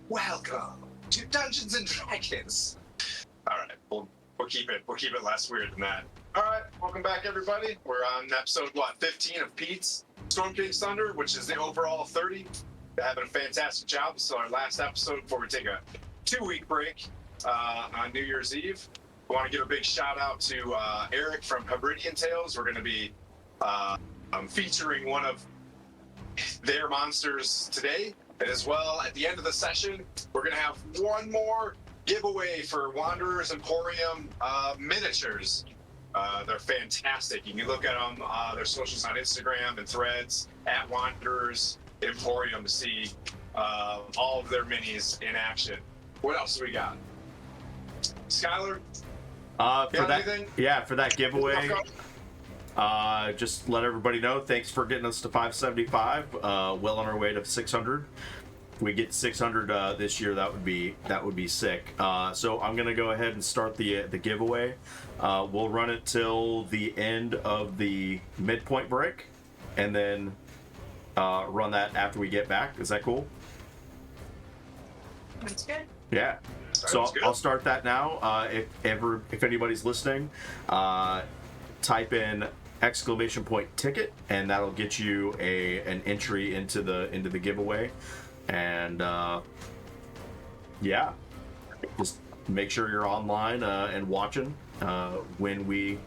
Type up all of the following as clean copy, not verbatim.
Welcome to Dungeons and Dragons. All right, we'll keep it less weird than that. All right, welcome back, everybody. We're on episode 15 of Pete's Storm King's Thunder, which is the overall 30. They're having a fantastic job. This is our last episode before we take a 2-week break on New Year's Eve. We want to give a big shout out to Eric from Hebridean Tales. We're going to be featuring one of their monsters today. And as well, at the end of the session, we're going to have one more giveaway for Wanderers Emporium miniatures. They're fantastic. You can look at them, their socials on Instagram and Threads at Wanderers Emporium to see all of their minis in action. What else do we got? Skylar? For that giveaway, just let everybody know, thanks for getting us to 575. Well on our way to 600. If we get 600 this year, that would be sick. So I'm gonna go ahead and start the giveaway. We'll run it till the end of the midpoint break, and then run that after we get back. Is that cool? That's good. Yeah. So I'll start that now. If anybody's listening, type in !ticket, and that'll get you an entry into the giveaway. And just make sure you're online and watching when we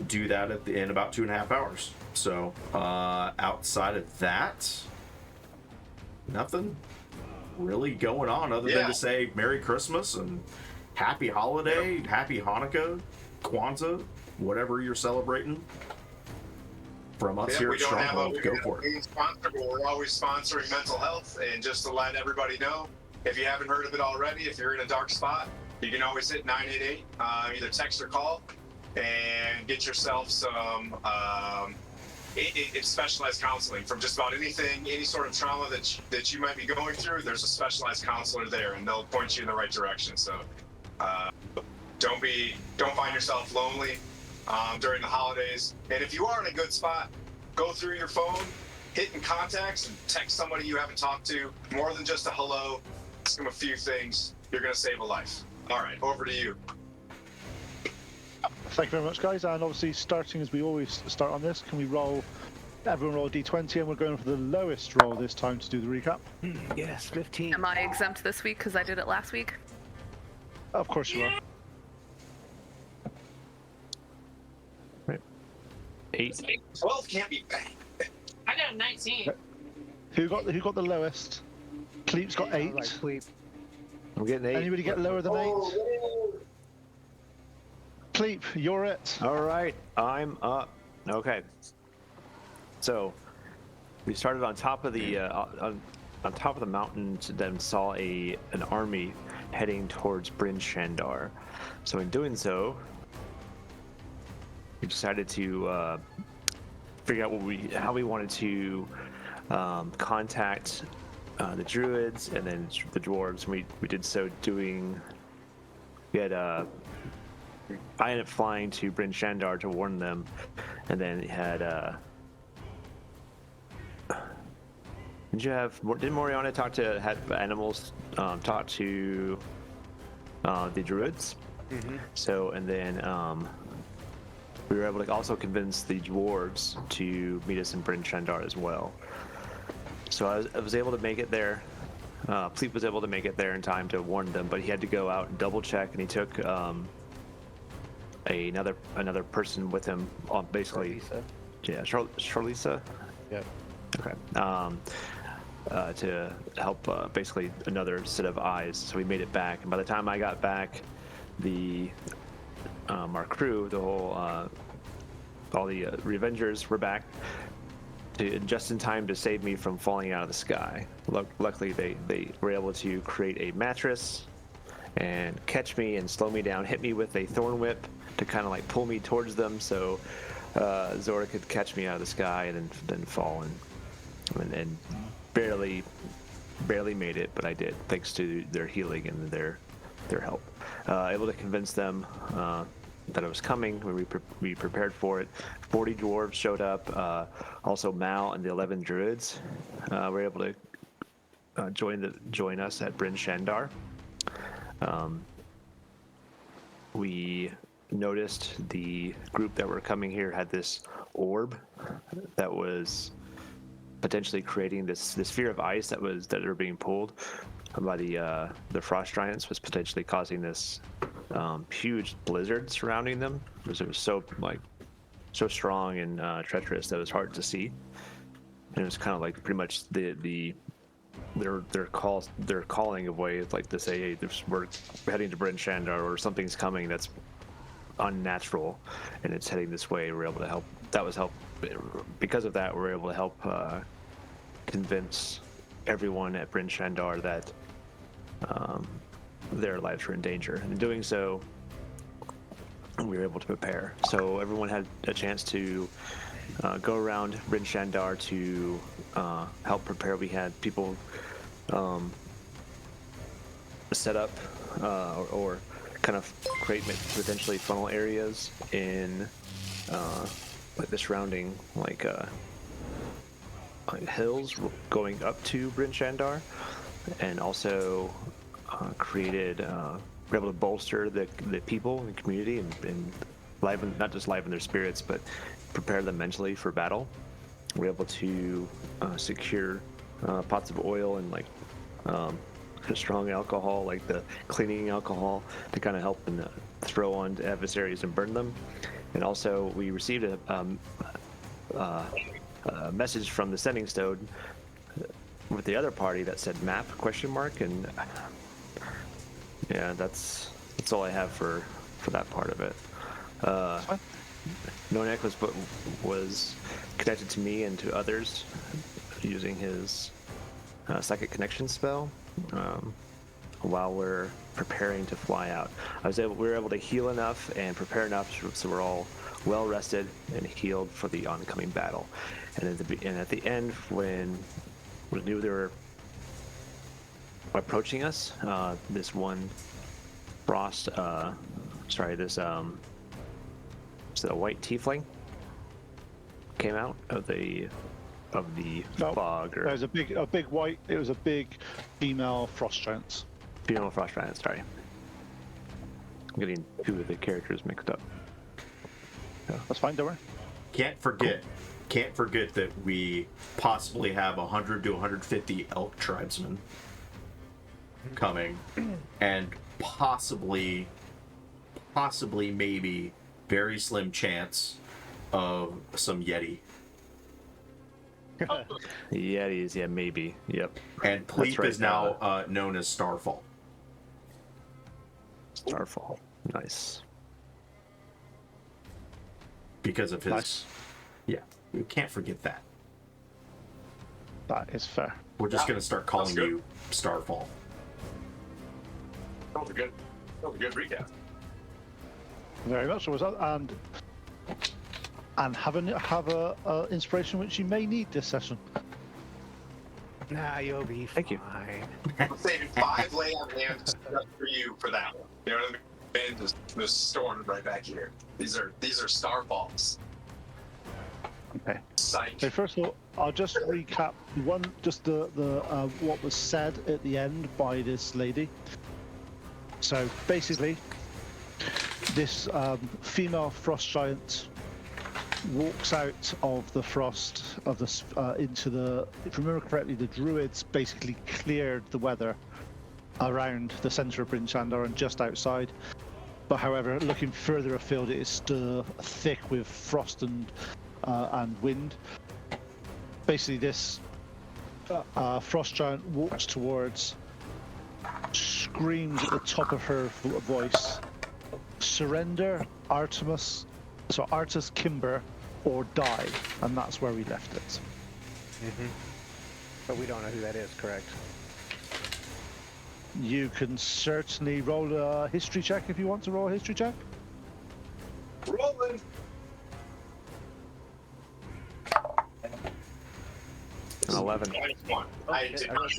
do that in about 2.5 hours. So outside of that, nothing really going on other than to say Merry Christmas and Happy Holiday, Happy Hanukkah, Kwanzaa, whatever you're celebrating. From us here at Stronghold, go for it. We're always sponsoring mental health, and just to let everybody know, if you haven't heard of it already, if you're in a dark spot, you can always hit 988, either text or call, and get yourself some it's specialized counseling from just about anything, any sort of trauma that you might be going through. There's a specialized counselor there, and they'll point you in the right direction. So don't find yourself lonely during the holidays. And if you are in a good spot, go through your phone, hit in contacts, and text somebody you haven't talked to. More than just a hello, ask them a few things. You're going to save a life. All right, over to you. Thank you very much, guys. And obviously, starting as we always start on this, can we everyone roll a d20, and we're going for the lowest roll this time to do the recap. Yes, 15. Am I exempt this week because I did it last week? Of course you are. 8. 12 can't be bad. I got a 19. Who got the lowest? Cleep's got 8. Right, Cleep. I'm getting 8. Anybody get lower than 8? Cleep, you're it. All right, I'm up. Okay. So we started on top of the on top of the mountain, then saw an army heading towards Bryn Shandar. So in doing so, we decided to figure out how we wanted to contact the druids and then the dwarves. We did so doing. I ended up flying to Bryn Shandar to warn them, and then had. Did Moriana had animals talk to the druids? Mm-hmm. So and then we were able to also convince the dwarves to meet us in Bryn Shandar as well. So I was able to make it there. Pleep was able to make it there in time to warn them, but he had to go out and double check, and he took another person with him on basically. Charlisa. Yeah. Okay. To help basically another set of eyes. So we made it back, and by the time I got back, our crew, all the Revengers were back just in time to save me from falling out of the sky. Luckily, they were able to create a mattress and catch me and slow me down, hit me with a thorn whip to kind of like pull me towards them, so Zora could catch me out of the sky and then fall and barely made it, but I did, thanks to their healing and their help. Able to convince them that it was coming. We prepared for it. 40 dwarves showed up. Also Mal and the 11 druids were able to join us at Bryn Shandar. We noticed the group that were coming here had this orb that was potentially creating this sphere of ice that are being pulled by the frost giants, was potentially causing this huge blizzard surrounding them, because it was so strong and treacherous that it was hard to see. And it was kind of like pretty much their calling of way, like to say, hey, we're heading to Bryn Shandar, or something's coming that's unnatural and it's heading this way. We're able to help. That was help. Because of that, we're able to help convince everyone at Bryn Shandar that their lives were in danger. And in doing so, we were able to prepare. So everyone had a chance to go around Bryn Shandar to help prepare. We had people set up or kind of create potentially funnel areas in like the surrounding hills going up to Bryn Shandar, and also we're able to bolster the people and community and not just liven their spirits, but prepare them mentally for battle. We're able to secure pots of oil and strong alcohol, like the cleaning alcohol, to kind of help and throw on adversaries and burn them. And also, we received a message from the sending stone with the other party that said "map?" ? And yeah, that's all I have for that part of it. Nonek was connected to me and to others using his psychic connection spell while we're preparing to fly out. We were able to heal enough and prepare enough so we're all well rested and healed for the oncoming battle. And at the end, when we knew they were approaching us, this one frost, this a white tiefling came out of the fog. It was a big white. It was a big female frost giant. Female frost giant. Sorry, I'm getting two of the characters mixed up. Yeah, that's fine. Don't worry. Can't forget that we possibly have 100 to 150 elk tribesmen coming, and possibly, maybe, very slim chance of some Yeti. Yetis, yeah, maybe. Yep. And Pleep is now known as Starfall. Starfall. Nice. Because of his... Nice. Yeah, we can't forget that. That is fair. We're just going to start calling you Starfall. That was a good recap. Very much so. Was that, and have a inspiration which you may need this session. Nah, you'll be Thank you. fine. I'm saving 5 lay on hand just for you for that one. You know what I mean? Just stormed right back here. These are starfalls. Okay. Psych. So first of all, I'll just recap the what was said at the end by this lady. So basically, this female frost giant walks out of the frost of the into the. If I remember correctly, the druids basically cleared the weather around the center of Bryn Shandar and just outside. But however, looking further afield, it is still thick with frost and wind. Basically, this frost giant walks towards, screams at the top of her voice, "Surrender, Artemis Kimber, or die," and that's where we left it. Mm-hmm. But we don't know who that is, correct? You can certainly roll a history check if you want to roll a history check. Rolling. An 11. I did not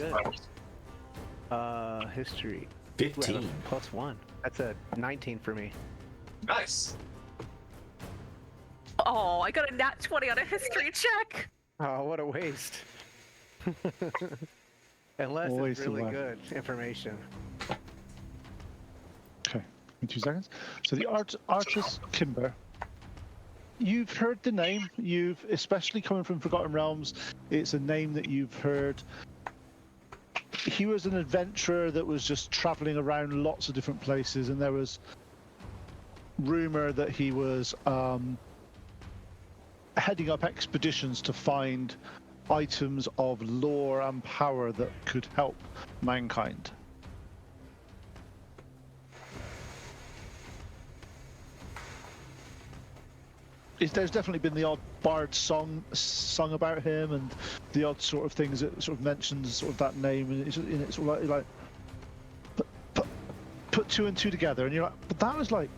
Good. History. 15. +1. That's a 19 for me. Nice. Oh, I got a nat 20 on a history check. Oh, what a waste. Unless Always it's the really way. good information. Okay, in 2 seconds. So the artist Kimber. You've heard the name. You've, especially coming from Forgotten Realms, it's a name that you've heard. He was an adventurer that was just traveling around lots of different places, and there was rumor that he was heading up expeditions to find items of lore and power that could help mankind. There's definitely been the odd bard song sung about him, and the odd sort of things that sort of mentions sort of that name, and it's sort of like put 2 and 2 together, and you're like, but that was like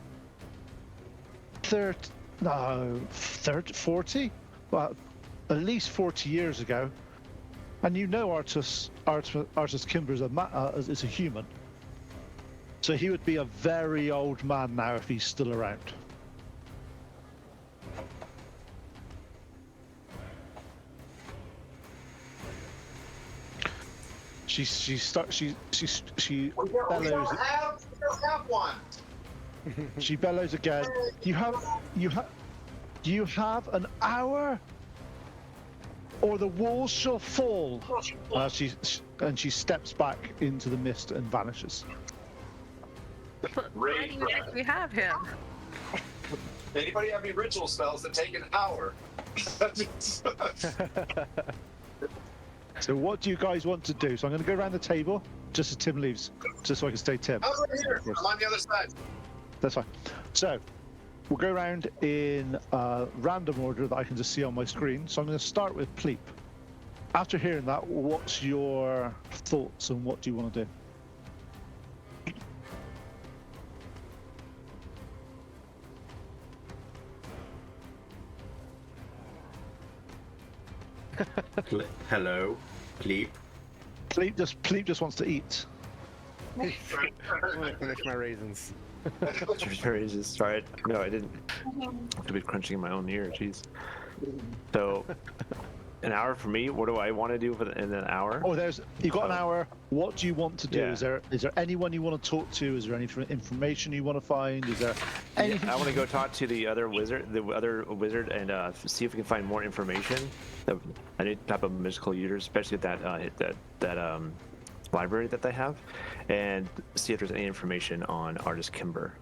40, well, at least 40 years ago, and you know artist Kimber is a human, so he would be a very old man now if he's still around. She We don't bellows. have one. She bellows again. You have an hour, or the walls shall fall. She steps back into the mist and vanishes. But Rage why do you think we have him? Anybody have any ritual spells that take an hour? So what do you guys want to do? So I'm going to go around the table just as Tim leaves, just so I can stay Tim. I'm right here. I'm on the other side. That's fine. So we'll go around in random order that I can just see on my screen. So I'm going to start with Pleep. After hearing that, what's your thoughts and what do you want to do? Hello, Pleep. Pleep just wants to eat. I'm gonna finish my raisins. Sorry, no, I didn't. I have to be crunching in my own ear. Jeez. So, an hour for me. What do I want to do in an hour? Oh, you've got an hour. What do you want to do? Yeah. Is there anyone you want to talk to? Is there any information you want to find? Is there anything? I want to go talk to the other wizard, and see if we can find more information. I need type of mystical users, especially that library that they have, and see if there's any information on artist Kimber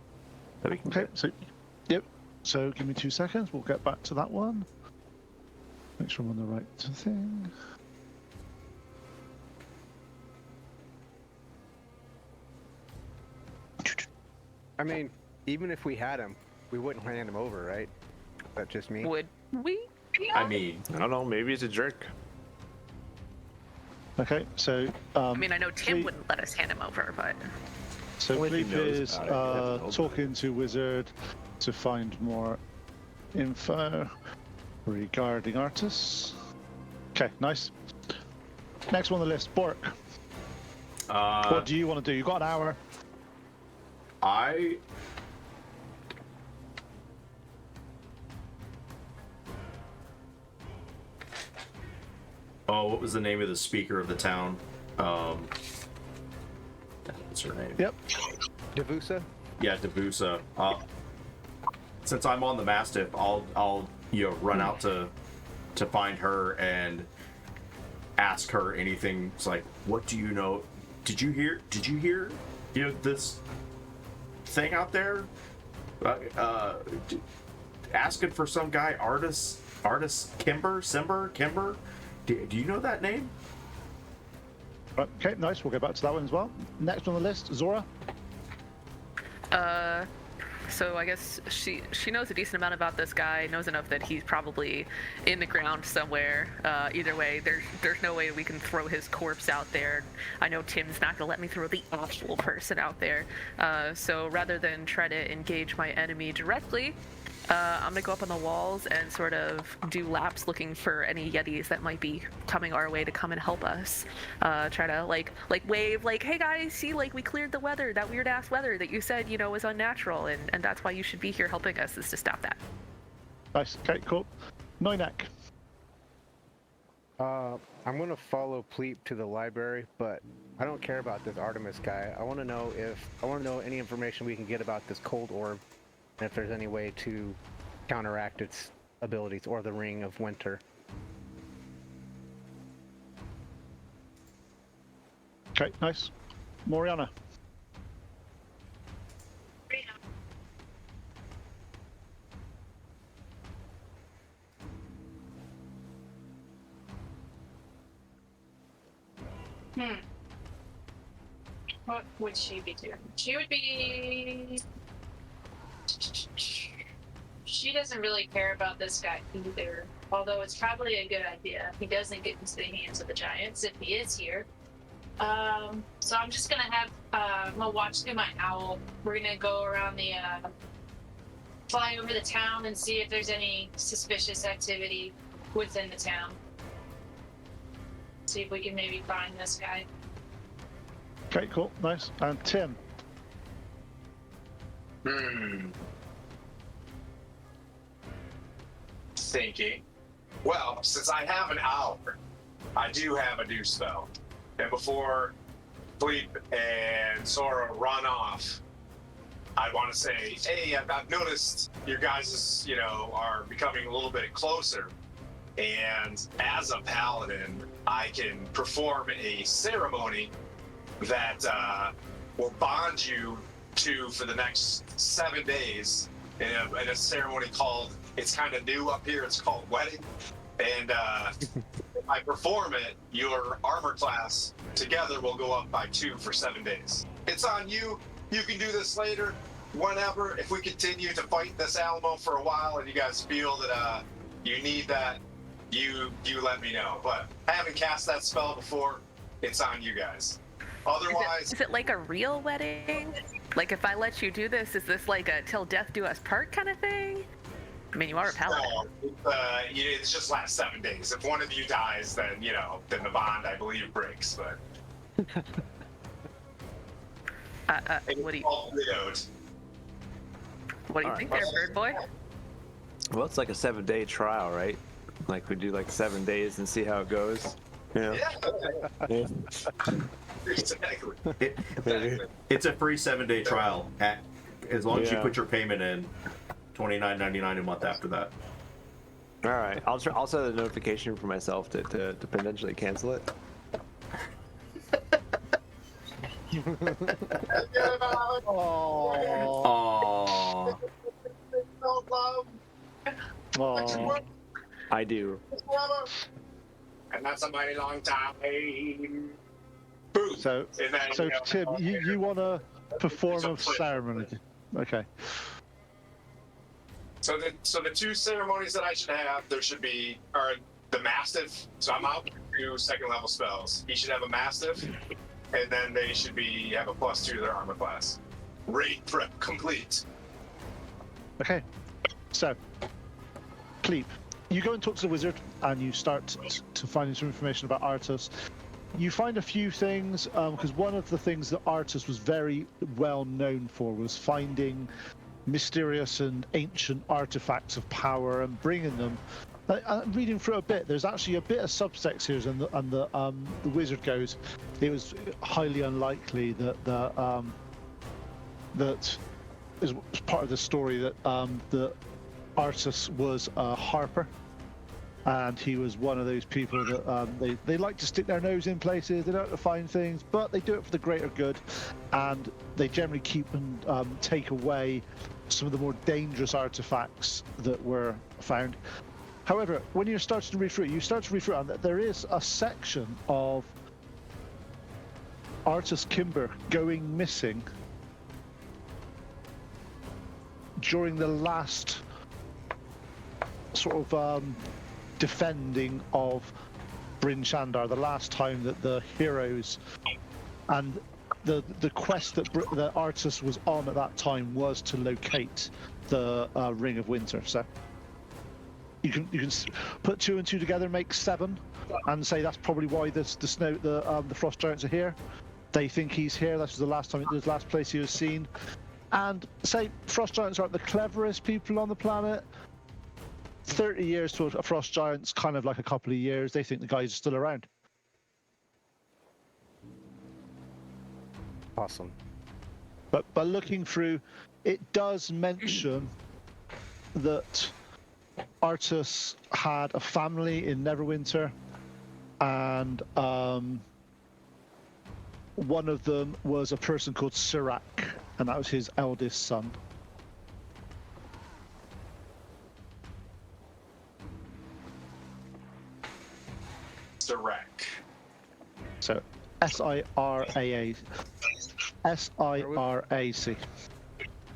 that we can Okay, get. so yep. So give me 2 seconds. We'll get back to that one. Make sure I'm on the right thing. I mean, even if we had him, we wouldn't hand him over, right? That's just me. Would we? I mean, I don't know. Maybe he's a jerk. Okay, so I mean, I know Tim Pleep- wouldn't let us hand him over, but So Only if he Pleep knows is about it, he doesn't know talking to Wizard to find more info regarding artists. Okay, nice. Next one on the list, Bork. What do you want to do? You've got an hour. Oh, what was the name of the speaker of the town? What's her name? Yep. Devusa? Yeah, Devusa. Since I'm on the Mastiff, I'll run out to find her and ask her anything. It's like, what do you know? Did you hear this thing out there? Asking for some guy, artist Kimber. Do you know that name? Right, okay, nice. We'll go back to that one as well. Next on the list, Zora. so I guess she knows a decent amount about this guy. Knows enough that he's probably in the ground somewhere. Either way, there's no way we can throw his corpse out there. I know Tim's not gonna let me throw the actual person out there. So rather than try to engage my enemy directly, I'm gonna go up on the walls and sort of do laps looking for any yetis that might be coming our way to come and help us. Try to like wave like, hey guys, see, like, we cleared the weather, that weird ass weather that you said was unnatural, and that's why you should be here helping us, is to stop that. Nice. Okay, cool. Noinek. I'm gonna follow Pleep to the library, but I don't care about this Artemis guy. I want to know any information we can get about this cold orb, and if there's any way to counteract its abilities, or the Ring of Winter. Okay, nice. Moriana. What would she be doing? She would be. She doesn't really care about this guy either. Although it's probably a good idea. He doesn't get into the hands of the giants if he is here. So I'm just gonna have I'm gonna watch through my owl. We're gonna go around the fly over the town and see if there's any suspicious activity within the town. See if we can maybe find this guy. Okay, cool, nice. And Tim. Thinking. Well, since I have an hour, I do have a new spell. And before Fleep and Sora run off, I want to say, hey, I've noticed you guys, are becoming a little bit closer. And as a paladin, I can perform a ceremony that will bond you two for the next 7 days in a ceremony called, it's kind of new up here, it's called Wedding. And if I perform it, your armor class together will go up by 2 for 7 days. It's on you. You can do this later, whenever. If we continue to fight this Alamo for a while and you guys feel that you need that, you let me know. But I haven't cast that spell before. It's on you guys. Otherwise, Is it like a real wedding? Like, if I let you do this, is this like a till death do us part kind of thing? I mean, you are a paladin. no, it's just last 7 days. If one of you dies, then then the bond, I believe, breaks. But What do you all widowed. think there, bird boy? Well, it's like a 7-day trial, right? Like we do like 7 days and see how it goes. Yeah. Yeah, exactly. It's a free 7-day trial. As long as you Yeah. put your payment in, $29.99 a month after that. All right, I'll set a notification for myself to potentially cancel it. Oh. Oh. I do. And that's a mighty long time. Boom. So, And then, so Tim, you want to perform It's a a flip. ceremony? Okay. So the 2 ceremonies that I should have, there should be are the Mastiff. So I'm out with 2 2nd level spells. He should have a Mastiff, and then they should have a +2 to their armor class. Raid prep complete. Okay. So, Cleep, you go and talk to the wizard, and you start to find some information about Artus. You find a few things, because one of the things that Artus was very well known for was finding mysterious and ancient artifacts of power and bringing them. Reading through a bit, there's actually a bit of subtext here, and the wizard goes, it was highly unlikely that that is part of the story that the Artus was a harper, and he was one of those people that they like to stick their nose in places, they don't like to find things, but they do it for the greater good, and they generally keep and take away some of the more dangerous artifacts that were found. However, when you start to read through it, and there is a section of Artus Kimber going missing during the last sort of defending of Bryn Shandar, the last time that the heroes and the quest that Artus was on at that time was to locate the Ring of Winter. So you can put 2 and 2 together, make 7, and say that's probably why the frost giants are here. They think he's here. This was the last place he was seen. And say frost giants aren't the cleverest people on the planet. 30 years to a frost giant's kind of like a couple of years. They think the guy's still around. Awesome. But by looking through, it does mention that Artus had a family in Neverwinter, and one of them was a person called Sirac, and that was his eldest son. Direct. So Sirac. Sirac.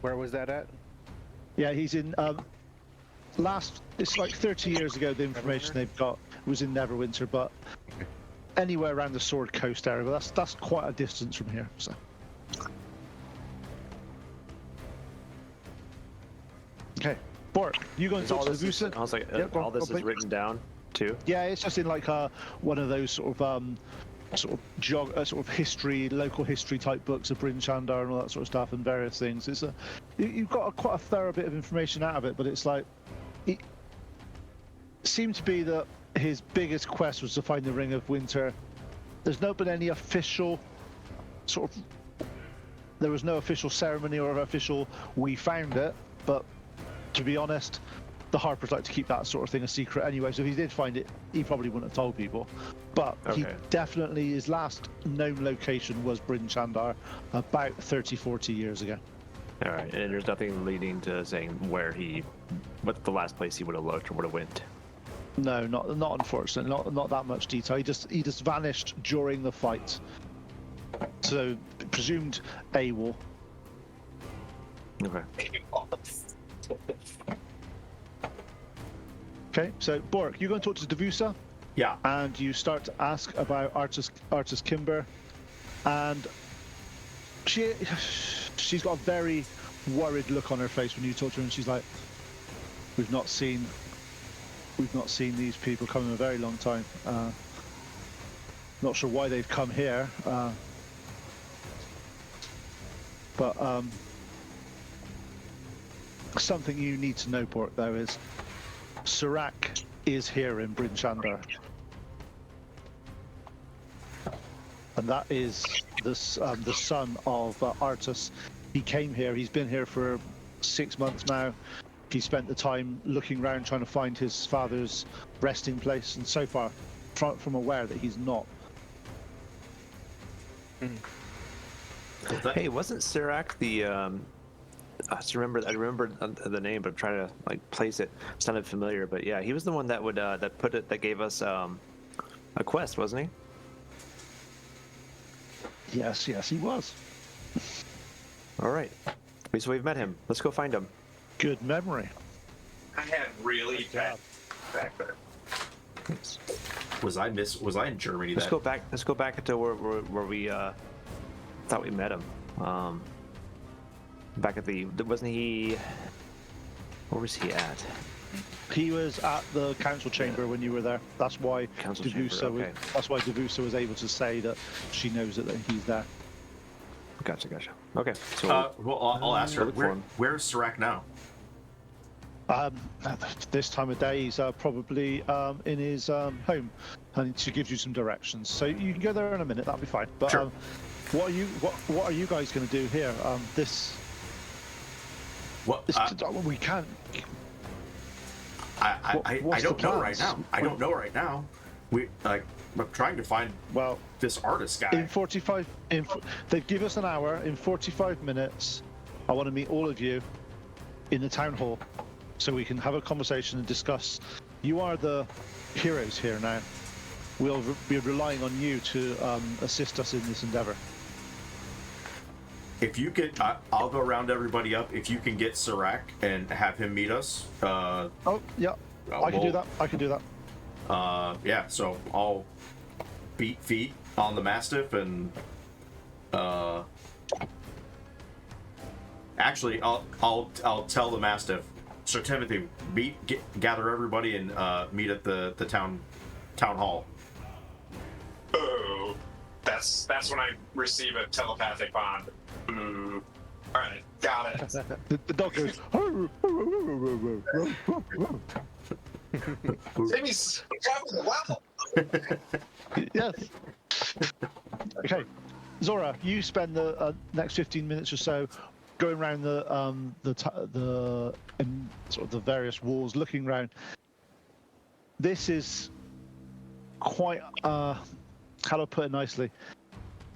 Where was that at? Yeah, he's in it's like 30 years ago. The information they've got was in Neverwinter, but anywhere around the Sword Coast area. But that's quite a distance from here. So. Okay, Bork, you going to talk to the Vusa? I was like, Yeah, go on, all this go is play. written down too. Yeah, it's just in like one of those sort of local history type books of Bryn Chandar and all that sort of stuff, and various things. It's you've got quite a thorough bit of information out of it, but it's like it seemed to be that his biggest quest was to find the Ring of Winter. There's not been any official there was no official ceremony or official we found it, but to be honest, the Harpers like to keep that sort of thing a secret anyway, so if he did find it, he probably wouldn't have told people. But he definitely, his last known location was Bryn Chandar about 30-40 years ago. All right, and there's nothing leading to saying what the last place he would have looked or would have went. No, not unfortunately, not that much detail. He just vanished during the fight. So presumed AWOL. Okay. Okay, so Bork, you're going to talk to Devusa, Yeah. and you start to ask about Artus Kimber, and she's got a very worried look on her face when you talk to her, and she's like, we've not seen these people come in a very long time. Not sure why they've come here, but something you need to know, Bork, though, is Sirac is here in Bryn Chandar, and that is the son of Artus. He came here. He's been here for 6 months now. He spent the time looking around trying to find his father's resting place, and so far, from aware that he's not. Hey, wasn't Sirac the? I remember the name, but I'm trying to place it. It sounded familiar, but yeah, he was the one that gave us a quest, wasn't he? Yes, he was. All right, so we've met him. Let's go find him. Good memory. I had really bad back there. Was I in Germany? Let's go back to where we thought we met him. Back at wasn't he? Where was he at? He was at the council chamber when you were there. That's why Council chamber, okay. That's why Devusa was able to say that she knows that he's there. Gotcha. Okay, so well, I'll ask her. look for him. Where's Sirac now? This time of day, he's probably in his home, and she gives you some directions. So you can go there in a minute. That'll be fine. But Sure. what are you guys going to do here? What? We can't. I what's don't the know right plans? now. I don't know right now. I'm trying to find this artist guy. In 45, they give us an hour. In 45 minutes, I want to meet all of you in the town hall, so we can have a conversation and discuss. You are the heroes here now. We'll be relying on you to assist us in this endeavor. If you could, I'll go round everybody up. If you can get Sirac and have him meet us. Oh yeah, I can do that. I can do that. Yeah. So I'll beat feet on the Mastiff, and actually, I'll tell the Mastiff. Sir Timothy, gather everybody and meet at the town hall. Oh, that's when I receive a telepathic bond. All right, got it. The dog goes. Timmy's traveling well. Yes. Okay, Zora, you spend the next 15 minutes or so going around the sort of the various walls, looking around. This is quite how do I put it nicely?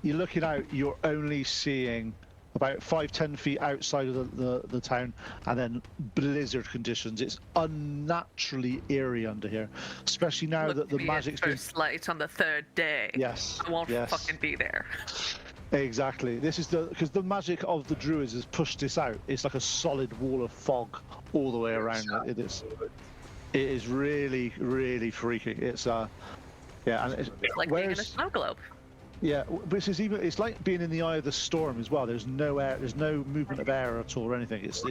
You're looking out. You're only seeing about 5-10 feet outside of the town, and then blizzard conditions. It's unnaturally eerie under here, especially now Look that the to be magic's at been. first light on the third day. Yes. I won't yes. fucking be there. Exactly. This is because the magic of the druids has pushed this out. It's like a solid wall of fog all the way around it. It is really, really freaky. It's yeah, and It's like being in a snow globe. Yeah, which is even. It's like being in the eye of the storm as well. There's no air. There's no movement of air at all or anything. It's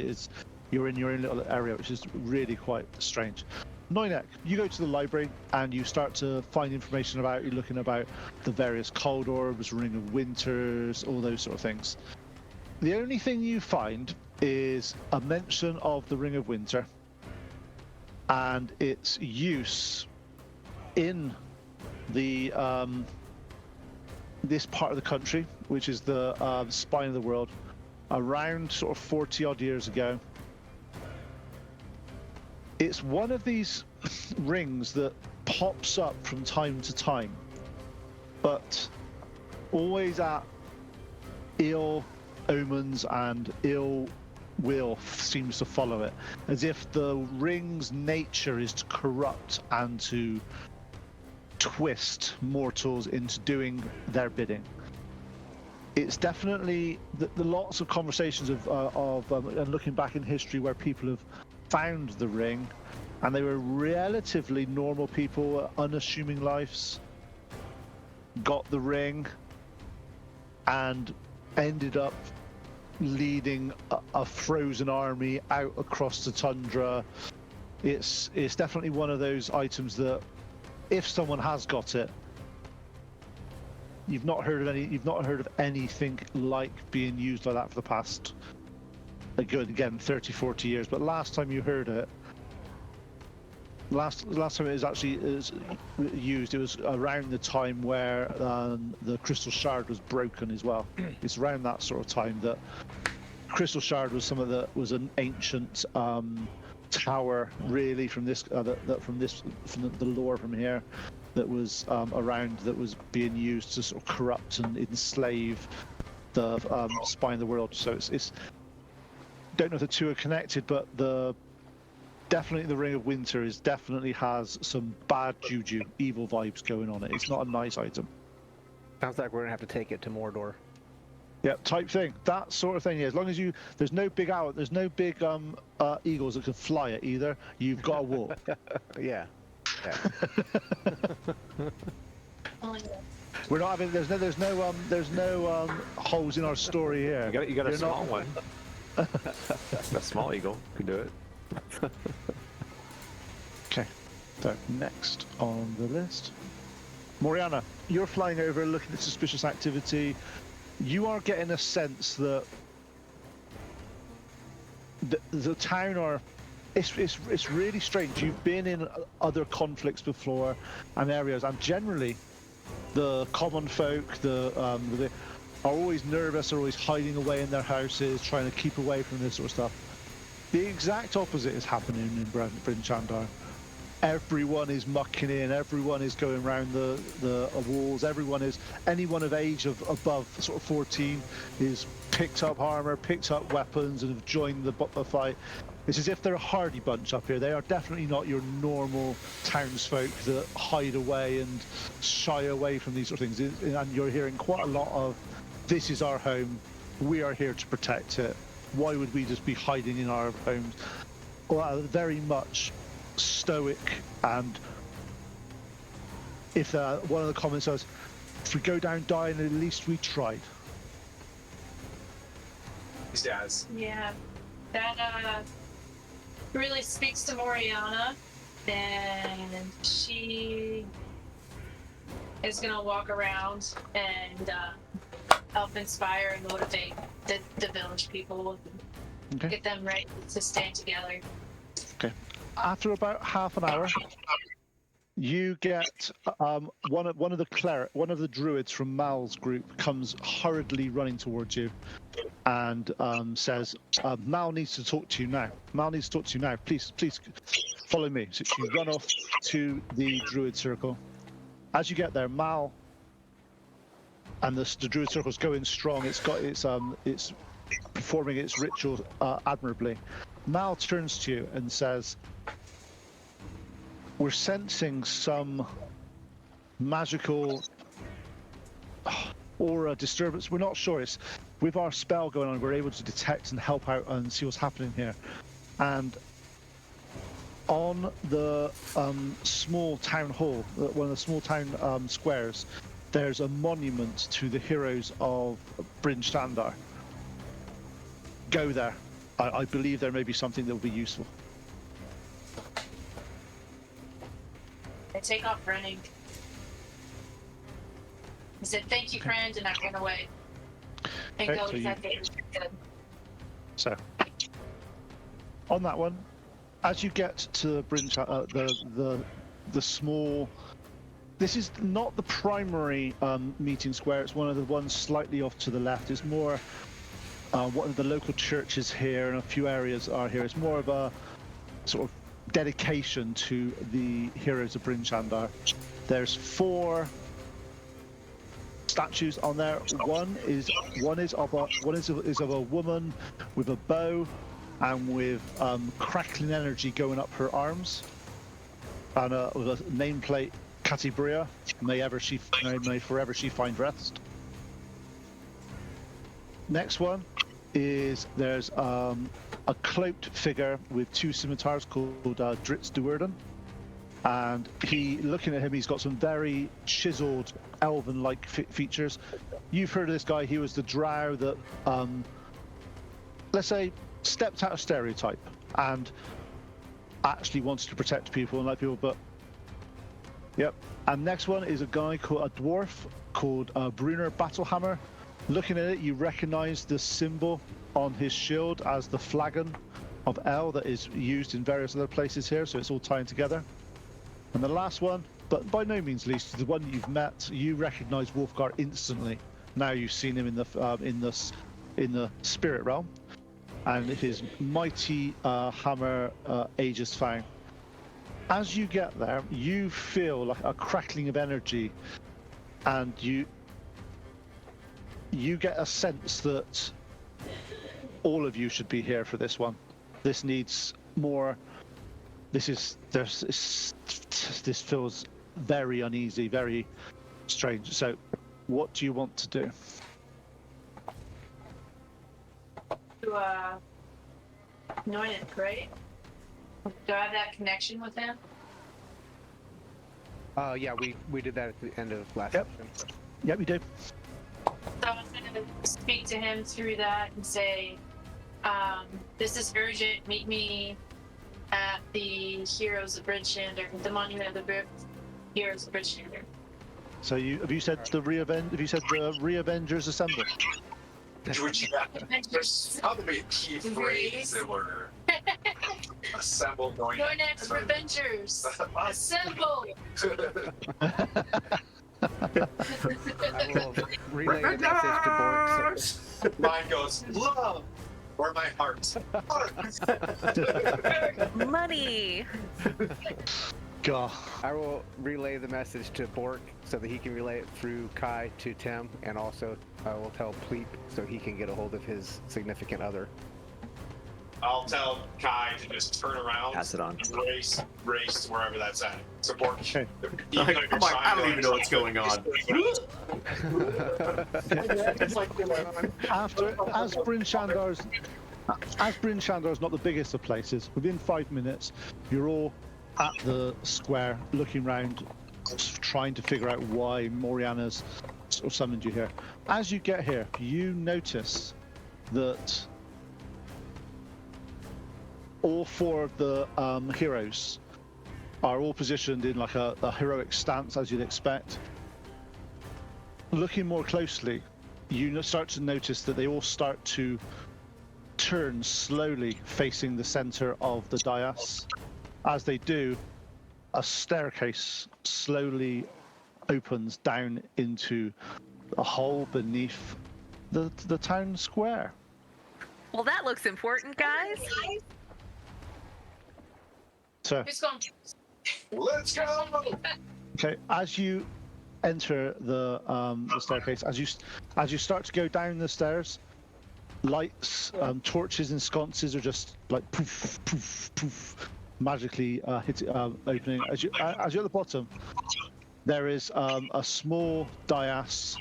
you're in your own little area, which is really quite strange. Noinek, you go to the library and you start to find information about. You're looking about the various cold orbs, Ring of Winters, all those sort of things. The only thing you find is a mention of the Ring of Winter and its use in the this part of the country, which is the spine of the world, around sort of 40 odd years ago. It's one of these rings that pops up from time to time, but always at ill omens and ill will seems to follow it, as if the ring's nature is to corrupt and to twist mortals into doing their bidding. It's definitely the lots of conversations and looking back in history where people have found the ring and they were relatively normal people, unassuming lives, got the ring and ended up leading a frozen army out across the tundra. It's definitely one of those items that if someone has got it, you've not heard of anything like being used like that for the past, again, 30-40 years. But last time you heard it, last time it was actually used, it was around the time where the crystal shard was broken as well. It's around that sort of time that crystal shard was was an ancient tower, really, from this from the lore from here, that was around, that was being used to sort of corrupt and enslave the spine of the world. So it's don't know if the two are connected, but definitely the Ring of Winter definitely has some bad juju, evil vibes going on it. It's not a nice item. Sounds like we're gonna have to take it to Mordor. Yeah, type thing. That sort of thing. Yeah, as long as there's no big eagles that can fly it either. You've got to walk. Yeah. Oh, yeah. We're not having. There's no holes in our story here. You got a You're small not- one. A small eagle could do it. Okay. So next on the list, Moriana, you're flying over, looking at suspicious activity. You are getting a sense that the town are. It's really strange. You've been in other conflicts before and areas, and generally, the common folk, are always nervous, are always hiding away in their houses, trying to keep away from this sort of stuff. The exact opposite is happening in Bryn Chandar. Everyone is mucking in, everyone is going around the walls, anyone of age of above sort of 14 is picked up armor, picked up weapons, and have joined the fight. It's as if they're a hardy bunch up here. They are definitely not your normal townsfolk that hide away and shy away from these sort of things. And you're hearing quite a lot of, this is our home, we are here to protect it. Why would we just be hiding in our homes? Well, very much stoic, and if one of the comments says, if we go down dying, at least we tried. These guys. Yeah, that really speaks to Moriana, and she is gonna walk around and help inspire and motivate the village people, Okay. get them ready to stand together. Okay. After about half an hour, you get one of the druids from Mal's group comes hurriedly running towards you, and says, "Mal needs to talk to you now. Mal needs to talk to you now. Please follow me." So you run off to the druid circle. As you get there, Mal and the druid circle's going strong. It's performing its ritual admirably. Mal turns to you and says, "We're sensing some magical aura disturbance. We're not sure. It's with our spell going on, we're able to detect and help out and see what's happening here. And on the small town hall, one of the small town squares, there's a monument to the heroes of Bryn Standar. Go there. I believe there may be something that will be useful." I take off running. I said, "Thank you, friend," and I ran away. And Okay, go so exactly as I said. So, on that one, as you get to Bryn, the small. This is not the primary meeting square. It's one of the ones slightly off to the left. It's more one of the local churches here, and a few areas are here. It's more of a sort of dedication to the heroes of Bryn Standar. There's 4 statues on there. One is of a woman with a bow and with crackling energy going up her arms, and with a nameplate, Catibria, may forever she find rest. Next one is there's a cloaked figure with 2 scimitars called Dritz de Werden, and looking at him, he's got some very chiseled elven-like features. You've heard of this guy. He was the drow that, let's say, stepped out of stereotype and actually wanted to protect people and like people, but yep. And next one is a dwarf called Brunner Battlehammer. Looking at it, you recognize the symbol on his shield as the flagon of El that is used in various other places here, so it's all tying together. And the last one, but by no means least, the one you've met, you recognize Wolfgar instantly. Now you've seen him in the spirit realm, and his mighty hammer, Aegis Fang. As you get there, you feel like a crackling of energy, and you get a sense that all of you should be here for this one. This needs more. This feels very uneasy, very strange. So, what do you want to do? To anoint it, right? Do I have that connection with him? Yeah, we did that at the end of last Yep. session. Yep, you do. So I'm going to speak to him through that and say, this is urgent. Meet me at the Heroes of Bridgestander, the Monument of the Heroes of Bridgestander. So have you said the Re-Avengers assemble? Which there's probably a key phrase that we're assemble going. Your next Revengers, assemble! I will relay the message to Borg. So, Mine goes, love, or my heart. Money. God. I will relay the message to Bork so that he can relay it through Kai to Tim, and also I will tell Pleep so he can get a hold of his significant other. I'll tell Kai to just turn around, Pass it on. race wherever that's at. Support. Okay. I don't even know what's going on. As Bryn Shandar's not the biggest of places, within 5 minutes, you're all at the square, looking round, trying to figure out why Moriana's sort of summoned you here. As you get here, you notice that all 4 of the heroes are all positioned in like a heroic stance, as you'd expect. Looking more closely, you start to notice that they all start to turn slowly, facing the center of the dais. As they do, a staircase slowly opens down into a hole beneath the town square. Well, that looks important, guys. So, Who's going? Let's go. okay, as you enter the staircase, as you start to go down the stairs, lights, torches, and sconces are just like poof, poof, poof, magically opening. As you're at the bottom, there is a small dais.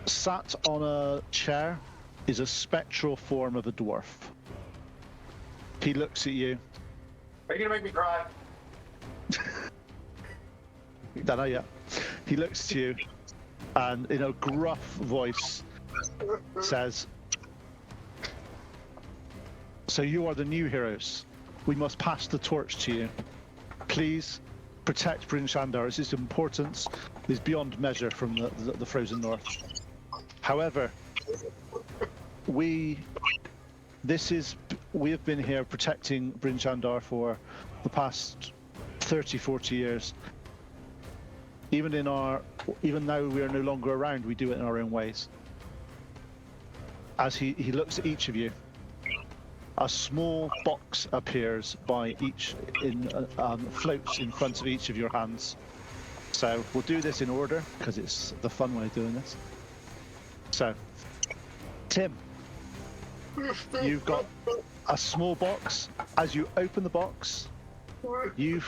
Sat on a chair is a spectral form of a dwarf. He looks at you. Are you gonna make me cry? Don't know yet. He looks to you and in a gruff voice says, "So you are the new heroes. We must pass the torch to you. Please protect Bryn Shandar. Its importance is beyond measure from the frozen north. However, we have been here protecting Bryn Shandar for the past 30, 40 years. Even now we are no longer around, we do it in our own ways." As he looks at each of you, a small box appears by each floats in front of each of your hands. So we'll do this in order because it's the fun way of doing this. So, Tim, you've got a small box. As you open the box, you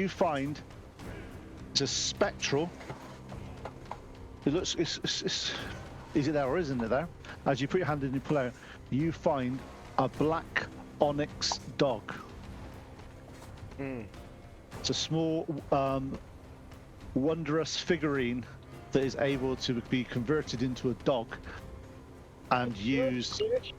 find it's a spectral. It looks. Is it there or isn't it there? As you put your hand in and you pull out, you find a black onyx dog. It's a small, wondrous figurine that is able to be converted into a dog and used. If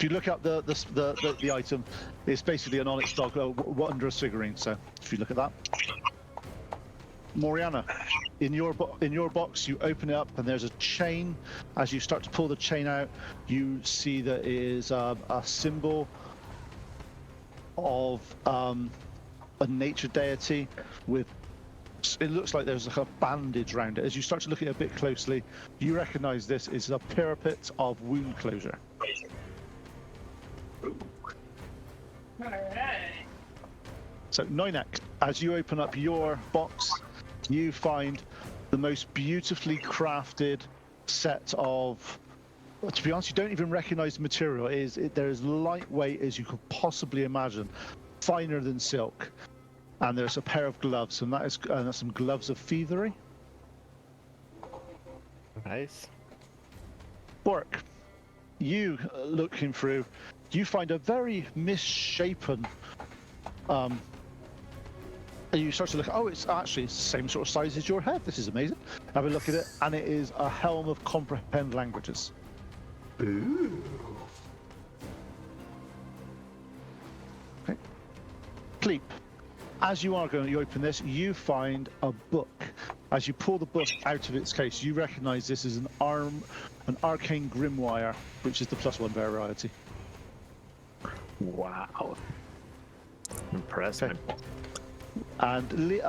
you look up the item, it's basically an onyx dog, a wondrous figurine. So if you look at that, Moriana, in your box, you open it up and there's a chain. As you start to pull the chain out, you see that it is a symbol of a nature deity with. It looks like there's like a bandage around it. As you start to look at it a bit closely, you recognize this is a parapet of wound closure. Alright. So, Noinek, as you open up your box, you find the most beautifully crafted set of. To be honest, you don't even recognize the material. They're as lightweight as you could possibly imagine, finer than silk. And there's a pair of gloves, and that's some gloves of thievery. Nice. Bork, you looking through, you find a very misshapen. And you start to look. Oh, it's actually the same sort of size as your head. This is amazing. Have a look at it, and it is a helm of comprehend languages. Ooh. Okay. Pleep. As you open this, you find a book. As you pull the book out of its case, you recognize this is an arcane grimoire, which is the +1 variety. Wow. Impressive. Okay. And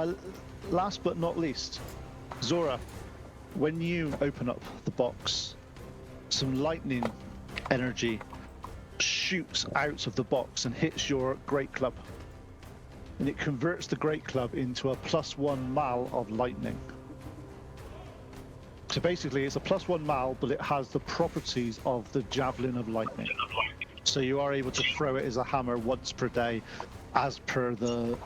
last but not least, Zora, when you open up the box, some lightning energy shoots out of the box and hits your great club. And it converts the great club into a +1 mal of lightning. So basically it's a +1 mal, but it has the properties of the javelin of lightning. So you are able to throw it as a hammer once per day, as per the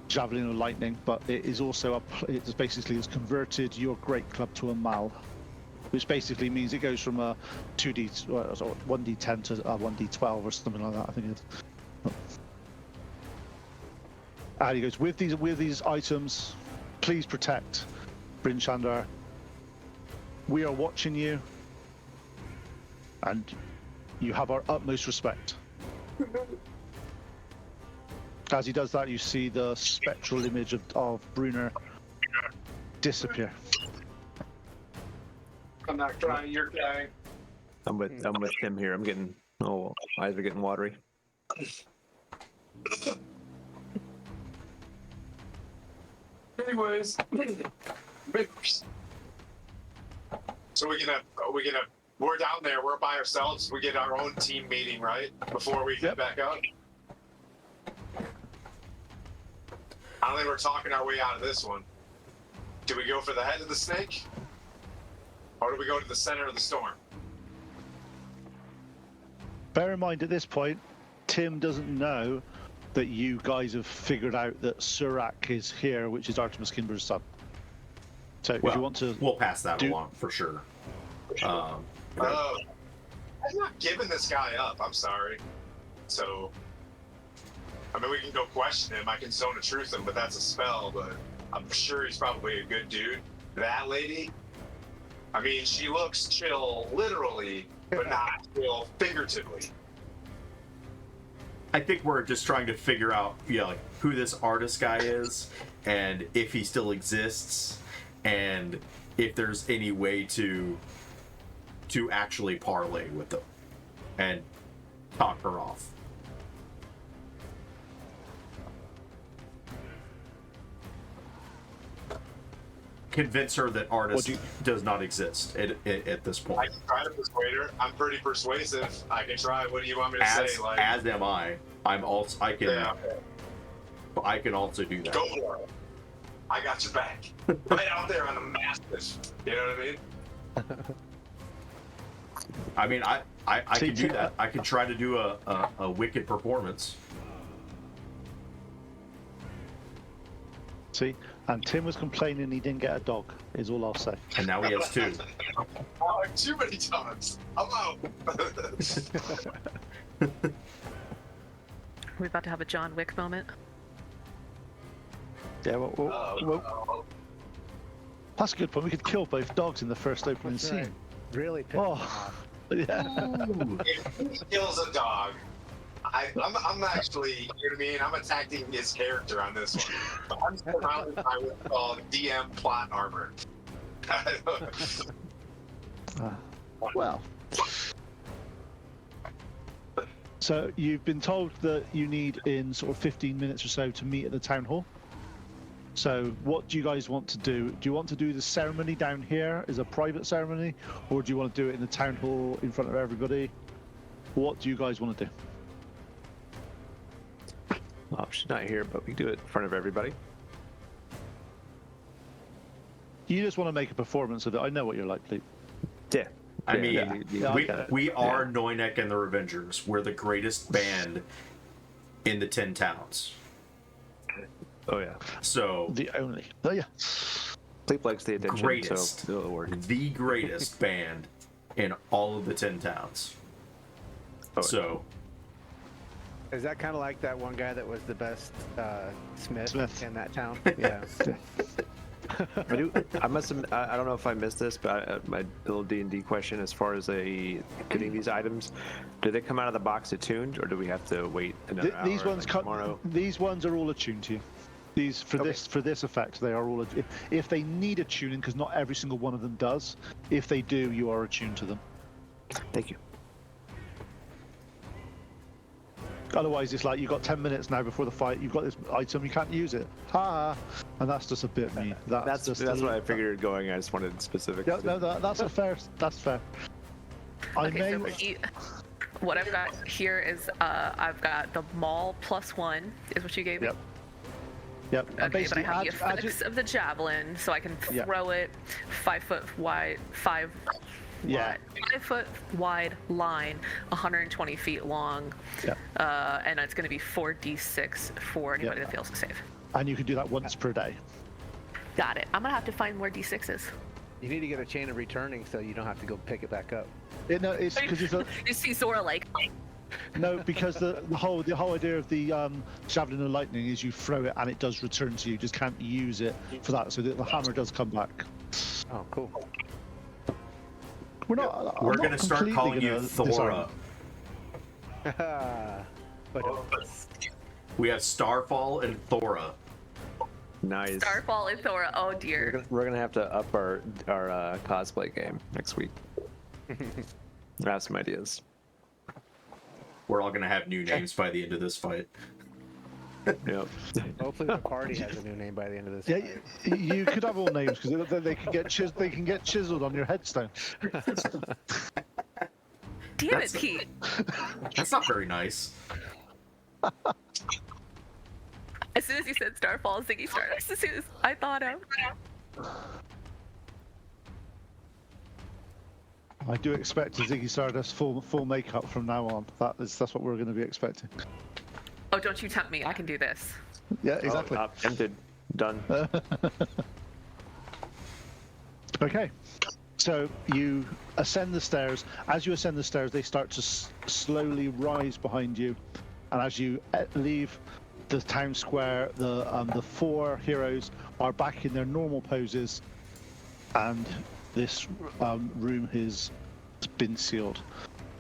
javelin of lightning. But it is also it basically has converted your great club to a mal, which basically means it goes from a 1d10 to a 1d12 or something like that. I think it is. And he goes, with these items, please protect Bryn Shandar. We are watching you, and you have our utmost respect. As he does that, you see the spectral image of Brunner disappear. I'm not crying. You're crying. I'm with Tim here. I'm getting eyes are getting watery. Anyways, so we're down there. We're by ourselves. We get our own team meeting, right? Before we head back out. I don't think we're talking our way out of this one. Do we go for the head of the snake? Or do we go to the center of the storm? Bear in mind, at this point, Tim doesn't know that you guys have figured out that Surak is here, which is Artemis Kimber's son. So if you want to... We'll pass that along, for sure. I'm not giving this guy up. I'm sorry. So, I mean, we can go question him. I can zone of truth him, but that's a spell. But I'm sure he's probably a good dude. That lady, I mean, she looks chill, literally, but not chill figuratively. I think we're just trying to figure out, like who this artist guy is, and if he still exists, and if there's any way to actually parlay with him and talk her off. Convince her that artist does not exist at this I point. can try to persuade her. I'm pretty persuasive. I can try. What do you want me to say? Like, As am I. I'm also. I can. yeah, I can also do that. go for it. I got your back. Right out there on the mastiff. You know what I mean? I mean, I can do that. I can try to do a wicked performance. See? And Tim was complaining he didn't get a dog, is all I'll say. And now he has two. Oh, too many times. I'm out. We're about to have a John Wick moment. Yeah, well, that's a good point. We could kill both dogs in the first opening That's scene. right. Really pissed me off. Yeah. If he kills a dog, I'm actually, you know what I mean? I'm attacking his character on this one. I'm surrounded by what's called DM plot armor. Well. So you've been told that you need in sort of 15 minutes or so to meet at the town hall. So what do you guys want to do? Do you want to do the ceremony down here as a private ceremony, or do you want to do it in the town hall in front of everybody? What do you guys want to do? Well, she's not here, but we do it in front of everybody. You just want to make a performance of it. I know what you're like, Pete. Yeah. I mean, Yeah. we are Noynek and the Revengers. We're the greatest band in the 10 towns. Oh yeah. So The only. Oh yeah. Sleep likes the attention, greatest, so it'll work. the greatest band in all of the 10 towns. Oh, So Is that kind of like that one guy that was the best Smith in that town? Yeah. I must have. I don't know if I missed this, but my little D&D question as far as getting these items, do they come out of the box attuned, or do we have to wait another hour? These ones like tomorrow? These ones are all attuned to you. These for this effect, they are all. If they need a tuning, because not every single one of them does. If they do, you are attuned to them. Thank you. Otherwise, it's like you've got 10 minutes now before the fight. You've got this item, you can't use it. Ha! And that's just a bit mean. That's what I figured going. I just wanted specifics. Yeah, no, that's a fair. That's fair. Okay, what I've got here is I've got the maul +1 is what you gave me. Yep. Yep. And Okay, but I basically, have the add effects of the javelin, so I can Yeah. throw it 5 foot wide, 5 Yeah. 5 foot wide line, 120 feet long, Yeah. and it's going to be 4d6 for anybody Yeah. that fails to save. And you can do that once per day. Got it. I'm gonna have to find more d6s. You need to get a chain of returning so you don't have to go pick it back up. No, it's because it's a, You see Zora like, no, because the whole idea of the javelin of lightning is you throw it and it does return to you. You just can't use it for that, so the hammer does come back. Oh, cool. We're not. we're I'm not going to start completely calling you gonna Thora. disarm. But We have Starfall and Thora. Nice. Starfall and Thora. Oh dear. We're gonna have to up our cosplay game next week. I have some ideas. We're all gonna have new names by the end of this fight. Yep. Hopefully the party has a new name by the end of this. Yeah, fight. you could have all names because they can get they can get chiseled on your headstone. Damn it, Pete. That's not very nice. As soon as you said Starfall, Ziggy Stardust, as soon as I thought of. I do expect a Ziggy Stardust full makeup from now on. That's what we're going to be expecting. Oh, don't you tempt me. I can do this. Yeah, exactly. Oh, tempted. Done. Okay, so you ascend the stairs. As you ascend the stairs, they start to slowly rise behind you, and as you leave the town square, the four heroes are back in their normal poses, and this room has been sealed.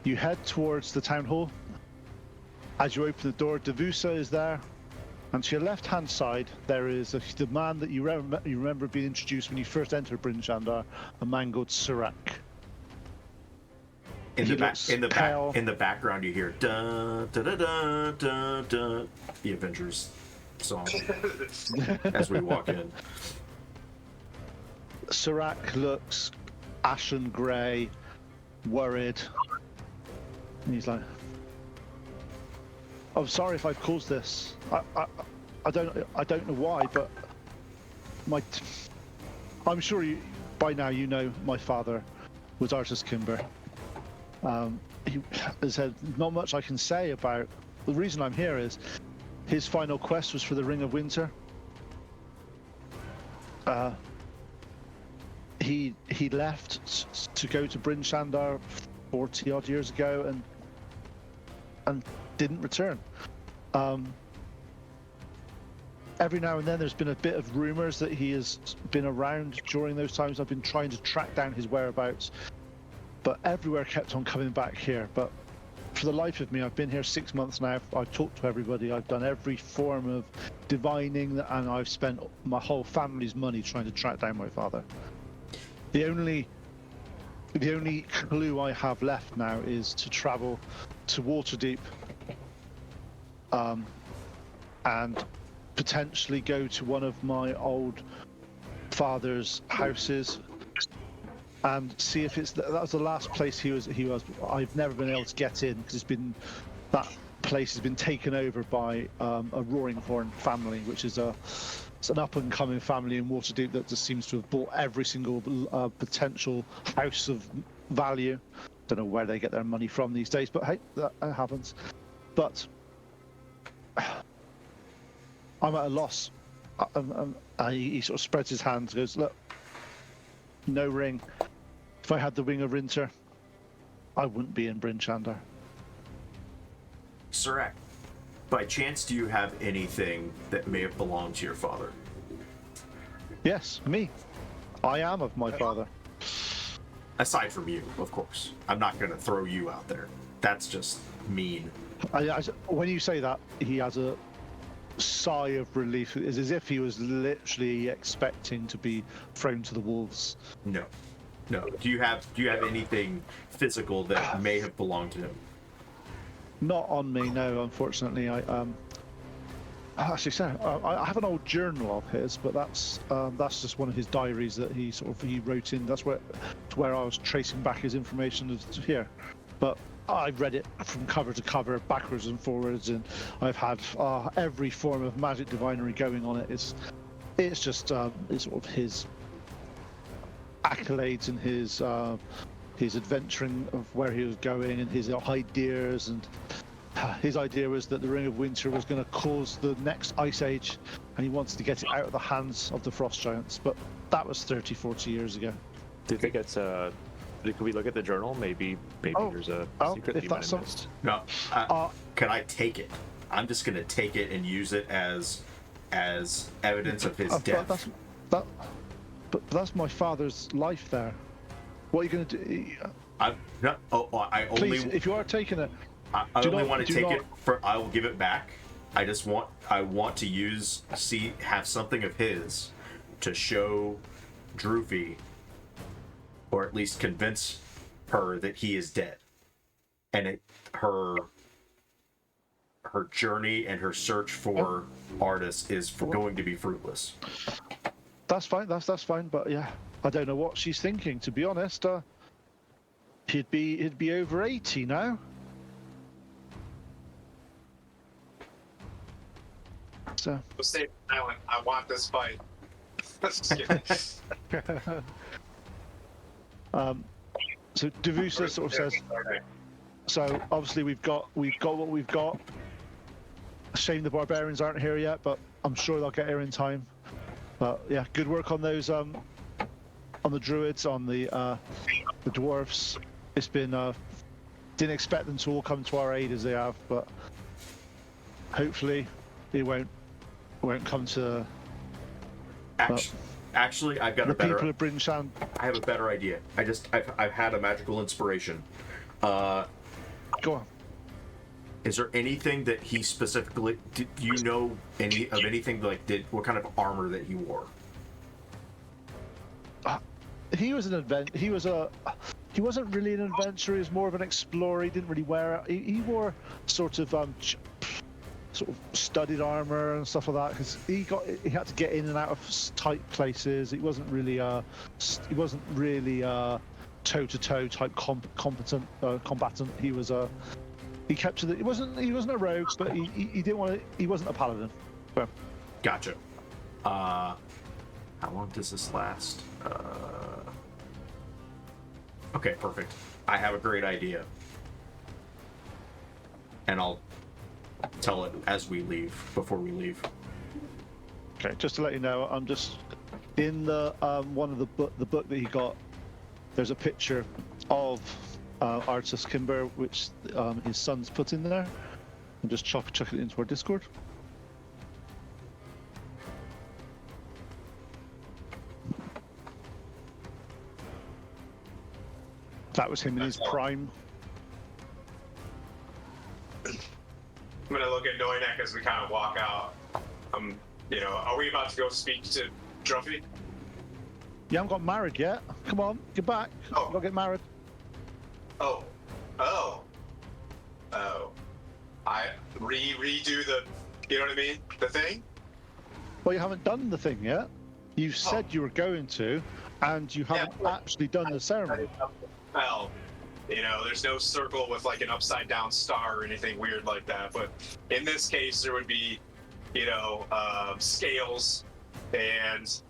You head towards the town hall. As you open the door, Devusa is there, and to your left-hand side there is the man that you remember being introduced when you first entered Bryn Shandar, a man called Serac. In He the looks back, pale. in the background, you hear da da da da da da, the Avengers song as we walk in. Serac looks ashen grey, worried. And he's like, "I'm sorry if I've caused this. I don't know why, but I'm sure by now you know my father was Artus Kimber. He has had not much I can say about. The reason I'm here is his final quest was for the Ring of Winter. He left to go to Bryn Shandar 40 odd years ago and didn't return. Every now and then there's been a bit of rumors that he has been around during those times. I've been trying to track down his whereabouts, but everywhere kept on coming back here. But for the life of me, I've been here 6 months now. I've talked to everybody. I've done every form of divining, and I've spent my whole family's money trying to track down my father. The only clue I have left now is to travel to Waterdeep, and potentially go to one of my old father's houses and see if that was the last place he was. I've never been able to get in because that place has been taken over by a Roaring Horn family, which is it's an up-and-coming family in Waterdeep that just seems to have bought every single potential house of value. Don't know where they get their money from these days, but hey, that happens. But I'm at a loss. He sort of spreads his hands, goes, "Look, no ring. If I had the Ring of Winter, I wouldn't be in Bryn Shandar." Serac, by chance, do you have anything that may have belonged to your father? Yes, me. I am of my father. Aside from you, of course. I'm not going to throw you out there. That's just mean. When you say that, he has a sigh of relief. It's as if he was literally expecting to be thrown to the wolves. No. Do you have anything physical that may have belonged to him? Not on me, no. Unfortunately, actually, I have an old journal of his, but that's just one of his diaries that he wrote in. That's where I was tracing back his information here. But I've read it from cover to cover, backwards and forwards, and I've had every form of magic divinery going on it. It's just it's sort of his accolades and his adventuring of where he was going and his ideas. And his idea was that the Ring of Winter was going to cause the next ice age, and he wanted to get it out of the hands of the frost giants. But that was 30, 40 years ago. Do you think it's could we look at the journal? Maybe there's a secret that you might have missed. No. Can I take it? I'm just going to take it and use it as evidence of his death. But that's my father's life there. What are you going to do? I only. Please, if you are taking it, I only want to take it for. I will give it back I want to have something of his to show Druffi, or at least convince her that he is dead, and her journey and her search for Artis is going to be fruitless. That's fine. That's fine. But yeah, I don't know what she's thinking. To be honest, he'd be over 80 now. So Stay silent. I want this fight. Just kidding. so Devusa sort of says. So obviously we've got what we've got. Shame the barbarians aren't here yet, but I'm sure they'll get here in time. But yeah, good work on those on the druids, on the dwarves. It's been didn't expect them to all come to our aid as they have, but hopefully it won't come to Actually, I've got the a better. people of Bryn Shan. I have a better idea. I've had a magical inspiration. Go on. Is there anything that he specifically? Do you know anything like what kind of armor that he wore? He was he wasn't really an adventurer. He was more of an explorer. He didn't really wear it. He wore sort of studded armor and stuff like that because he had to get in and out of tight places. He wasn't really toe to toe type combatant. He was he kept to the. He wasn't a rogue, but he didn't want to. He wasn't a paladin. So. Gotcha. How long does this last? Okay, perfect. I have a great idea, and I'll tell it as we leave. Before we leave. Okay, just to let you know, I'm just in the one of the book that he got. There's a picture of Artis Kimber, which his son's put in there. And just chuck it into our Discord. That was him in his prime. I'm gonna look at Noynek as we kind of walk out. Are we about to go speak to Druffi? You haven't got married yet. Come on, get back. Oh. Gotta get married. Oh. I redo the, you know what I mean? The thing? Well, you haven't done the thing yet. You said you were going to, and you haven't actually done the ceremony. Well, there's no circle with like an upside down star or anything weird like that. But in this case, there would be, scales and,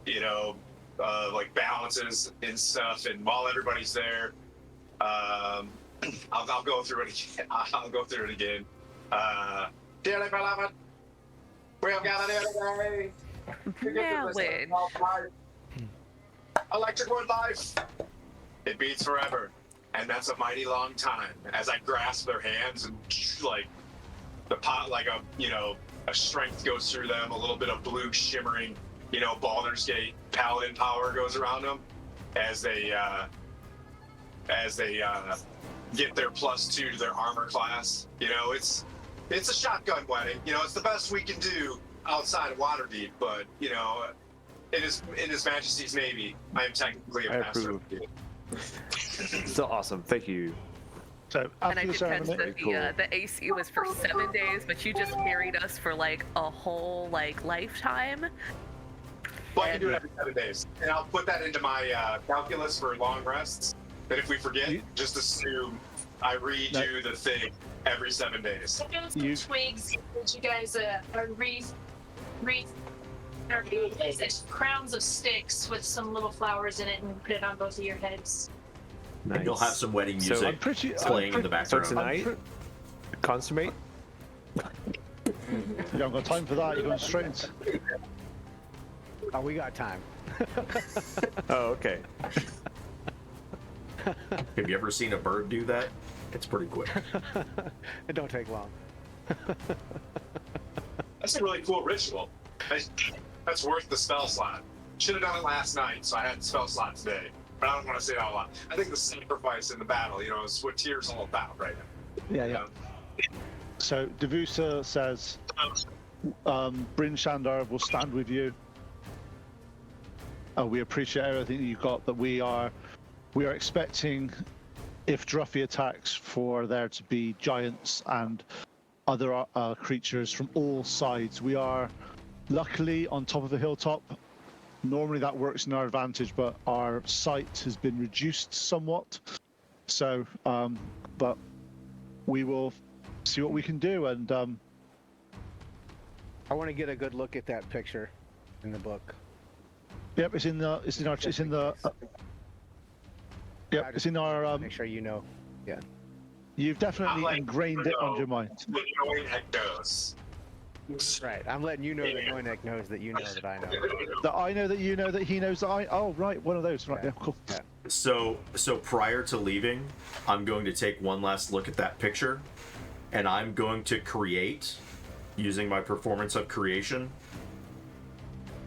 like balances and stuff. And while everybody's there, I'll go through it again. I'll go through it again. Dearly beloved, we have gathered here today. I like your good life. It beats forever, and that's a mighty long time. As I grasp their hands and like the pot, like a strength goes through them. A little bit of blue shimmering, Baldur's Gate paladin power goes around them as they get their +2 to their armor class. It's a shotgun wedding. It's the best we can do outside of Waterdeep, but in his Majesty's Navy, I am technically a master. Still awesome. Thank you. So And I after the did catch ceremony, that the AC was for 7 days, but you just carried us for like a whole lifetime. Well, I can do it every 7 days, and I'll put that into my calculus for long rests. That if we forget, just assume I redo the thing every 7 days. I found some twigs that you guys it's crowns of sticks with some little flowers in it, and put it on both of your heads. Nice. And you'll have some wedding music playing in the So background. tonight, consummate. you haven't got time for that. You're going straight into. Oh, we got time. Oh, okay. Have you ever seen a bird do that? It's pretty quick. It don't take long. That's a really cool ritual. That's worth the spell slot. Should have done it last night, so I had the spell slot today. But I don't want to say it out loud. I think the sacrifice in the battle, is what Tyr's all about right now. Yeah. So Devusa says, Bryn Shandar will stand with you. We appreciate everything that you've got, but we are expecting, if Druffi attacks, for there to be giants and other creatures from all sides. We are luckily on top of a hilltop. Normally that works in our advantage, but our sight has been reduced somewhat. So, but we will see what we can do. And I want to get a good look at that picture in the book. yep, it's in our Make sure you know. Yeah. You've definitely ingrained it on your mind. Knowing heck knows. Right. I'm letting you know that Noinek knows that you know that I know. That I know that you know that he knows that I. Oh, right, one of those. Right, yeah, cool. Yeah. So prior to leaving, I'm going to take one last look at that picture, and I'm going to create, using my performance of creation,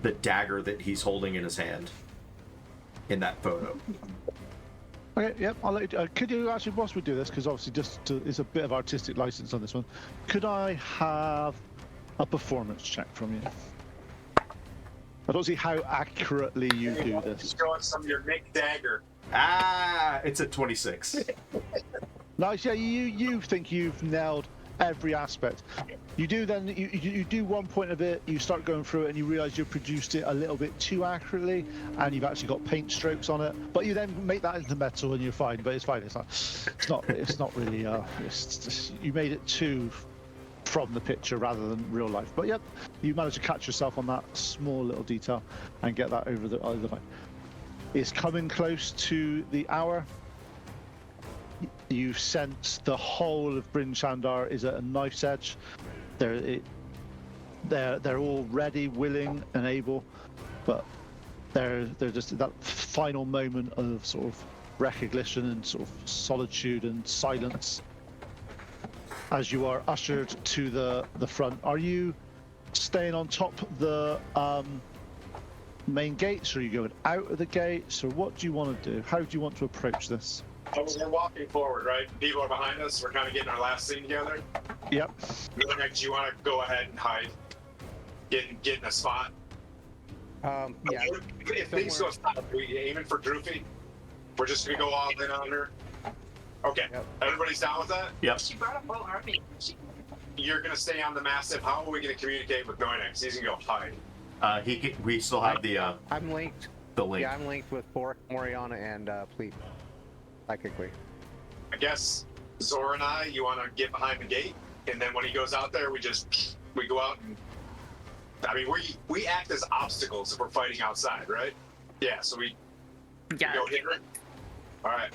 the dagger that he's holding in his hand in that photo. Okay, yep. I'll let you, could you actually, whilst we do this, because obviously it's a bit of artistic license on this one. Could I have a performance check from you? I don't see how accurately you do this. Show us some of your Nick dagger. Ah, it's at 26. Nice, yeah. You think you've nailed every aspect. You do then. You do one point of it. You start going through it, and you realise you've produced it a little bit too accurately, and you've actually got paint strokes on it. But you then make that into metal, and you're fine. But it's fine. It's not. It's not really. It's just, you made it too from the picture rather than real life. But yep, you managed to catch yourself on that small little detail and get that over the line. It's coming close to the hour. You sense the whole of Bryn Shandar is at a knife's edge. They're all ready, willing, and able, but they're just at that final moment of sort of recognition and sort of solitude and silence as you are ushered to the front. Are you staying on top of the main gates, or are you going out of the gates, or what do you want to do? How do you want to approach this? We're walking forward, right? People are behind us. We're kind of getting our last scene together. Yep. Do you want to go ahead and hide? Get in a spot? Yeah. If things go south, are we aiming for Druffi? We're just going to go all in on her? Okay. Yep. Everybody's down with that? Yep. She brought a whole army. You're going to stay on the massive. How are we going to communicate with Noinex? He's going to go hide. We still have the I'm linked. link. Yeah, I'm linked with Bork, Moriana, and Pleep. Psychically. I guess Zora and I, you want to get behind the gate, and then when he goes out there, we go out and, I mean, we act as obstacles if we're fighting outside, right? Yeah, so we Yeah. go hit her. All right.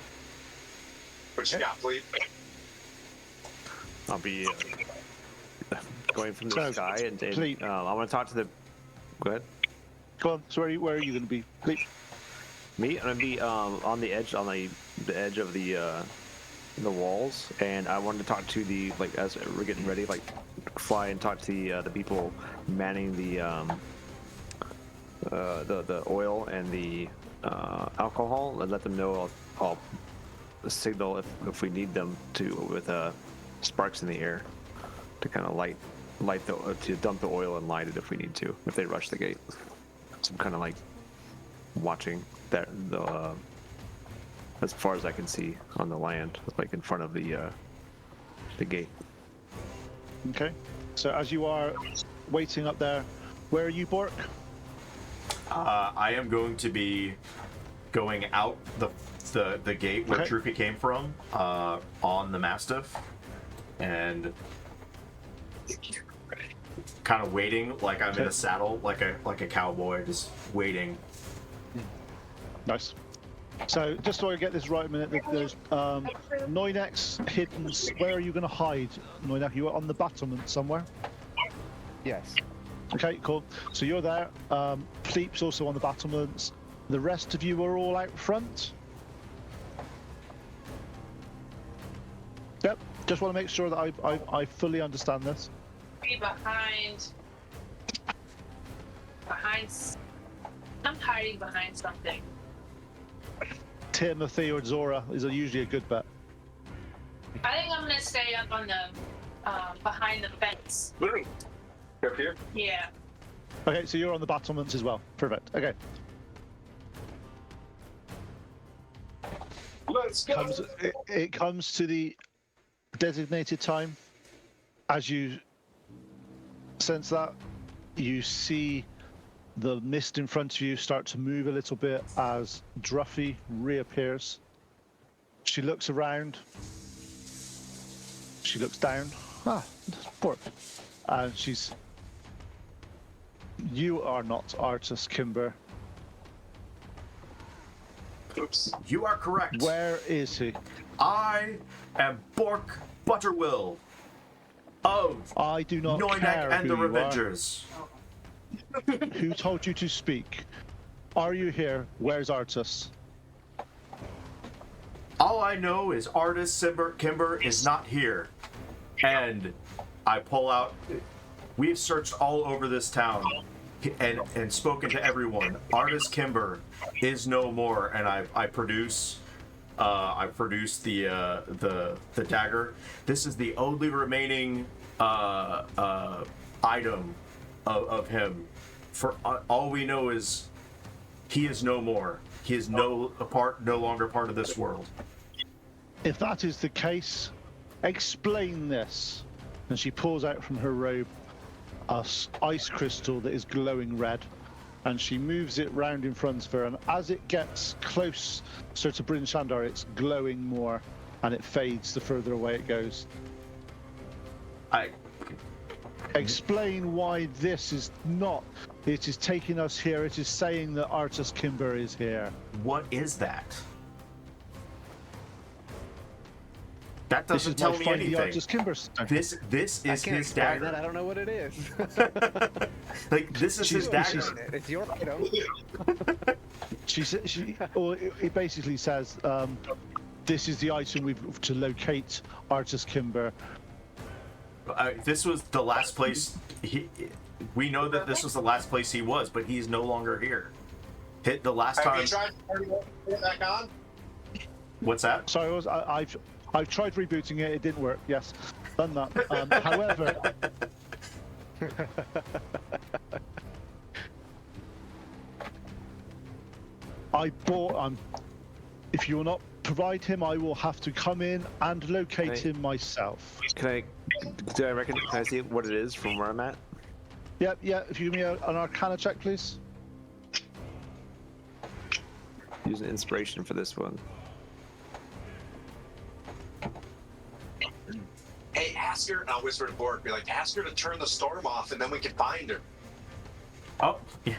What you got, please? I'll be going from the So, sky, and Pleep. I want to talk to the. Go ahead. Go on. So where are you going to be? Please. Me, I'm gonna be on the edge, the edge of the walls, and I wanted to talk to the, like, as we're getting ready, like, fly and talk to the people manning the oil and the alcohol, and let them know I'll signal if we need them to, with sparks in the air, to kind of light to dump the oil and light it if we need to, if they rush the gate. So I'm kind of like watching that as far as I can see on the land, like in front of the gate. Okay. So as you are waiting up there, where are you, Bork? I am going to be going out the gate where Okay. Druffi came from, on the Mastiff, and kind of waiting, like I'm in a saddle, like a cowboy, just waiting. Nice. So just so I get this right a minute, there's Noinex hidden. Where are you going to hide, Noinex? You are on the battlement somewhere? Yes. Okay, cool. So you're there. Pleep's also on the battlements. The rest of you are all out front? Yep. Just want to make sure that I fully understand this. Be behind. I'm hiding behind something. Timothy or Zora is usually a good bet. I think I'm gonna stay up on the behind the fence. Up here? Yeah. Okay, so you're on the battlements as well. Perfect. Okay. Let's go. It comes to the designated time. As you sense that, you see the mist in front of you start to move a little bit as Druffi reappears. She looks around. She looks down. Ah, Bork. And she's... You are not Artus Kimber. Oops. You are correct. Where is he? I am Bork Butterwill of I do not Noinek care and who the you Revengers. are. Who told you to speak? Are you here? Where's Artus? All I know is Artus Kimber is not here. And I pull out... We've searched all over this town and spoken to everyone. Artus Kimber is no more, and I produce the dagger. This is the only remaining item of him. For all we know is he is no more. He is no longer part of this world. If that is the case, explain this. And she pulls out from her robe a ice crystal that is glowing red, and she moves it round in front of her, and as it gets close to Bryn Shandar, it's glowing more, and it fades the further away it goes. Explain why this is not... It is taking us here. It is saying that Artus Kimber is here. What is that? That This doesn't is my tell me find the anything. Artus Kimber stuff. This I is can't his explain dagger. that. I don't know what it is. Like, this is his dagger. It's your item. It basically says, this is the item we've to locate Artus Kimber. This was the last place we know that this was the last place he was, but he's no longer here. Hit the last Have time. you tried to turn it back on? What's that? Sorry, I've tried rebooting it. It didn't work. Yes, done that. However, I bought. If you will not provide him, I will have to come in and locate him myself. Can I see what it is from where I'm at? Yep. If you give me an Arcana check, please. Use an inspiration for this one. Hey, ask her, and I'll whisper to Bork, be like, ask her to turn the storm off, and then we can find her. Oh, yeah.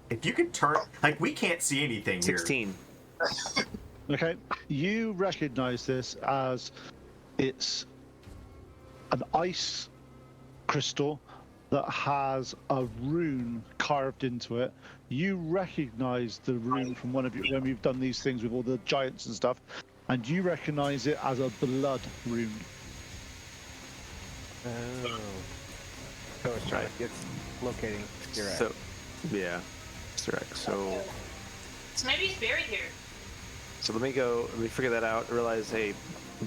If you could turn, like, we can't see anything here. 16. Okay, you recognize this as it's an ice crystal that has a rune carved into it. You recognize the rune from when we've done these things with all the giants and stuff, and you recognize it as a blood rune. Oh. So it's trying. It's locating your So, yeah, that's correct. So maybe he's buried here. let me figure that out. Realize, hey,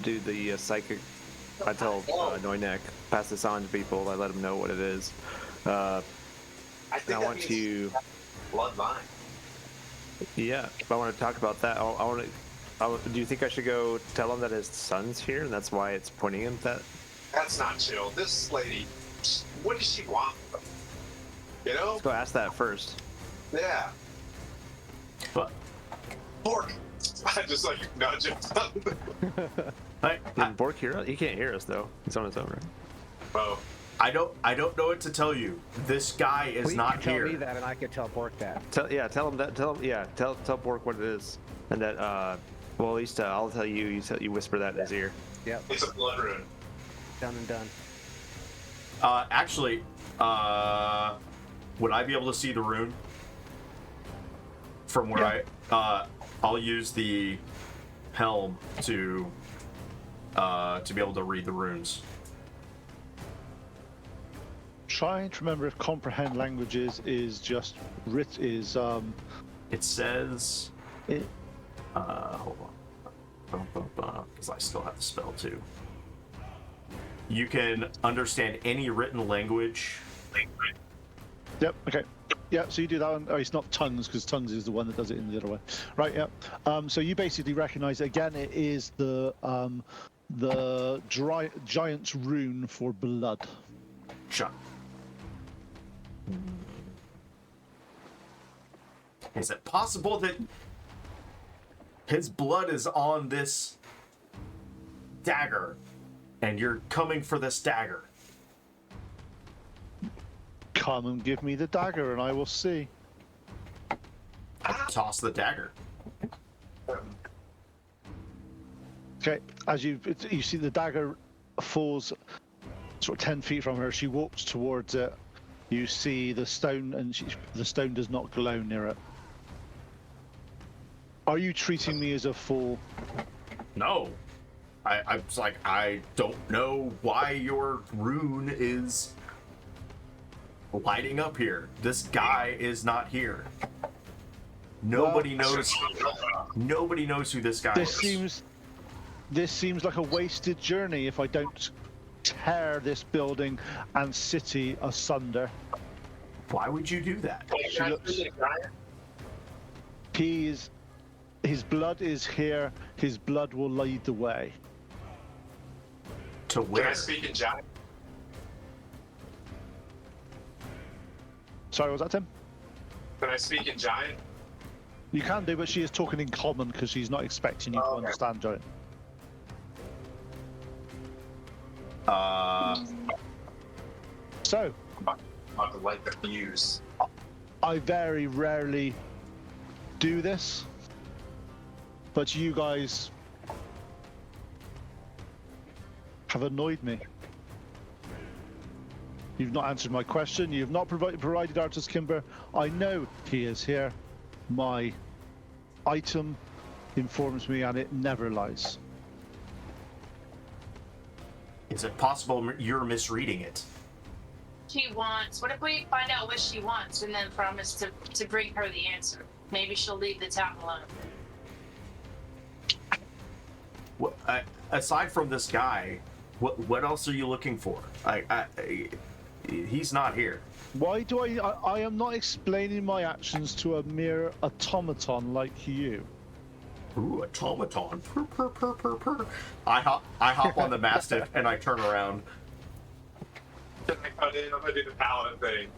do the psychic. I tell Noinek, pass this on to people. I let them know what it is. I think I want to. Bloodline. Yeah, I want to talk about that. Do you think I should go tell him that his son's here, and that's why it's pointing him that? That's not chill. This lady, what does she want? You know? Let's go ask that first. Yeah. But Bork. I just like nudge him. Can Bork hear us? He can't hear us though. He's on his own, right? Oh. I don't know what to tell you. This guy is Please not tell here. me that, and I could tell Bork that. Tell him that. Tell Bork what it is, and that. Well, at least I'll tell you. You whisper that in his ear. Yep. It's a blood rune. Done and done. Actually, would I be able to see the rune from where I'll use the helm to be able to read the runes. Trying to remember if comprehend languages is just It says, it, hold on, because I still have the spell too. You can understand any written language Yep. Okay. Yeah. So you do that one. Oh, it's not tongues because tongues is the one that does it in the other way. Right. Yeah. So you basically recognize again. It is the giant's rune for blood. Shut. Is it possible that his blood is on this dagger, and you're coming for this dagger? Come and give me the dagger, and I will see. I toss the dagger. Okay. As you see, the dagger falls sort of 10 feet from her. She walks towards it. You see the stone, and the stone does not glow near it. Are you treating me as a fool? No. I was like, I don't know why your rune is lighting up here. This guy is not here. Nobody knows who this guy is. This seems like a wasted journey if I don't tear this building and city asunder. Why would you do that? She looks, his blood is here. His blood will lead the way. To where? Can I speak in giant? Sorry, was that Tim? Can I speak in giant? You can do, but she is talking in common because she's not expecting you to Okay. understand giant. So, I'm about to light the fuse. I very rarely do this, but you guys have annoyed me. You've not answered my question. You've not provided Artus Kimber. I know he is here. My item informs me, and it never lies. Is it possible you're misreading it? She wants. What if we find out what she wants and then promise to bring her the answer? Maybe she'll leave the town alone. Aside from this guy, what else are you looking for? He's not here. Why do I am not explaining my actions to a mere automaton like you. Ooh, automaton. Purr, purr, purr, purr, purr. I hop on the mastiff and I turn around. Can I cut in? I'm gonna do the paladin thing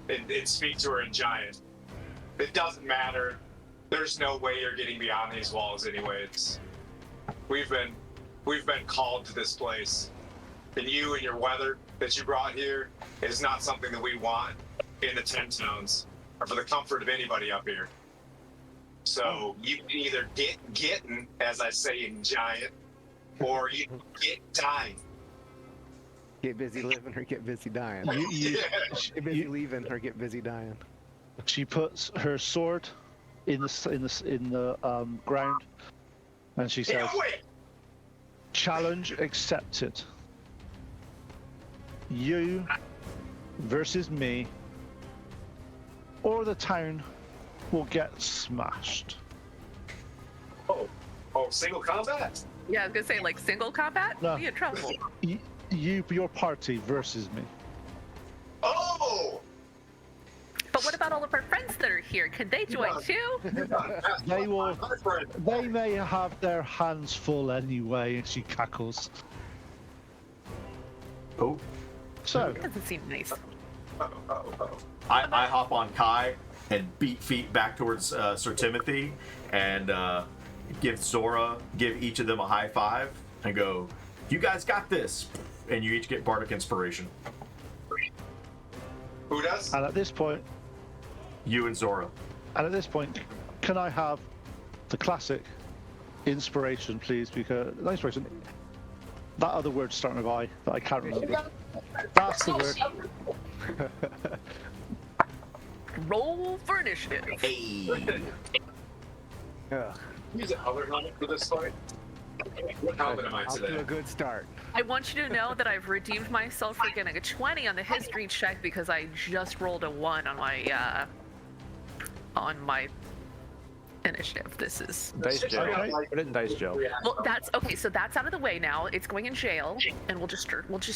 and speak to her in giant. It doesn't matter. There's no way you're getting beyond these walls, anyways. We've been called to this place, and you and your weather that you brought here is not something that we want in the 10 towns or for the comfort of anybody up here. So you can either get getting, as I say in giant, or you can get dying. Get busy living or get busy dying. Get busy leaving or get busy dying. She puts her sword in the ground, and she says, Wait. "Challenge accepted. You versus me, or the town will get smashed." Oh, single combat? Yeah, I was gonna say like single combat. No. Be in trouble. Your party versus me. Oh! But what about all of our friends that are here? Can they join too? They will. They may have their hands full anyway. She cackles. Oh. So, That doesn't seem nice. I hop on Kai and beat feet back towards Sir Timothy and give each of them a high five and go, "You guys got this," and you each get bardic inspiration. Who does? and at this point, Zora. can I have the classic inspiration, please? Because not inspiration. That other word starting with I that I can't remember. That's the word. Roll for initiative. Hey. Ugh. Use a color helmet for this fight. What helmet am I Off to today? a good start. I want you to know that I've redeemed myself for getting a 20 on the history check because I just rolled a 1 on my initiative. This is Dice Joe. Okay. Put it in Dice Joe. well. That's okay. So that's out of the way now. It's going in jail, and we'll just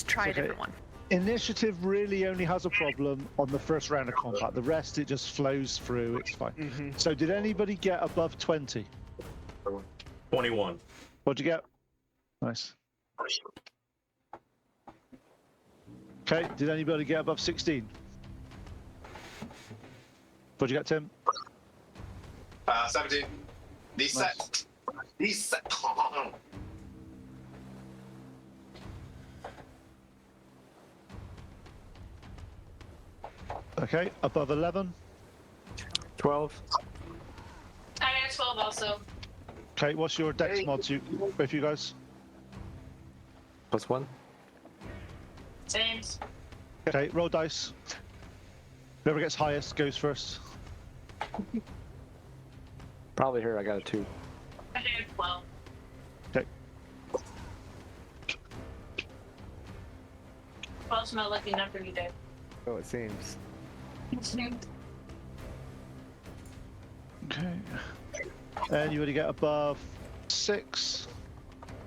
try a Okay. different one. Initiative really only has a problem on the first round of combat. The rest, it just flows through. It's fine. So did anybody get above 20? 21. What'd you get? Nice. Okay, did anybody get above 16? What'd you get, Tim? 17. Reset. Reset. Okay, above 11. 12. I got 12 also. Okay, what's your dex mods, both you guys? +1. Same. Okay, roll dice. Whoever gets highest goes first. Probably her. I got a 2. I got 12. Okay. 12's my lucky number, you Dave. So it seems. Okay. Anybody get above 6?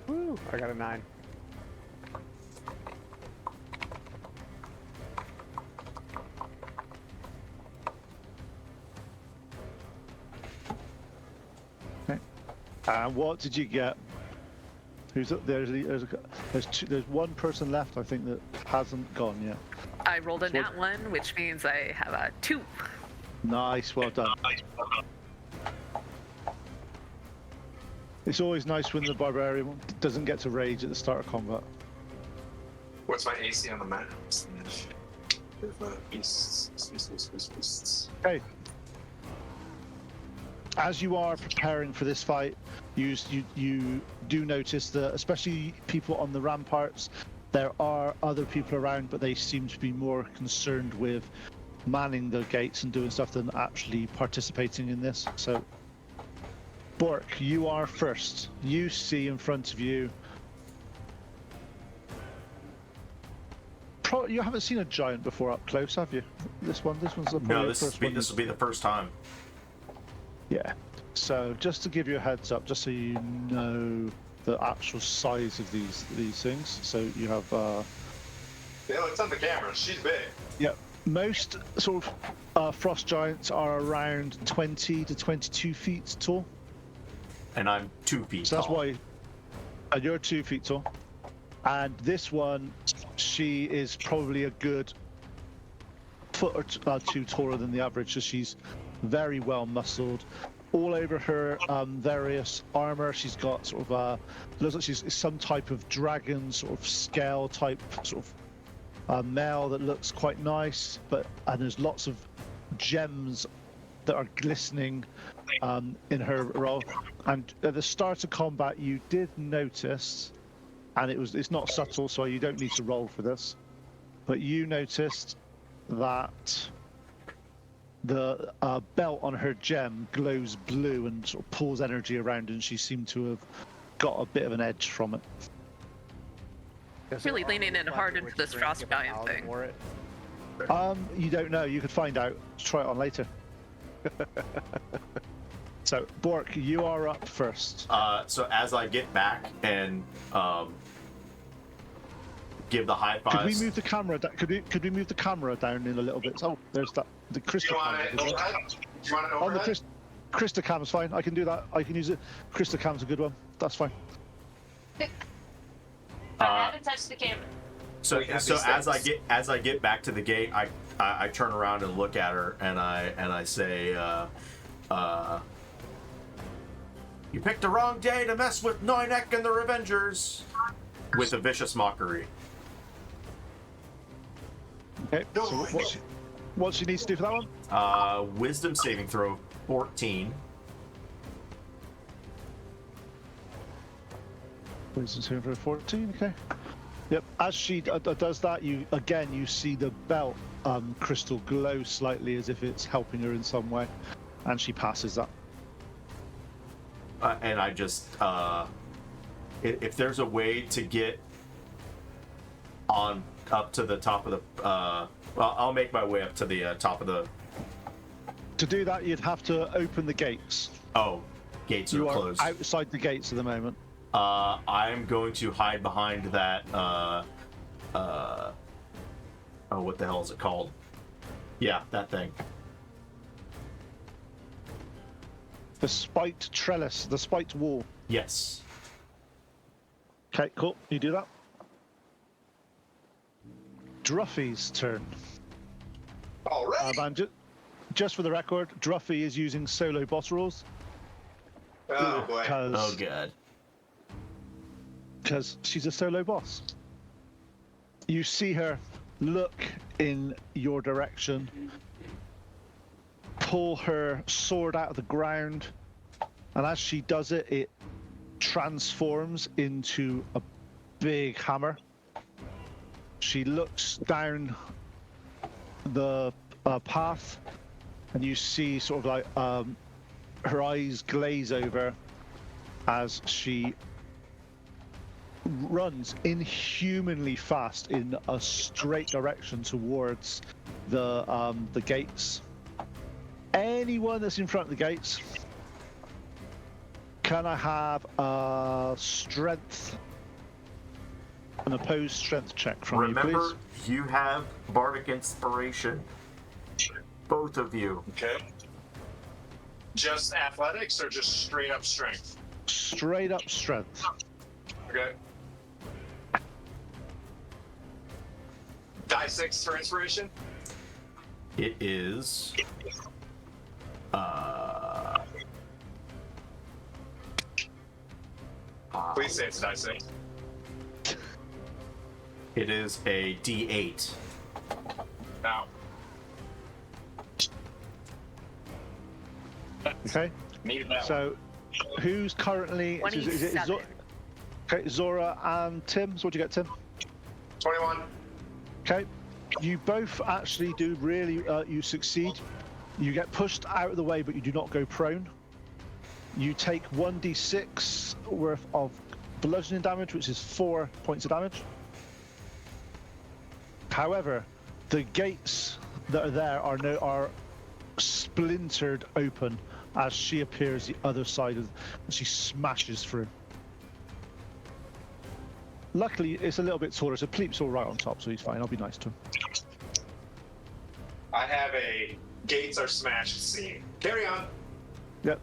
Woo! I got a 9. Okay. And what did you get? Who's up there? There's one person left, I think, that hasn't gone yet. I rolled a nat 1, which means I have a 2. Nice, well done. It's always nice when the barbarian doesn't get to rage at the start of combat. What's my AC on the map? Beasts. Okay. As you are preparing for this fight, you do notice that, especially people on the ramparts, there are other people around, but they seem to be more concerned with manning the gates and doing stuff than actually participating in this. So, Bork, you are first. You see in front of you. You haven't seen a giant before up close, have you? This one's the No, first one. this will be the first time. Yeah. So just to give you a heads up, just so you know the actual size of these things. So you have. Yeah, it's on the camera. She's big. Yeah. Most sort of frost giants are around 20 to 22 feet tall. And I'm 2 feet So that's tall. why. And you're 2 feet tall. And this one, she is probably a good foot or two taller than the average. So she's very well muscled. All over her various armor, she's got sort of looks like she's some type of dragon sort of scale type sort of mail that looks quite nice. And there's lots of gems that are glistening in her role. And at the start of combat, you did notice, and it's not subtle, so you don't need to roll for this, but you noticed that the belt on her gem glows blue and sort of pulls energy around, and she seemed to have got a bit of an edge from it. Really leaning in hard into this frost giant thing. You don't know. You could find out. Try it on later. So, Bork, you are up first. So as I get back and give the high Could we fives. move the camera? Could we move the camera down in a little bit? Oh, there's that. The You crystal want camera. it overhead? You want it Oh, the overhead? crystal cam's fine. I can do that. I can use it. Crystal cam's a good one. That's fine. I haven't touched the camera. So We have so these as I get back to the gate, I turn around and look at her and I say, you picked the wrong day to mess with Neunek and the Revengers, with a vicious mockery. Okay. So what she needs to do for that one? Wisdom saving throw 14. Wisdom saving throw 14. Okay. Yep. As she does that, you see the belt crystal glow slightly as if it's helping her in some way, and she passes that. And I just, if there's a way to get on up to the top of the, well, I'll make my way up to the top of the. To do that, you'd have to open the gates. Oh, gates You are are closed. outside the gates at the moment. I'm going to hide behind that Oh, what the hell is it called? Yeah, that thing. The spiked trellis, the spiked wall. Yes. Okay, cool. You do that. Druffi's turn. All right. And just for the record, Druffi is using solo boss rules. Oh boy. Oh, good. Because she's a solo boss. You see her look in your direction, pull her sword out of the ground, and as she does it, it transforms into a big hammer. She looks down the path, and you see sort of like her eyes glaze over as she runs inhumanly fast in a straight direction towards the gates. Anyone that's in front of the gates, can I have a strength, an opposed strength check from you, Remember, please? you have Bardic Inspiration. Both of you. Okay. Just athletics or just straight up strength? Straight up strength. Okay. Die 6 for inspiration? It is. Please say it's die 6. It is a D8. Now. Okay. Needed that one. So, who's currently? Is it 27. Okay, Zora and Tim. So, what do you get, Tim? 21. Okay. You both actually do really. You succeed. You get pushed out of the way, but you do not go prone. You take 1d6 worth of bludgeoning damage, which is 4 points of damage. However, the gates that are there are splintered open as she appears the other side of, and she smashes through. Luckily, it's a little bit taller, so Pleep's all right on top, so he's fine. I'll be nice to him. I have a gates are smashed scene. Carry on. Yep.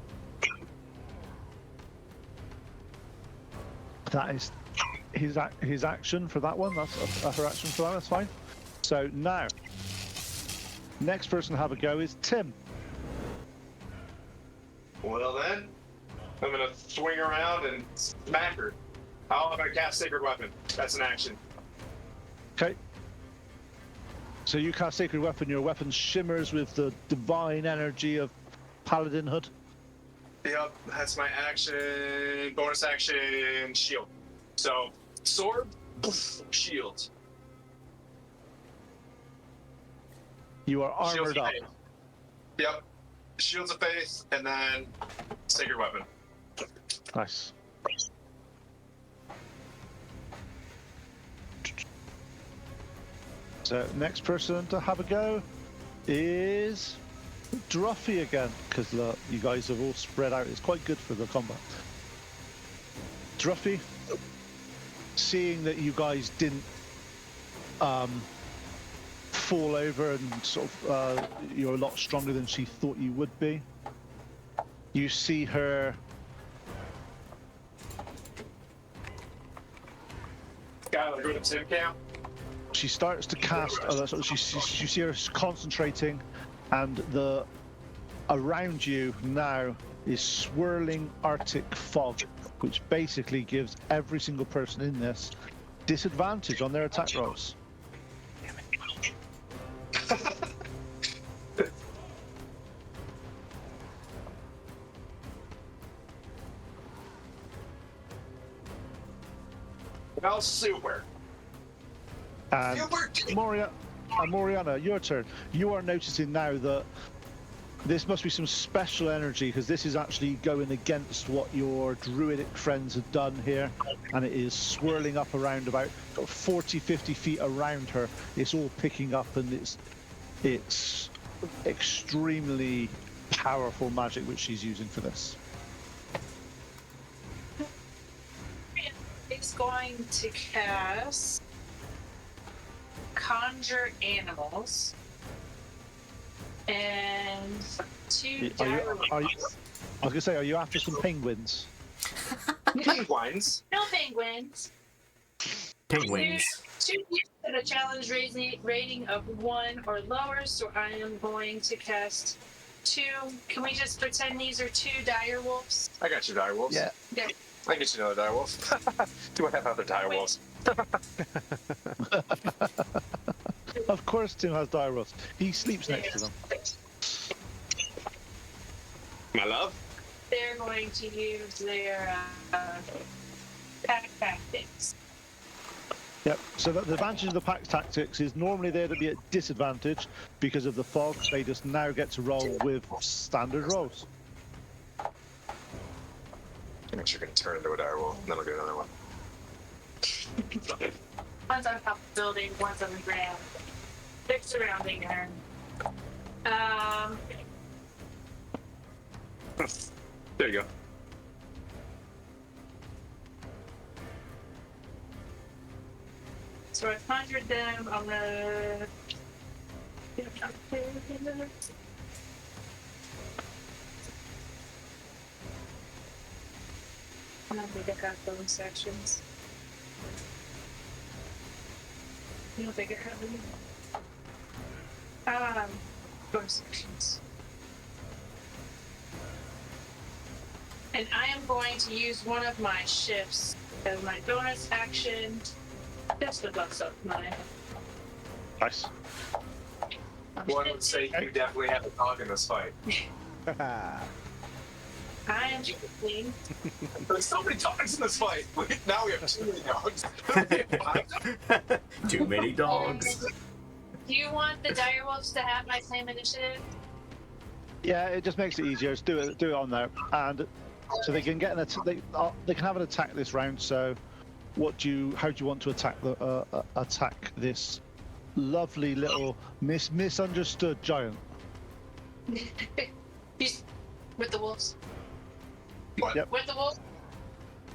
That is his action for that one. That's her action for that. That's fine. So now, next person to have a go is Tim. Well then, I'm gonna swing around and smack her. How about I cast Sacred Weapon? That's an action. Okay. So you cast Sacred Weapon. Your weapon shimmers with the divine energy of paladinhood. Yep, that's my action. Bonus action, shield. So, sword, poof, shield. You are Shields armored of up. faith. Yep. Shields of Faith, and then Sacred Weapon. Nice. So next person to have a go is Druffi again, because you guys have all spread out. It's quite good for the combat. Druffi, seeing that you guys didn't fall over and sort of you're a lot stronger than she thought you would be, you see her Skylar, go to Tim Camp. she starts to cast. You see her concentrating, and around you now is swirling Arctic fog, which basically gives every single person in this disadvantage on their attack rolls. Well, super. And Super. Moriana, your turn. You are noticing now that this must be some special energy, because this is actually going against what your druidic friends have done here, and it is swirling up around about 40-50 feet around her. It's all picking up, and it's extremely powerful magic which she's using for this. He's going to cast conjure animals and 2 Are you, dire are you, wolves. I was gonna say, are you after some penguins? Penguins. No penguins. Penguins. 2 at a challenge rating of 1 or lower, so I am going to cast 2. Can we just pretend these are 2 dire wolves? I got you, direwolves. Yeah. There. I get you another direwolf. Do I have other direwolves? Of course, Tim has direwolves. He sleeps next to them. My love. They're going to use their pack tactics. Yep. So the advantage of the pack tactics is normally they're to be at disadvantage because of the fog. They just now get to roll with standard rolls. Make sure you're gonna turn into a direwolf, and then I'll get another one. One's on top of the building, one's on the ground. They're surrounding her. There you go. So I've conjured them on the. I don't think I got those sections. I don't think I have any. Bonus sections. And I am going to use one of my shifts as my bonus action. Just to bust up my. Nice. One would say you definitely have a dog in this fight. I am clean. There's so many dogs in this fight. Now we have too many dogs. Too many dogs. Do you want the direwolves to have my same initiative? Yeah, it just makes it easier. Just do it on there, and so they can get they can have an attack this round. So, how do you want to attack this lovely little misunderstood giant? With the wolves. What? Yep. With the wolves.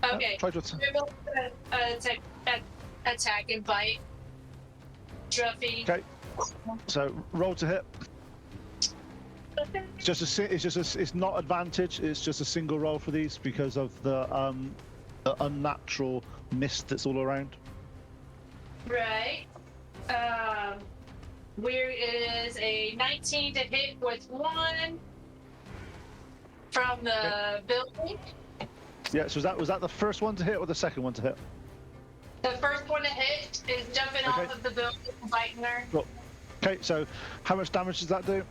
Okay. Try to attack. We're going to attack and bite. Druffi. Okay. So roll to hit. It's not advantage. It's just a single roll for these because of the unnatural mist that's all around. Right. Where is a 19 to hit with 1 from the building? Yeah. So was that the first one to hit or the second one to hit? The first one to hit is jumping Okay. off of the building and biting her. Well, okay. So how much damage does that do?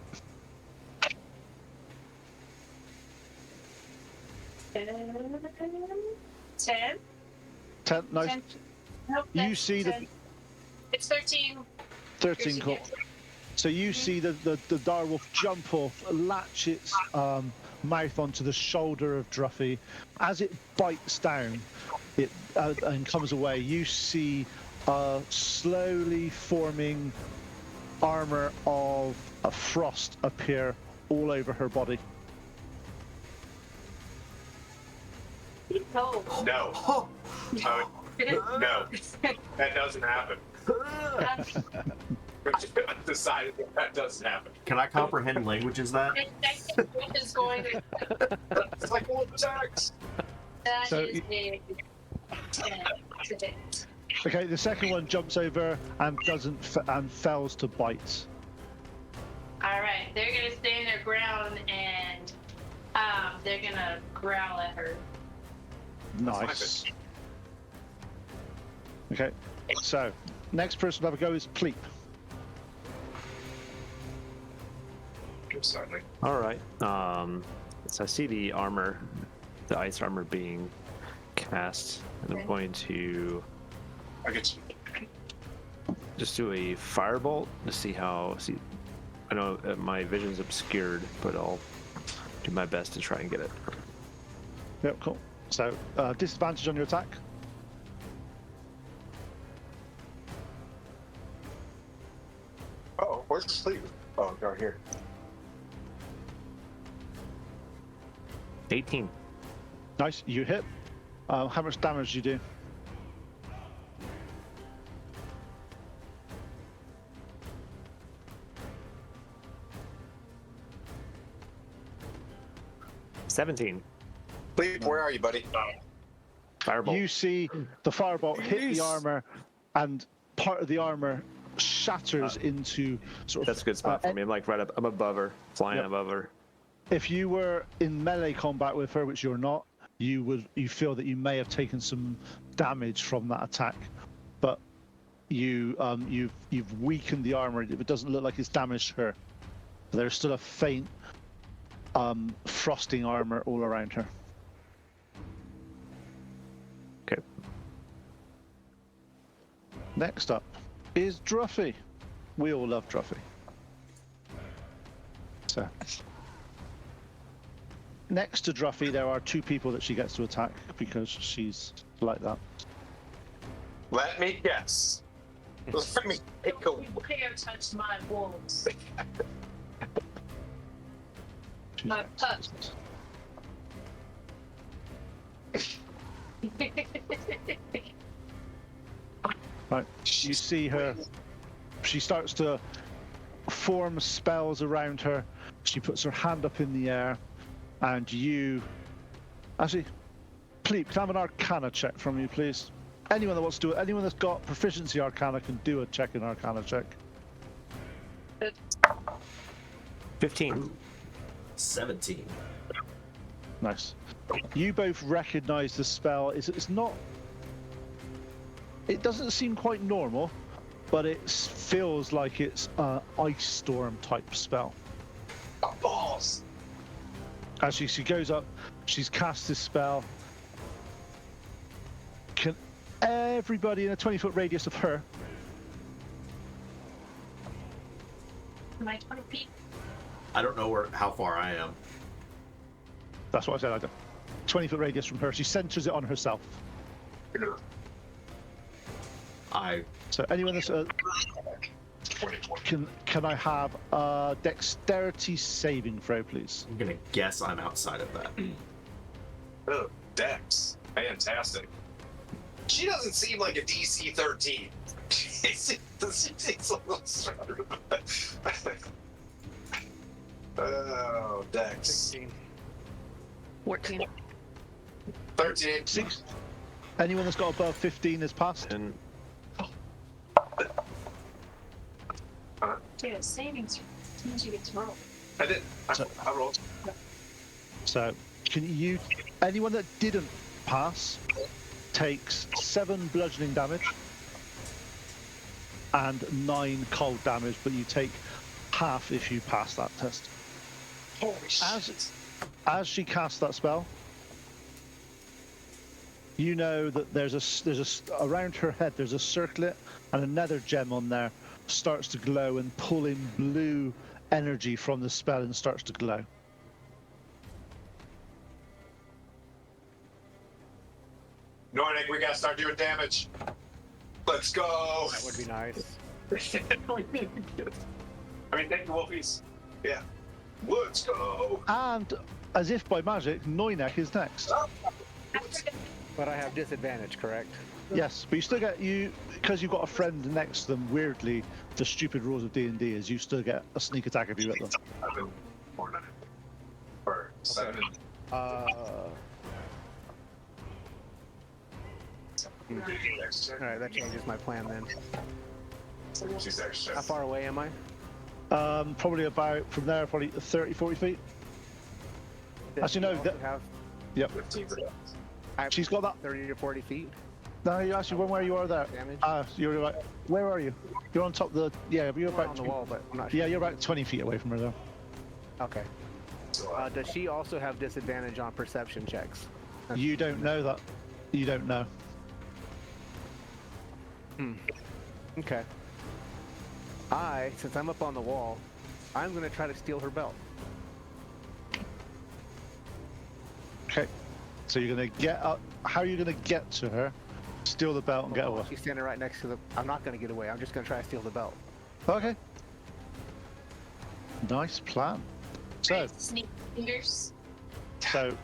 10. 10. Nice. 10. Nope, You that's see 10. It's 13. 13. Cool. So you see the direwolf jump off, latch its mouth onto the shoulder of Druffi. As it bites down, it and comes away. You see slowly forming armor of a frost appear all over her body. No. No. Oh, No. That doesn't happen. I've decided that doesn't happen. can I comprehend languages that? Is going to. It's like all the attacks. That So is a 10 to hit. Okay, the second one jumps over and and fails to bite. All right, they're gonna stand their ground and they're gonna growl at her. Nice. Okay, so next person to have a go is Pleep. Certainly. All right. So I see the armor, the ice armor being cast, and I'm going to I get you. just do a firebolt to see how. I know my vision's obscured, but I'll do my best to try and get it. Yep, cool. So disadvantage on your attack. Oh, where's the sleep? Oh, down here. 18. Nice, you hit. How much damage do you do? 17. Leap, where are you, buddy? Firebolt. You see the firebolt hit the Yes. armor, and part of the armor shatters into sort of. That's a good spot for me. I'm like right up. I'm above her, flying Yep. above her. If you were in melee combat with her, which you're not, you feel that you may have taken some damage from that attack, but you've weakened the armor. It doesn't look like it's damaged her. There's still a faint frosting armor all around her. Okay. Next up is Druffi. We all love Druffi. So, next to Druffi, there are two people that she gets to attack because she's like that. Let me guess. Let me take a Don't you dare touch my wolves. She's My pup. Right. You see her. She starts to form spells around her. She puts her hand up in the air, and you. Actually, please, can I have an Arcana check from you, please? Anyone that wants to do it, anyone that's got proficiency Arcana can do a check in Arcana check. 15. 17. Nice. You both recognize the spell. It's not. It doesn't seem quite normal, but it feels like it's an ice storm type spell. balls. As she goes up, she's cast this spell. Can everybody in a 20-foot radius of her? Am I 20 feet? I don't know how far I am. That's what I said. I don't. 20-foot radius from her. She centers it on herself. So anyone that's can I have a dexterity saving throw, please? I'm gonna guess I'm outside of that. Oh, Dex. Fantastic. She doesn't seem like a DC 13. She's a little stronger. Oh, Dex. 16. 14. 13. 6. Anyone that's got above 15 is passed. And Yeah, savings. Means you get to roll. I did. I rolled. So can you? Anyone that didn't pass takes 7 bludgeoning damage and 9 cold damage, but you take half if you pass that test. Holy shit. As she casts that spell, you know that there's around her head there's a circlet and another gem on there starts to glow and pull in blue energy from the spell and starts to glow. Nordic, we gotta start doing damage. Let's go. That would be nice. I mean, thank you, Wolfies. Yeah. Let's go. And as if by magic, Noinek is next. But I have disadvantage, correct? Yes, but you still get because you've got a friend next to them. Weirdly, the stupid rules of D&D is you still get a sneak attack if you hit them. 7, 4, 9, or 7. All right, that changes my plan then. She's extra. How far away am I? Probably about from there, probably 30, 40 feet. Does Actually, she no, also that- have 15 for that. She's got that. 30 to 40 feet No, you actually where you are there. damage. You're right. Where are you? You're on top of the. Yeah, you're We're about. on the wall, but I'm not sure. Yeah, you're about 20 feet away from her though. Okay. Does she also have disadvantage on perception checks? You don't know that. You don't know. Okay. Since I'm up on the wall, I'm gonna try to steal her belt. Okay. So you're gonna get up. How are you gonna get to her? Steal the belt and get away. She's standing right next to the. I'm not gonna get away. I'm just gonna try to steal the belt. Okay. Nice plan. So, Sneak fingers. I'm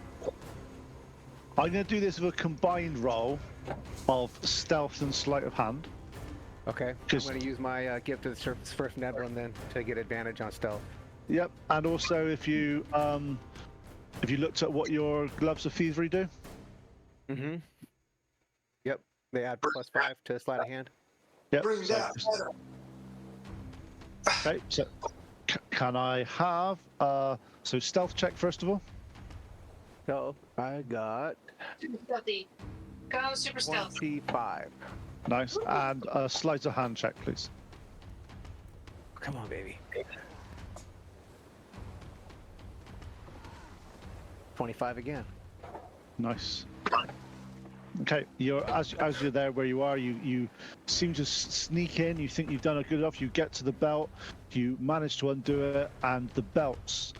gonna do this with a combined roll of stealth and sleight of hand. Okay. I'm Just- gonna use my gift of the first Nebron then to get advantage on stealth. Yep. And also, if you Have you looked at what your gloves of thievery do? Mm-hmm. Yep. They add +5 to sleight of hand. Yep. Bring so- that. Okay, so can I have so stealth check first of all? So I got Stealthy. Go super stealth. 25. Nice. And sleight of hand check, please. Come on, baby. 25 again. Nice. Okay, you're as you're there where you are, you seem to sneak in. You think you've done a good enough. You get to the belt, you manage to undo it, and the belts,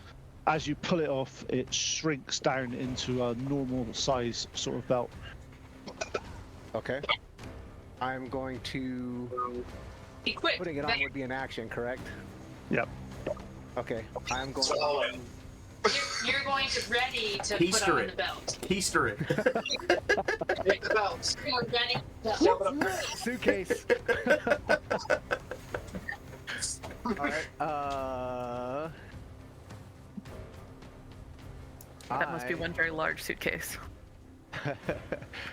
as you pull it off, it shrinks down into a normal size sort of belt. Okay. I'm going to... Be quick. Putting it on would be an action, correct? Yep. Okay. I'm going So, to... You're going to ready to Keister put on it. the belt. Keister it. Take the belts. You're ready. Shove it up. Suitcase. Alright, That must be one very large suitcase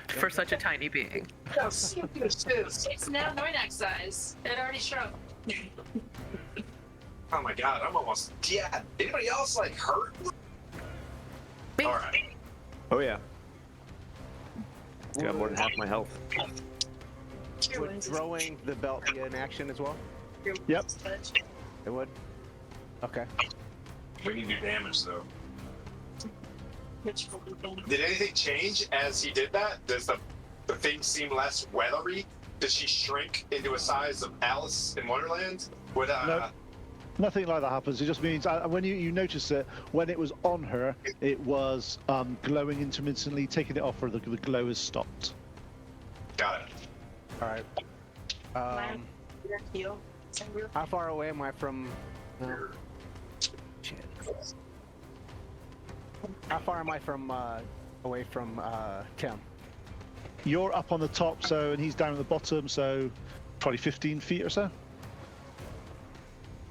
for such a tiny being. Yes, it is. It's now Noinac size. It already shrunk. Oh my god, I'm almost dead. Anybody else like hurt? Me. All right. Oh yeah. Got more than half my health. Would throwing the belt be an action as well? Yep. It would? Okay. We need to do damage though. Did anything change as he did that? Does the thing seem less weathery? Does she shrink into a size of Alice in Wonderland? Would No. Nothing like that happens. It just means when you notice it, when it was on her, it was glowing intermittently. Taking it off her, the glow has stopped. Got it. Alright. How far away am I from... shit. How far am I from, away from, Tim? You're up on the top, and he's down at the bottom, so probably 15 feet or so.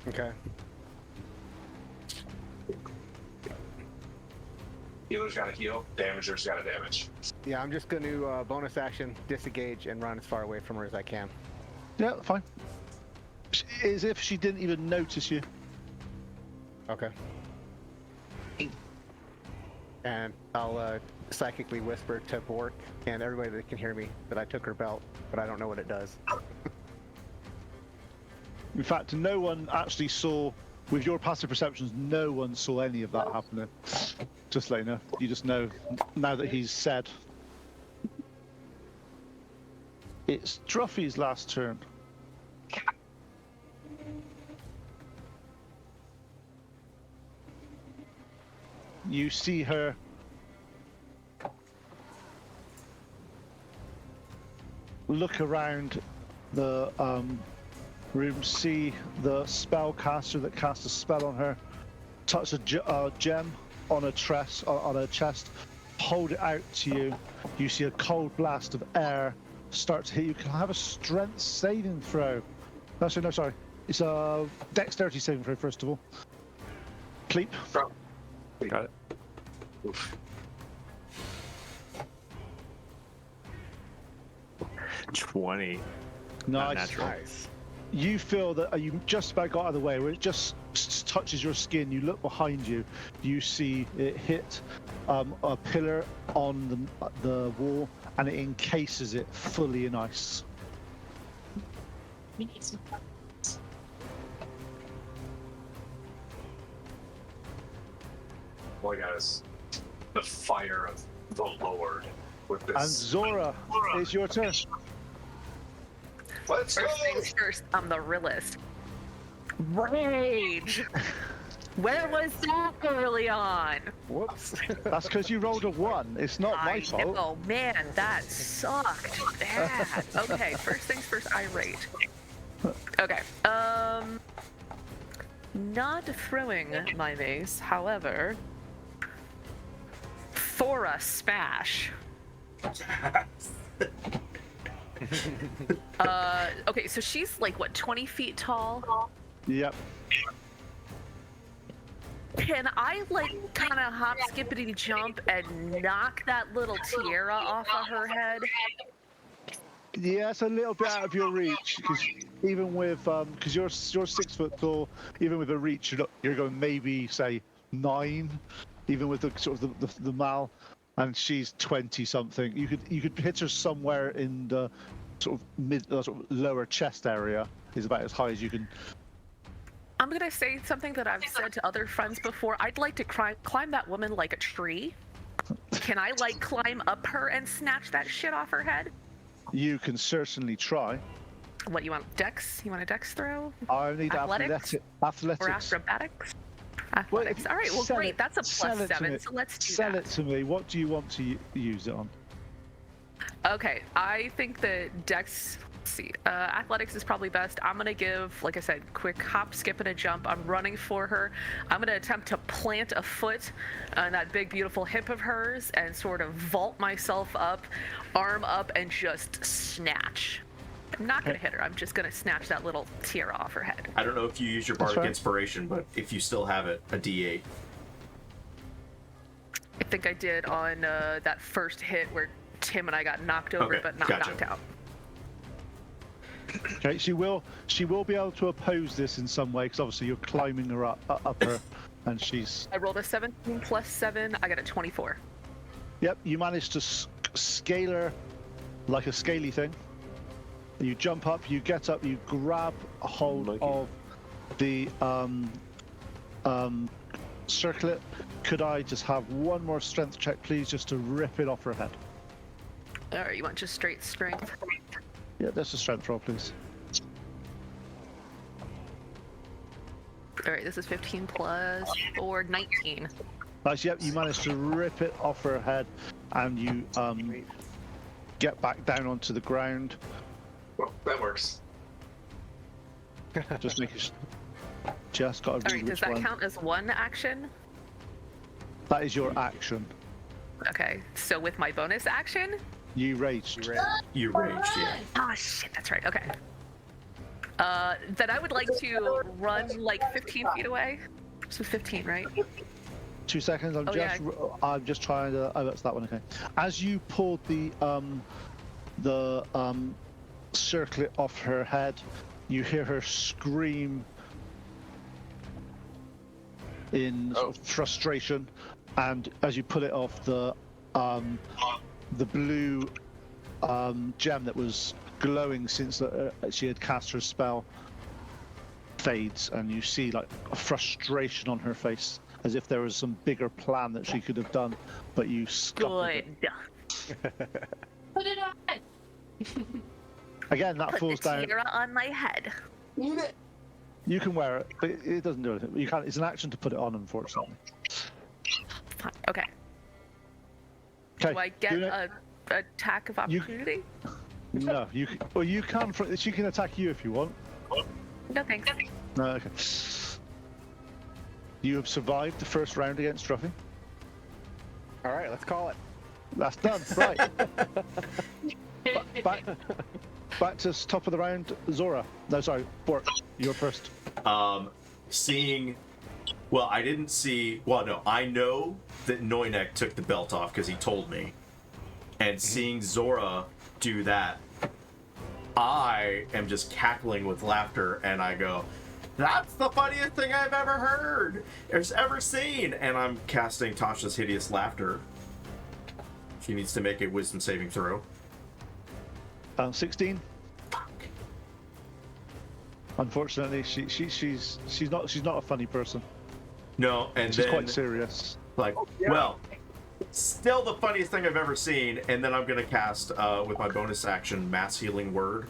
Okay. Healer's got to heal. Damager's got to damage. Yeah, I'm just going to bonus action, disengage, and run as far away from her as I can. Yeah, fine. As if she didn't even notice you. Okay. And I'll psychically whisper to Bork and everybody that can hear me that I took her belt, but I don't know what it does. In fact, no one actually saw, with your passive perceptions, no one saw any of that happening. Just let you know. You just know now that he's said. It's Druffi's last turn. You see her look around the room, see the spellcaster that cast a spell on her, touch a gem on a chest, hold it out to you. You see a cold blast of air start to hit you. Can I have a strength saving throw? Actually, no, sorry. It's a dexterity saving throw, first of all. Cleep. Got it. Oof. 20. Not Nice. natural. Nice. You feel that you just about got out of the way, where it just touches your skin. You look behind you, you see it hit a pillar on the wall, and it encases it fully in ice. We need some. Boy, guys, the fire of the Lord with this. And Zora, it's your turn. Let's go! First things first, I'm the realist. Rage! Where was that early on? Whoops. That's because you rolled a 1. It's not my fault. Oh man, that sucked bad. Okay, first things first, I rage. Okay, not throwing my mace, however, for a spash. Okay, so she's like what, 20 feet tall? Yep. Can I like kind of hop, skippity jump, and knock that little tiara off of her head? Yeah, it's a little bit out of your reach because even with because you're 6 foot tall, even with a reach, you're going maybe say 9, even with the sort of the mal, and she's 20 something. You could hit her somewhere in the sort of sort of lower chest area. Is about as high as you can. I'm gonna say something that I've said to other friends before. I'd like to climb that woman like a tree. Can I like climb up her and snatch that shit off her head? You can certainly try. What you want? Dex? You want a dex throw? I need Athletics? athletics. Or acrobatics? Athletics. All right. Well, great. That's a +7. So let's do Sell that. it to me. What do you want to use it on? Okay. I think that Dex. Let's see. Athletics is probably best. I'm gonna give, like I said, quick hop, skip, and a jump. I'm running for her. I'm gonna attempt to plant a foot on that big, beautiful hip of hers and sort of vault myself up, arm up, and just snatch. I'm not gonna hit her. I'm just gonna snatch that little tiara off her head. I don't know if you use your That's bardic fine. inspiration, but if you still have it, a D8. I think I did on that first hit where Tim and I got knocked over, Okay, but not gotcha. knocked out. Okay, she will be able to oppose this in some way because obviously you're climbing her up her, and she's. I rolled a 17 plus 7. I got a 24. Yep, you managed to scale her like a scaly thing. You jump up, you get up, you grab a hold Monkey. of the circlet. Could I just have one more strength check, please, just to rip it off her head? All right, you want just straight strength? Yeah, that's a strength roll, please. All right, this is 15 plus 4, 19. Nice. Yep, you managed to rip it off her head, and you get back down onto the ground. Well, that works. Just making. Just got to All read right, does which that one. count as one action? That is your action. Okay, so with my bonus action? You raged. You raged, yeah. Oh shit, that's right. Okay. Then I would like to run like 15 feet away. So 15, right? 2 seconds. Oh, I'm just trying to. Oh, that's that one. Okay. As you pulled the circlet off her head, you hear her scream in sort of frustration, and as you pull it off, the blue gem that was glowing since she had cast her spell fades, and you see like a frustration on her face, as if there was some bigger plan that she could have done, but you scuppered it. Good. Put it on. Again, that Put falls the down. tiara on my head. You can wear it, but it doesn't do anything. You can't. It's an action to put it on, unfortunately. Fine. Okay. Okay. Do I get a attack of opportunity? No, you. Well, you can. She can attack you if you want. No thanks. No. Okay. You have survived the first round against Druffi. All right, let's call it. That's done. Right. Back to top of the round, Zora. No, sorry, Bork. You're first. Seeing, well, I didn't see. Well, no, I know that Noynek took the belt off because he told me, and seeing Zora do that, I am just cackling with laughter, and I go, "That's the funniest thing I've ever heard, or ever seen!" And I'm casting Tasha's hideous laughter. She needs to make a wisdom saving throw. 16. Fuck. Unfortunately, she's not a funny person. No, and She's then quite serious. like, well, still the funniest thing I've ever seen. And then I'm gonna cast with my bonus action Mass Healing Word,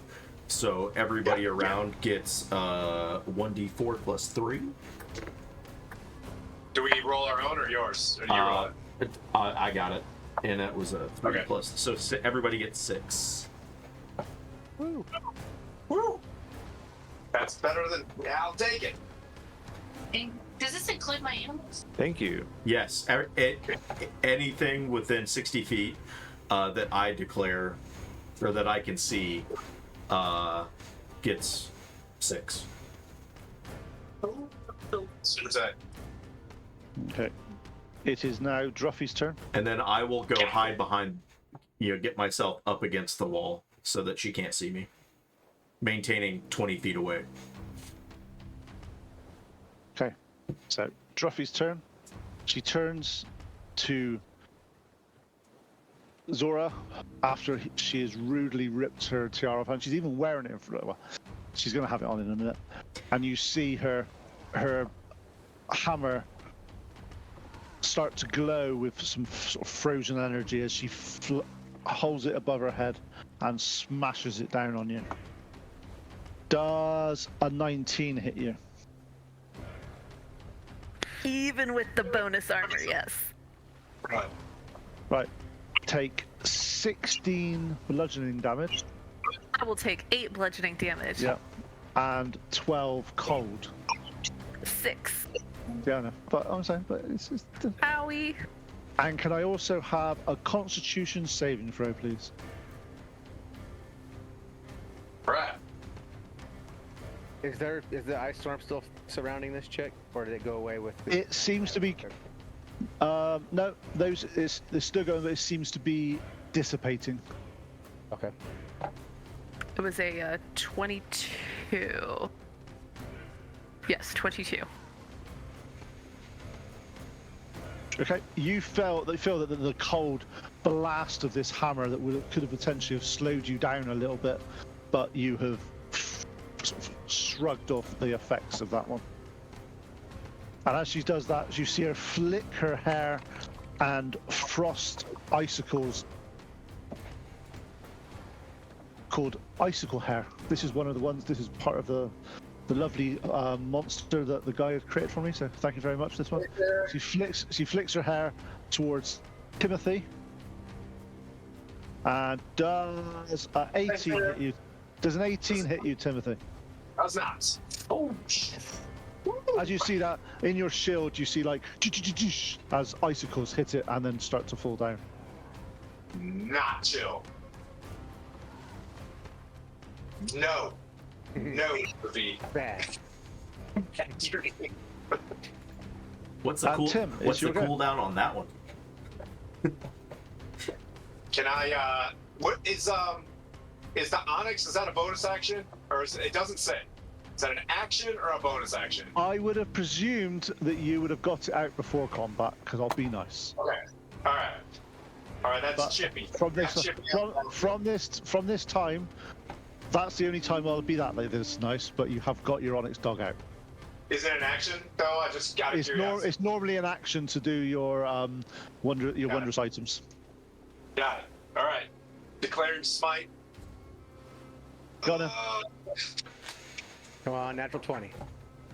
so everybody around gets 1d4 plus 3. Do we roll our own or yours? Or do you roll it? I got it, and that was a 3 Okay. plus. So everybody gets 6. Woo. Woo! That's better than. Yeah, I'll take it. And does this include my animals? Thank you. Yes, anything within 60 feet that I declare or that I can see gets 6. As soon as I Okay. It is now Druffi's turn. And then I will go hide behind, get myself up against the wall so that she can't see me. Maintaining 20 feet away. Okay. So Druffi's turn. She turns to Zora after she has rudely ripped her tiara off, and she's even wearing it for a while. She's going to have it on in a minute. And you see her hammer start to glow with some sort of frozen energy as she holds it above her head and smashes it down on you. Does a 19 hit you? Even with the bonus armor, yes. Right. Right. Take 16 bludgeoning damage. I will take 8 bludgeoning damage. Yeah. And 12 cold. 6. Yeah, I know. But I'm saying, but it's just. Owie. And can I also have a Constitution saving throw, please? Right. Is the ice storm still surrounding this chick, or did it go away with? The... It seems to be. No, it's still going, but it seems to be dissipating. Okay. It was a 22. Yes, 22. Okay, you feel that the cold blast of this hammer that could have potentially have slowed you down a little bit, but you have sort of shrugged off the effects of that one. And as she does that, you see her flick her hair, and frost icicles called icicle hair. This is one of the ones. This is part of the lovely monster that the guy had created for me. So thank you very much for this one. She flicks her hair towards Timothy, and does 18 hit you? Does an 18 hit you, Timothy? That's nuts. Oh, shit. As you see that in your shield, you see like as icicles hit it and then start to fall down. Not chill. No. No, Druffi. Bad. What's the Tim, what's it's the your go. cooldown on that one? Can I, what is the Onyx, is that a bonus action? Or it doesn't say. Is that an action or a bonus action? I would have presumed that you would have got it out before combat, because I'll be nice. Okay. Alright. Alright, that's But chippy. From this, That's chippy. from this time, that's the only time I'll be that this nice. But you have got your Onyx dog out. Is it an action? No, I just got It's curiosity. it's normally an action to do your Got wondrous items. Got it. Alright. Declaring smite. Got it. Come on, natural 20.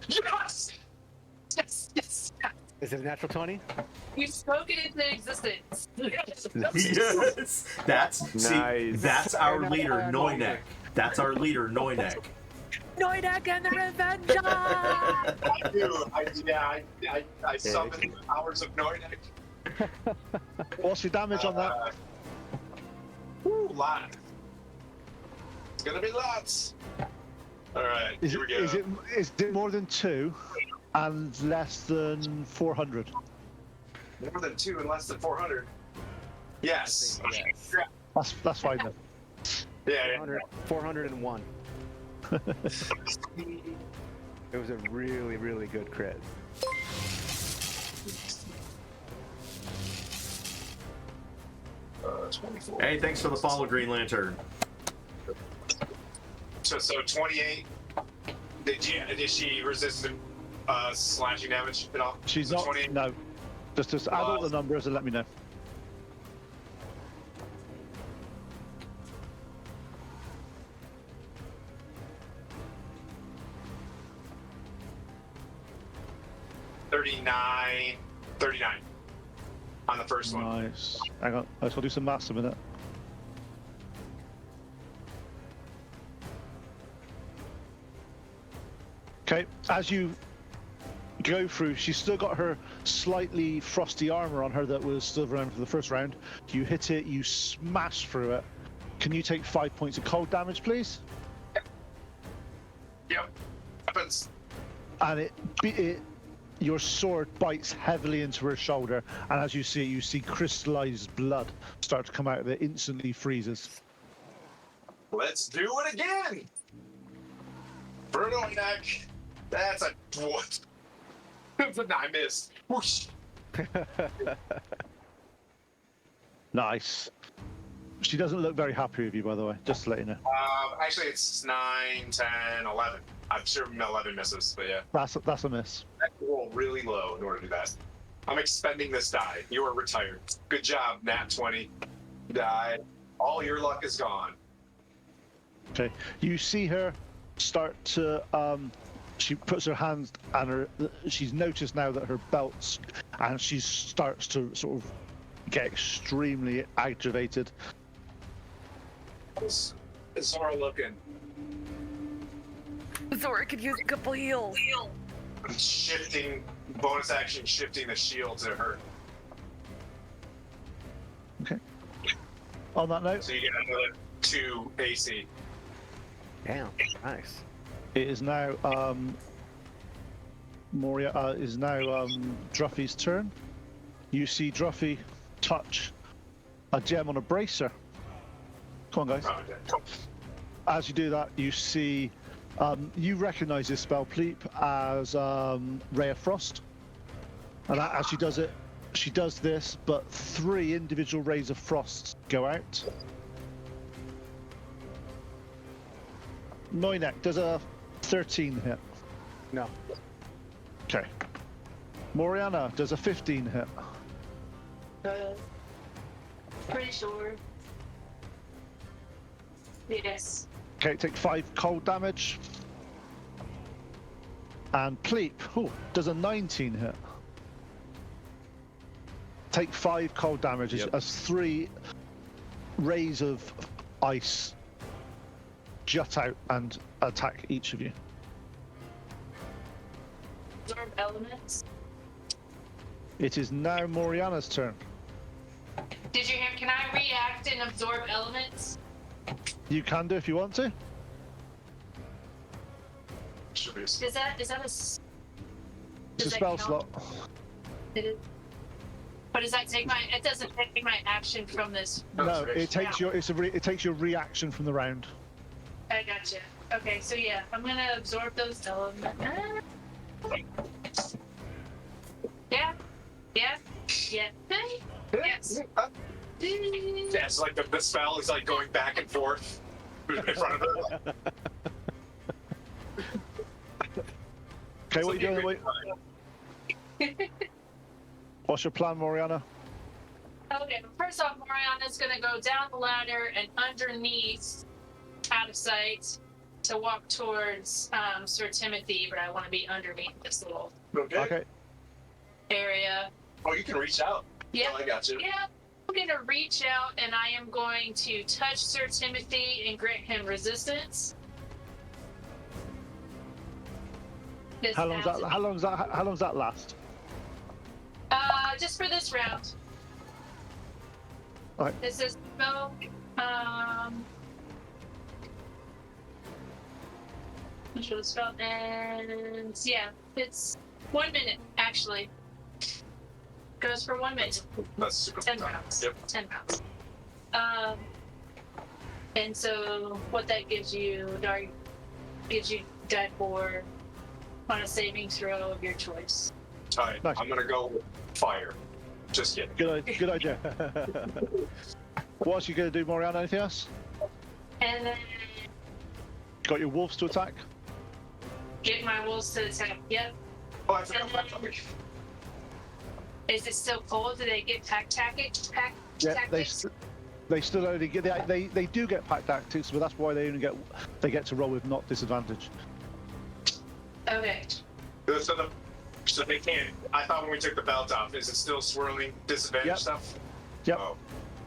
Yes! Yes, yes, yes. Is it a natural 20? You spoke it into existence. Yes, Nice. that's our leader, Noynek. That's our leader, Noynek. Noidak and the Revenger! I do. I summoned hours of Noynek. What's your damage on that? Woo, lot. It's gonna be lots. Alright, here we go. Is it more than 2 and less than 400? More than 2 and less than 400? Yes. Yes. That's fine then. Yeah, 401. It was a really, really good crit. yeah. 24. Hey, thanks for the follow, Green Lantern. So 28. Did she resist slashing damage at all? She's So not. 28. No. Just add all the numbers and let me know. $39 on the first one. Nice. Hang on. I shall do some maths a minute. Okay. As you go through, she's still got her slightly frosty armor on her that was still around for the first round. You hit it. You smash through it. Can you take 5 points of cold damage, please? Yep. Happens. And it your sword bites heavily into her shoulder, and as you see crystallized blood start to come out of it. Instantly freezes. Let's do it again. Bruno neck. That's a what? I missed. Whoosh. Nice. She doesn't look very happy with you, by the way. Just to let you know. Actually, it's 9, 10, 11. I'm sure 11 misses, but yeah. That's a miss. I have to roll really low in order to do that. I'm expending this die. You are retired. Good job, Nat 20. Die. All your luck is gone. Okay. You see her start to. She puts her hands and she's noticed now that her belt's, and she starts to sort of get extremely aggravated. How's Zora looking? Zora could use a couple heals. I'm shifting, bonus action, shifting the shield to her. Okay. On that note, So you get another 2 AC. Damn, nice. it is now Druffi's turn. You see Druffi touch a gem on a bracer. Come on, guys. As you do that, you see, you recognize this spell, Pleep, as Ray of Frost. And as she does it, she does this, but 3 individual rays of frost go out. Moinek, does a 13 hit? No. Okay. Moriana, does a 15 hit? Pretty sure. Yes. Okay, take 5 cold damage. And Pleep, does a 19 hit? Take 5 cold damage as 3 rays of ice jut out and attack each of you. Absorb elements. It is now Moriana's turn. Did you hear? Can I react and absorb elements? You can do if you want to. Should be. Is that a? It's a does that spell count? slot. Did it? But does that take my? It doesn't take my action from this. No, it takes round. it takes your reaction from the round. I gotcha. Okay, so yeah, I'm gonna absorb those elements. Yeah. Yes. Yeah, it's like the spell is like going back and forth in front of her. Okay, what are you doing? What's your plan, Moriana? Okay, first off, Mariana's gonna go down the ladder and underneath, out of sight, to walk towards Sir Timothy, but I want to be underneath this little Okay. area. Oh, you can reach out. Yeah. Oh, I got you. Yeah, I'm gonna reach out and I am going to touch Sir Timothy and grant him resistance. How long does that last? Just for this round. Alright. This is spell. Which was spell, and yeah, it's 1 minute actually. Goes for 1 minute. That's super 10 fun. rounds. Yep. 10 rounds. And so what that gives you, die for on a saving throw of your choice. All right, Nice. I'm gonna go with fire. Just kidding. Good idea. What else are you going to do, Moriana? Anything else? And then Got your wolves to attack? get my wolves to attack. Yep. Oh, I forgot about topic. Is it still cold? Do they get tactics? Yeah, they still only get they do get pack tactics, but that's why they get to roll with not disadvantage. Okay. So they can't. I thought when we took the belt off, is it still swirling disadvantage Yep. stuff? Yep. Oh.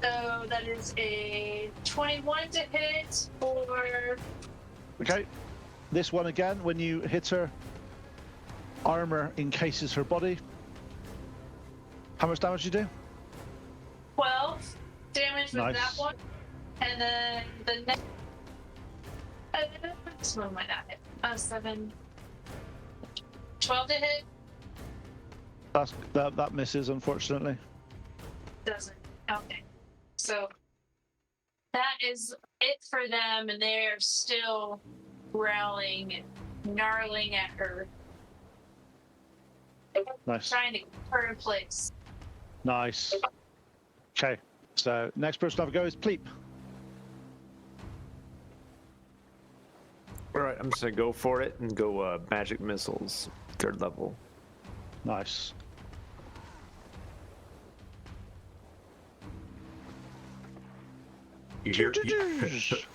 So that is a 21 to hit for. Okay. This one again, when you hit her, armor encases her body. How much damage do you do? 12 damage with Nice. that one. And then the next. This one might not hit. 7. 12 to hit. That misses, unfortunately. Doesn't. Okay. So that is it for them, and they're still growling and gnarling at her, Nice. trying to keep her in place. Nice. Okay. So next person to have a go is Pleep. All right, I'm just gonna go for it and go magic missiles, 3rd level. Nice. You hear?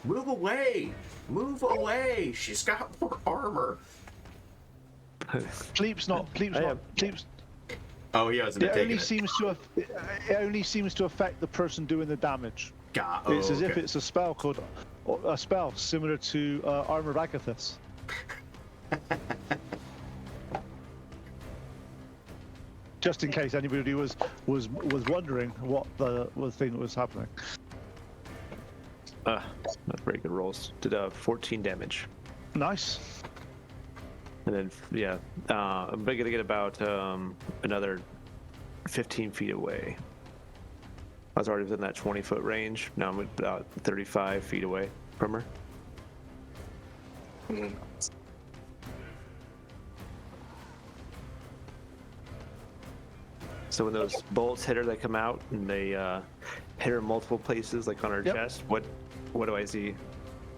Move away! Move away! She's got more armor. Pleep's not. Pleep's. Oh, he hasn't It taken only it. seems to. It only seems to affect the person doing the damage. God, It's as if okay. it's a spell called a spell similar to Armored Agathis. Just in case anybody was wondering what the thing that was happening. Not very good rolls. Did 14 damage. Nice. And then, yeah, I'm gonna get about another 15 feet away. I was already within that 20-foot range. Now I'm about 35 feet away from her. So when those bolts hit her, they come out and they hit her in multiple places, like on her Yep. chest. What do I see?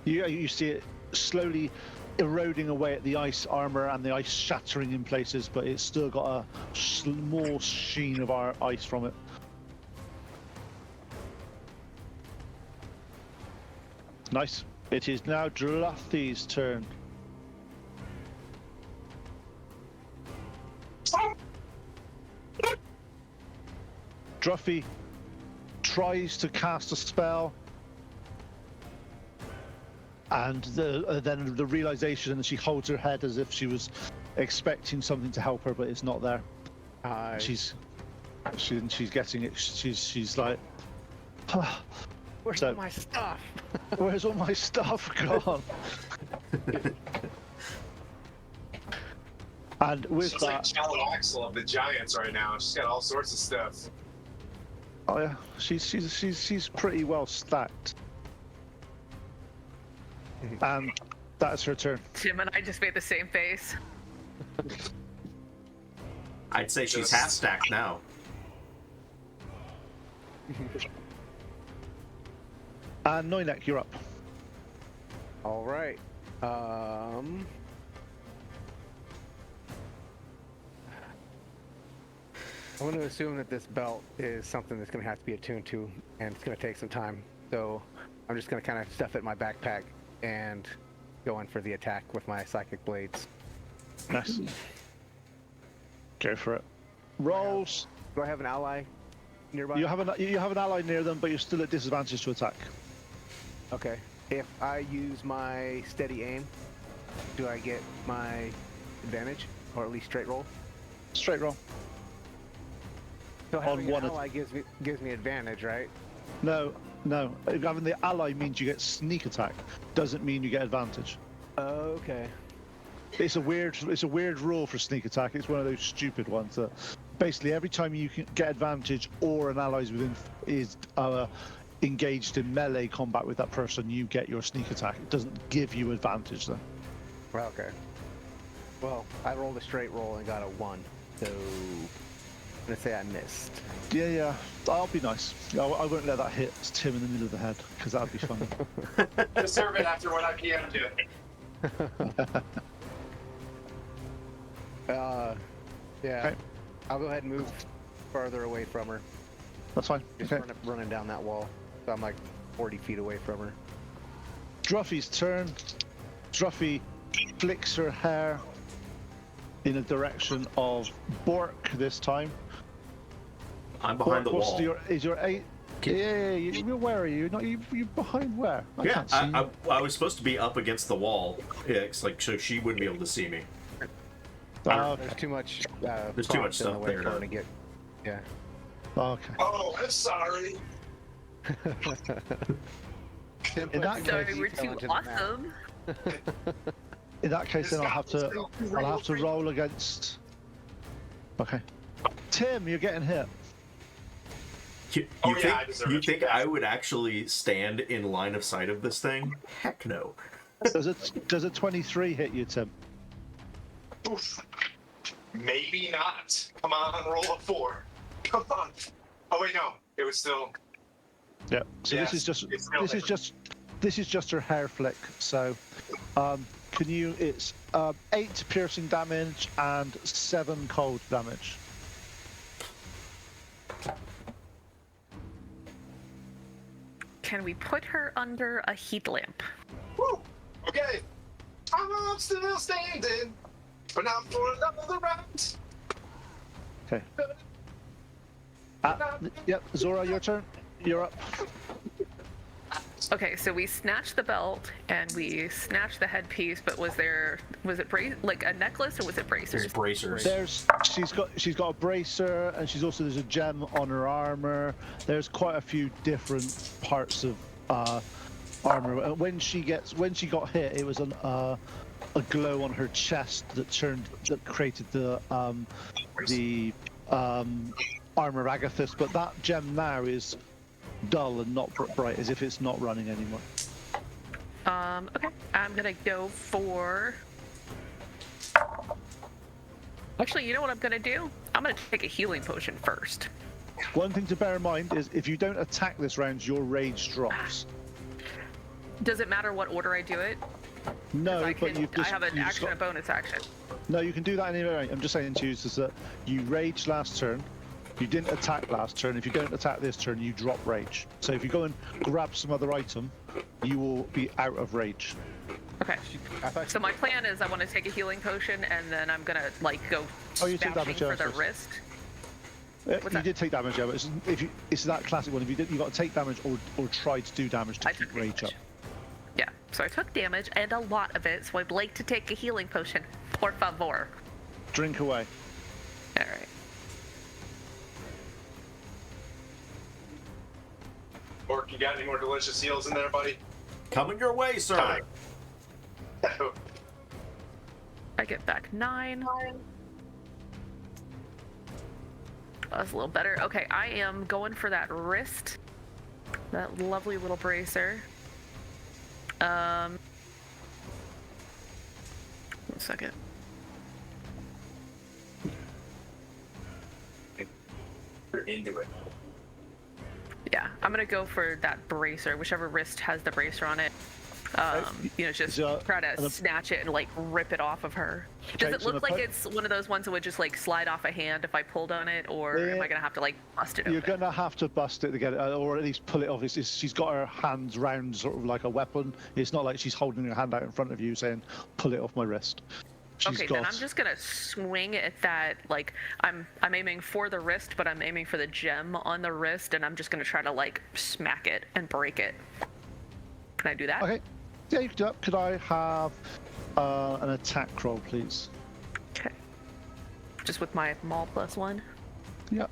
You see it slowly eroding away at the ice armor and the ice shattering in places, but it's still got a small sheen of our ice from it. Nice. It is now Druffi's turn. Druffi tries to cast a spell, and then the realization, and she holds her head as if she was expecting something to help her, but it's not there. She's getting it. She's like, Where's So- all my stuff? where's all my stuff gone? And with She's like that, Callum Axel of the Giants right now. She's got all sorts of stuff. oh yeah, she's pretty well stacked. And that's her turn. Jim and I just made the same face. I'd say she's Just- half stacked now. And Noinek, you're up. All right. I'm going to assume that this belt is something that's going to have to be attuned to, and it's going to take some time. So I'm just going to kind of stuff it in my backpack and go in for the attack with my psychic blades. Nice. Go for it. Rolls. Do I have an ally nearby? You have an ally near them, but you're still at disadvantage to attack. Okay. If I use my steady aim, do I get my advantage, or at least straight roll? Straight roll. So having one an ally gives me advantage, right? No. Having the ally means you get sneak attack. Doesn't mean you get advantage. Okay. It's a weird rule for sneak attack. It's one of those stupid ones that basically every time you can get advantage or an ally's is engaged in melee combat with that person, you get your sneak attack. It doesn't give you advantage though. Well, okay. Well, I rolled a straight roll and got a 1, so I'm gonna say I missed. Yeah. I'll be nice. I won't let that hit Tim in the middle of the head because that'd be funny. Deserve it after what I PM'd you. Yeah. Okay. I'll go ahead and move farther away from her. That's fine. Just Okay. running down that wall. So I'm like 40 feet away from her. Druffi's turn. Druffi flicks her hair in a direction of Bork this time. I'm behind the Bork, wall. is your 8? Where are you? You're behind where? I Yeah, can't see you. I was supposed to be up against the wall. Yeah, it's like so she wouldn't be able to see me. Oh, There's okay. too much. There's too much props in the stuff way there for her to- to get. Yeah. Okay. Oh, I'm sorry. In that Sorry, case, we're too awesome. in that case, then I'll have to roll against. Okay. Tim, you're getting hit. You Oh, yeah, think, I deserve you it. think I would actually stand in line of sight of this thing? Heck no. Does a 23 hit you, Tim? Oof. Maybe not. Come on, roll a 4. Come on. Oh wait, no. It was still. Yeah. So Yes, this is just it's still this is just her hair flick. So, can you? It's 8 piercing damage and 7 cold damage. Can we put her under a heat lamp? Woo! Okay. I'm still standing, but not for another round. Okay. Yep. Zora, your turn. You're up. Okay, so we snatched the belt and we snatched the headpiece, but was it like a necklace or was it bracers? There's bracers. She's got a bracer, and there's a gem on her armor. There's quite a few different parts of armor. And when she got hit, it was a glow on her chest that created the armor of Agathis. But that gem now is dull and not bright, as if it's not running anymore. Okay, I'm gonna go for. Actually, you know what I'm gonna do? I'm gonna take a healing potion first. One thing to bear in mind is if you don't attack this round, your rage drops. Does it matter what order I do it? No, I but I have an action, a bonus action. No, you can do that anyway. I'm just saying to you is that you rage last turn. You didn't attack last turn. If you don't attack this turn, you drop rage. So if you go and grab some other item, you will be out of rage. Okay. So my plan is I want to take a healing potion and then I'm gonna like go you take smashing damage, for yeah, the of course. wrist. You that? did take damage, yeah, but it's that classic one. If you got to take damage or try to do damage to I keep took rage damage. up. Yeah. So I took damage and a lot of it. So I'd like to take a healing potion. Por favor. Drink away. All right. Orc, you got any more delicious heals in there, buddy? Coming your way, sir. I get back 9. That's a little better. Okay, I am going for that wrist. That lovely little bracer. 1 second. You're into it. Yeah, I'm gonna go for that bracer, whichever wrist has the bracer on it. Just try to snatch it and like rip it off of her. Does it look like it's one of those ones that would just like slide off a hand if I pulled on it, or am I gonna have to like bust it open? You're gonna have to bust it to get it, or at least pull it off. She's got her hands round, sort of like a weapon. It's not like she's holding her hand out in front of you, saying, "Pull it off my wrist." Then I'm just gonna swing at that. Like I'm aiming for the wrist, but I'm aiming for the gem on the wrist, and I'm just gonna try to like smack it and break it. Can I do that? Okay. Yeah, you can do that. Could I have an attack roll, please? Okay. Just with my maul +1. Yeah.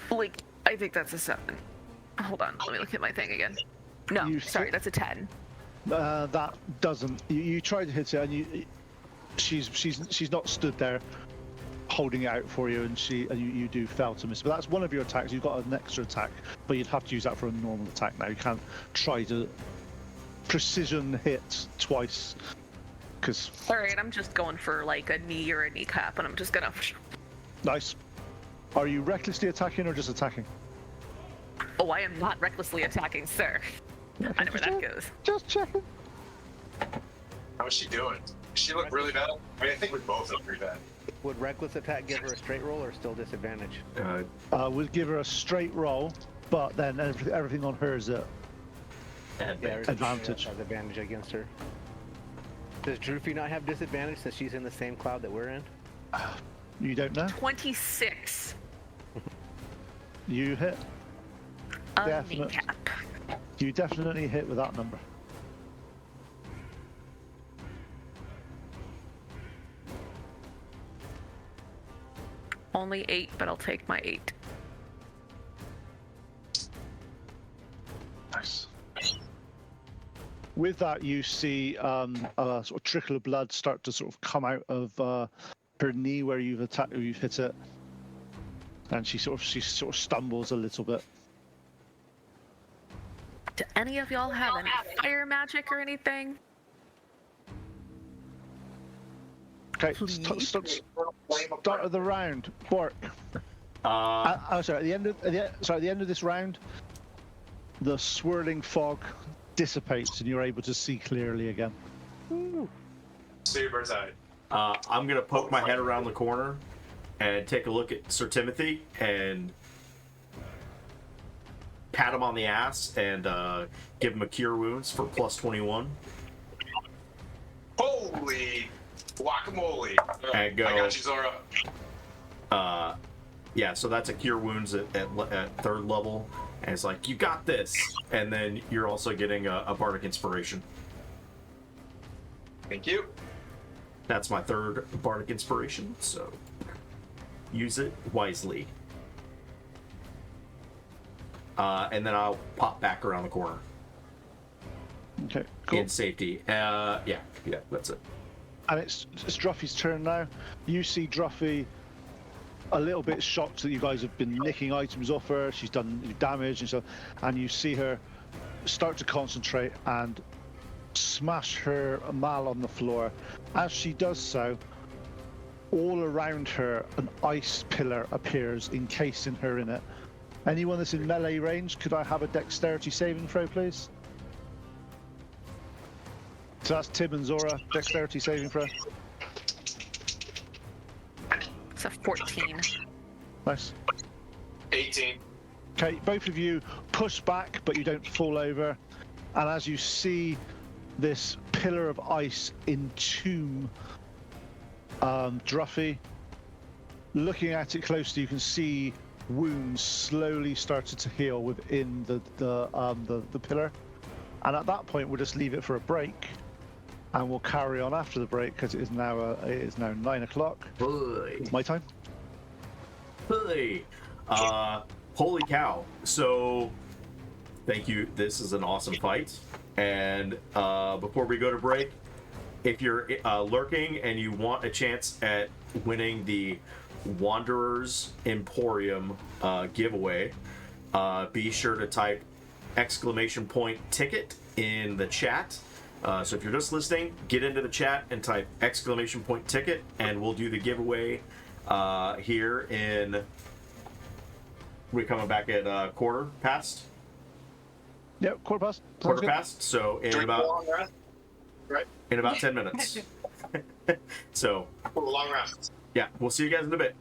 Like, I think that's a 7. Hold on, let me look at my thing again. No, sorry, that's a 10. That doesn't. You tried to hit it, and she's not stood there holding it out for you, and you do fail to miss. But that's one of your attacks. You've got an extra attack, but you'd have to use that for a normal attack now. You can't try to precision hit twice. Because. All right, I'm just going for like a knee or a kneecap, and I'm just gonna. Nice. Are you recklessly attacking or just attacking? Oh, I am not recklessly attacking, sir. Okay, I know where that goes. Just checking. How is she doing? Does she look really bad? I mean, I think we both look pretty bad. Would reckless attack give her a straight roll or still disadvantage? We'll give her a straight roll, but then everything on her is advantage. Has advantage against her. Does Druffi not have disadvantage since she's in the same cloud that we're in? You don't know? 26. You hit. A Definite. kneecap. You definitely hit with that number. Only 8, but I'll take my 8. Nice. With that, you see a sort of trickle of blood start to sort of come out of her knee where you've hit it, and she sort of stumbles a little bit. Do any of y'all have any fire magic or anything? Okay, Please. start of the round, Bork. Sorry. At the end of this round, the swirling fog dissipates and you're able to see clearly again. Super side. I'm gonna poke my head around the corner and take a look at Sir Timothy and pat him on the ass and give him a cure wounds for plus 21. Holy guacamole! And go. I got you, Zora. Yeah, so that's a cure wounds at third level, and it's like, you got this, and then you're also getting a bardic inspiration. Thank you. That's my third bardic inspiration, so use it wisely. And then I'll pop back around the corner Okay, cool. in safety. Yeah, that's it. And it's Druffi's turn now. You see Druffi a little bit shocked that you guys have been nicking items off her. She's done damage and stuff, and you see her start to concentrate and smash her mal on the floor. As she does so, all around her an ice pillar appears, encasing her in it. Anyone that's in melee range, could I have a dexterity saving throw, please? So that's Tim and Zora, dexterity saving throw. It's a 14. Nice. 18. Okay, both of you push back, but you don't fall over. And as you see this pillar of ice entomb Druffi, looking at it closely, you can see wounds slowly started to heal within the pillar. And at that point, we'll just leave it for a break, and we'll carry on after the break because it is now 9 o'clock. Hey. It's my time. Hey. Holy cow. So, thank you. This is an awesome fight. And before we go to break, if you're lurking and you want a chance at winning the Wanderers Emporium giveaway, be sure to type !ticket in the chat. So if you're just listening, get into the chat and type !ticket, and we'll do the giveaway here in. We're coming back at quarter past. Yep, quarter past. Sounds Quarter good. past. So in Drink a about long rest. Right? in about 10 minutes. So For a long rest. yeah, we'll see you guys in a bit.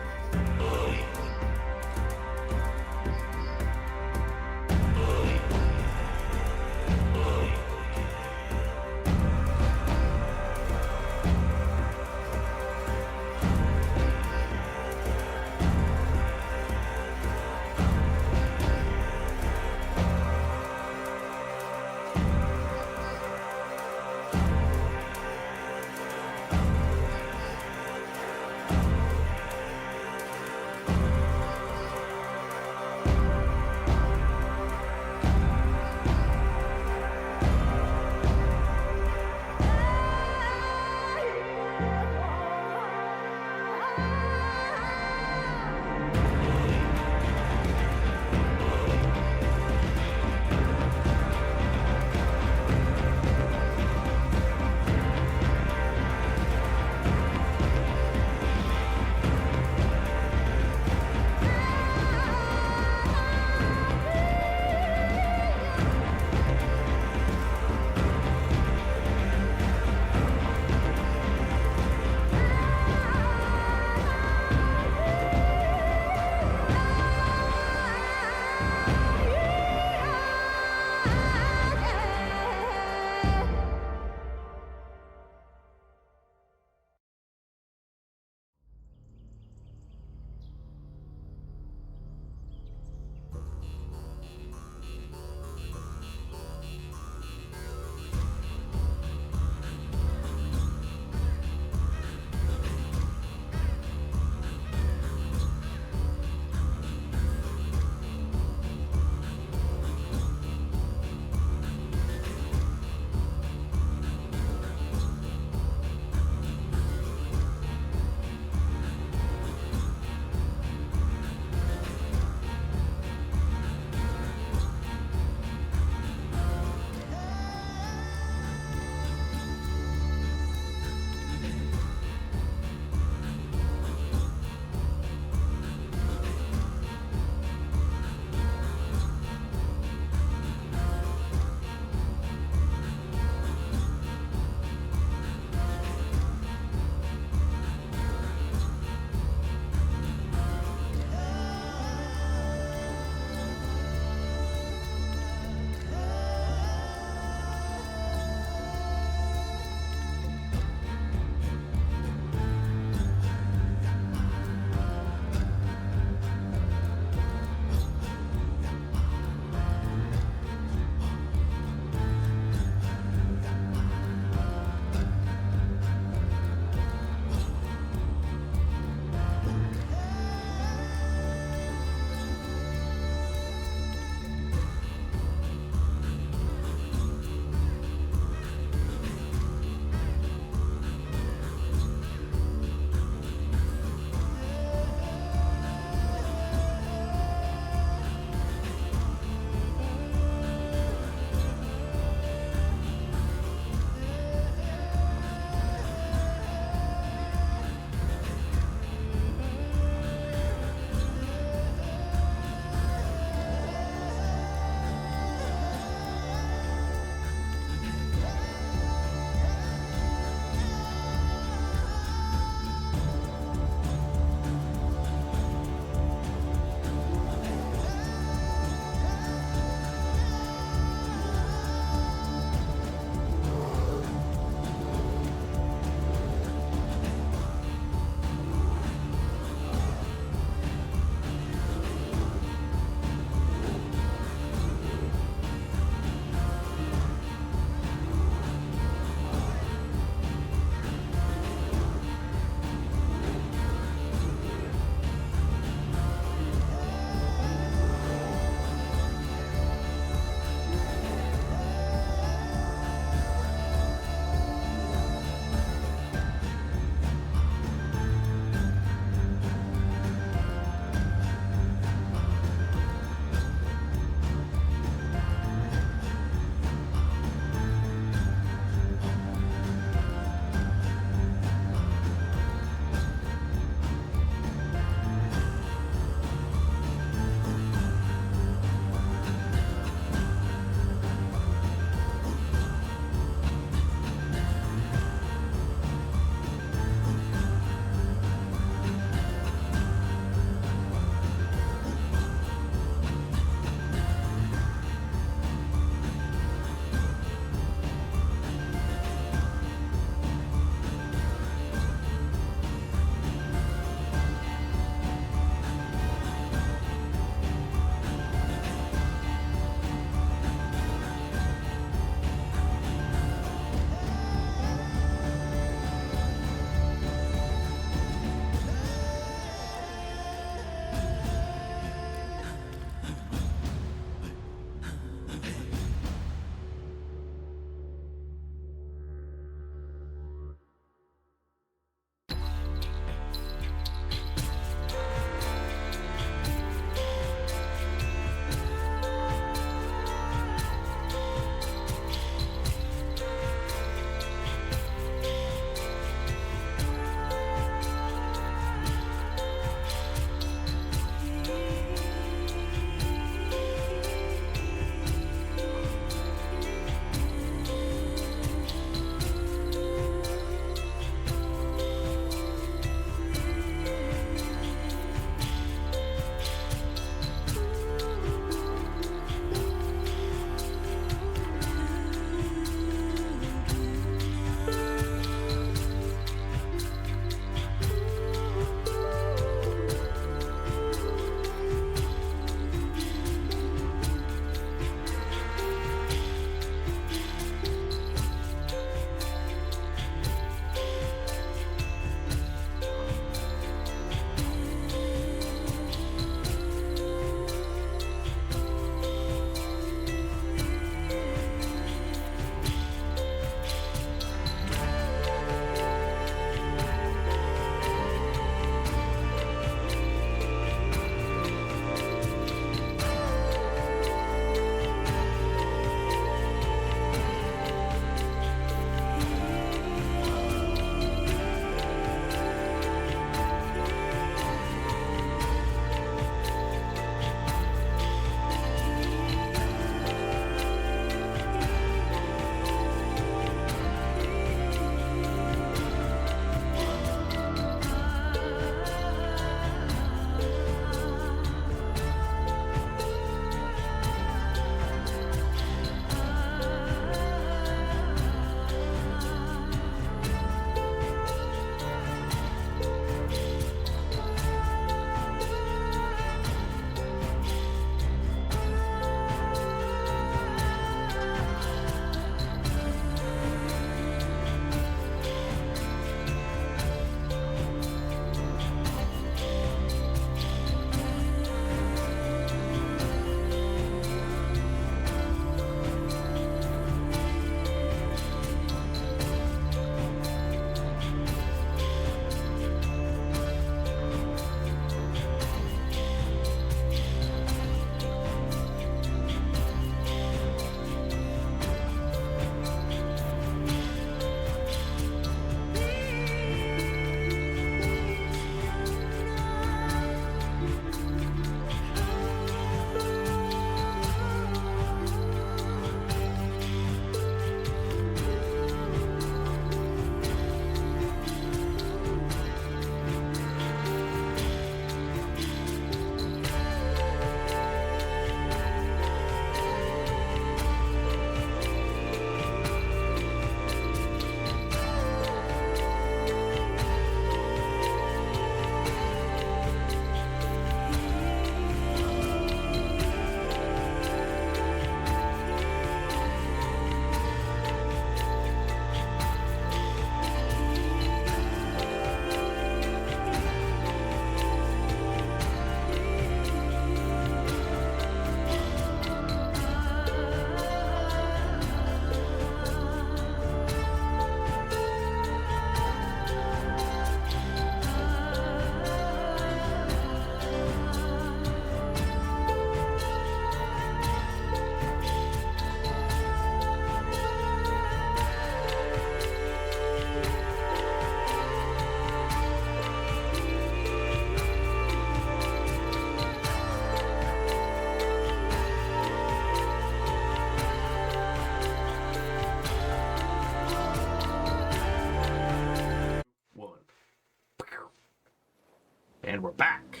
we're back.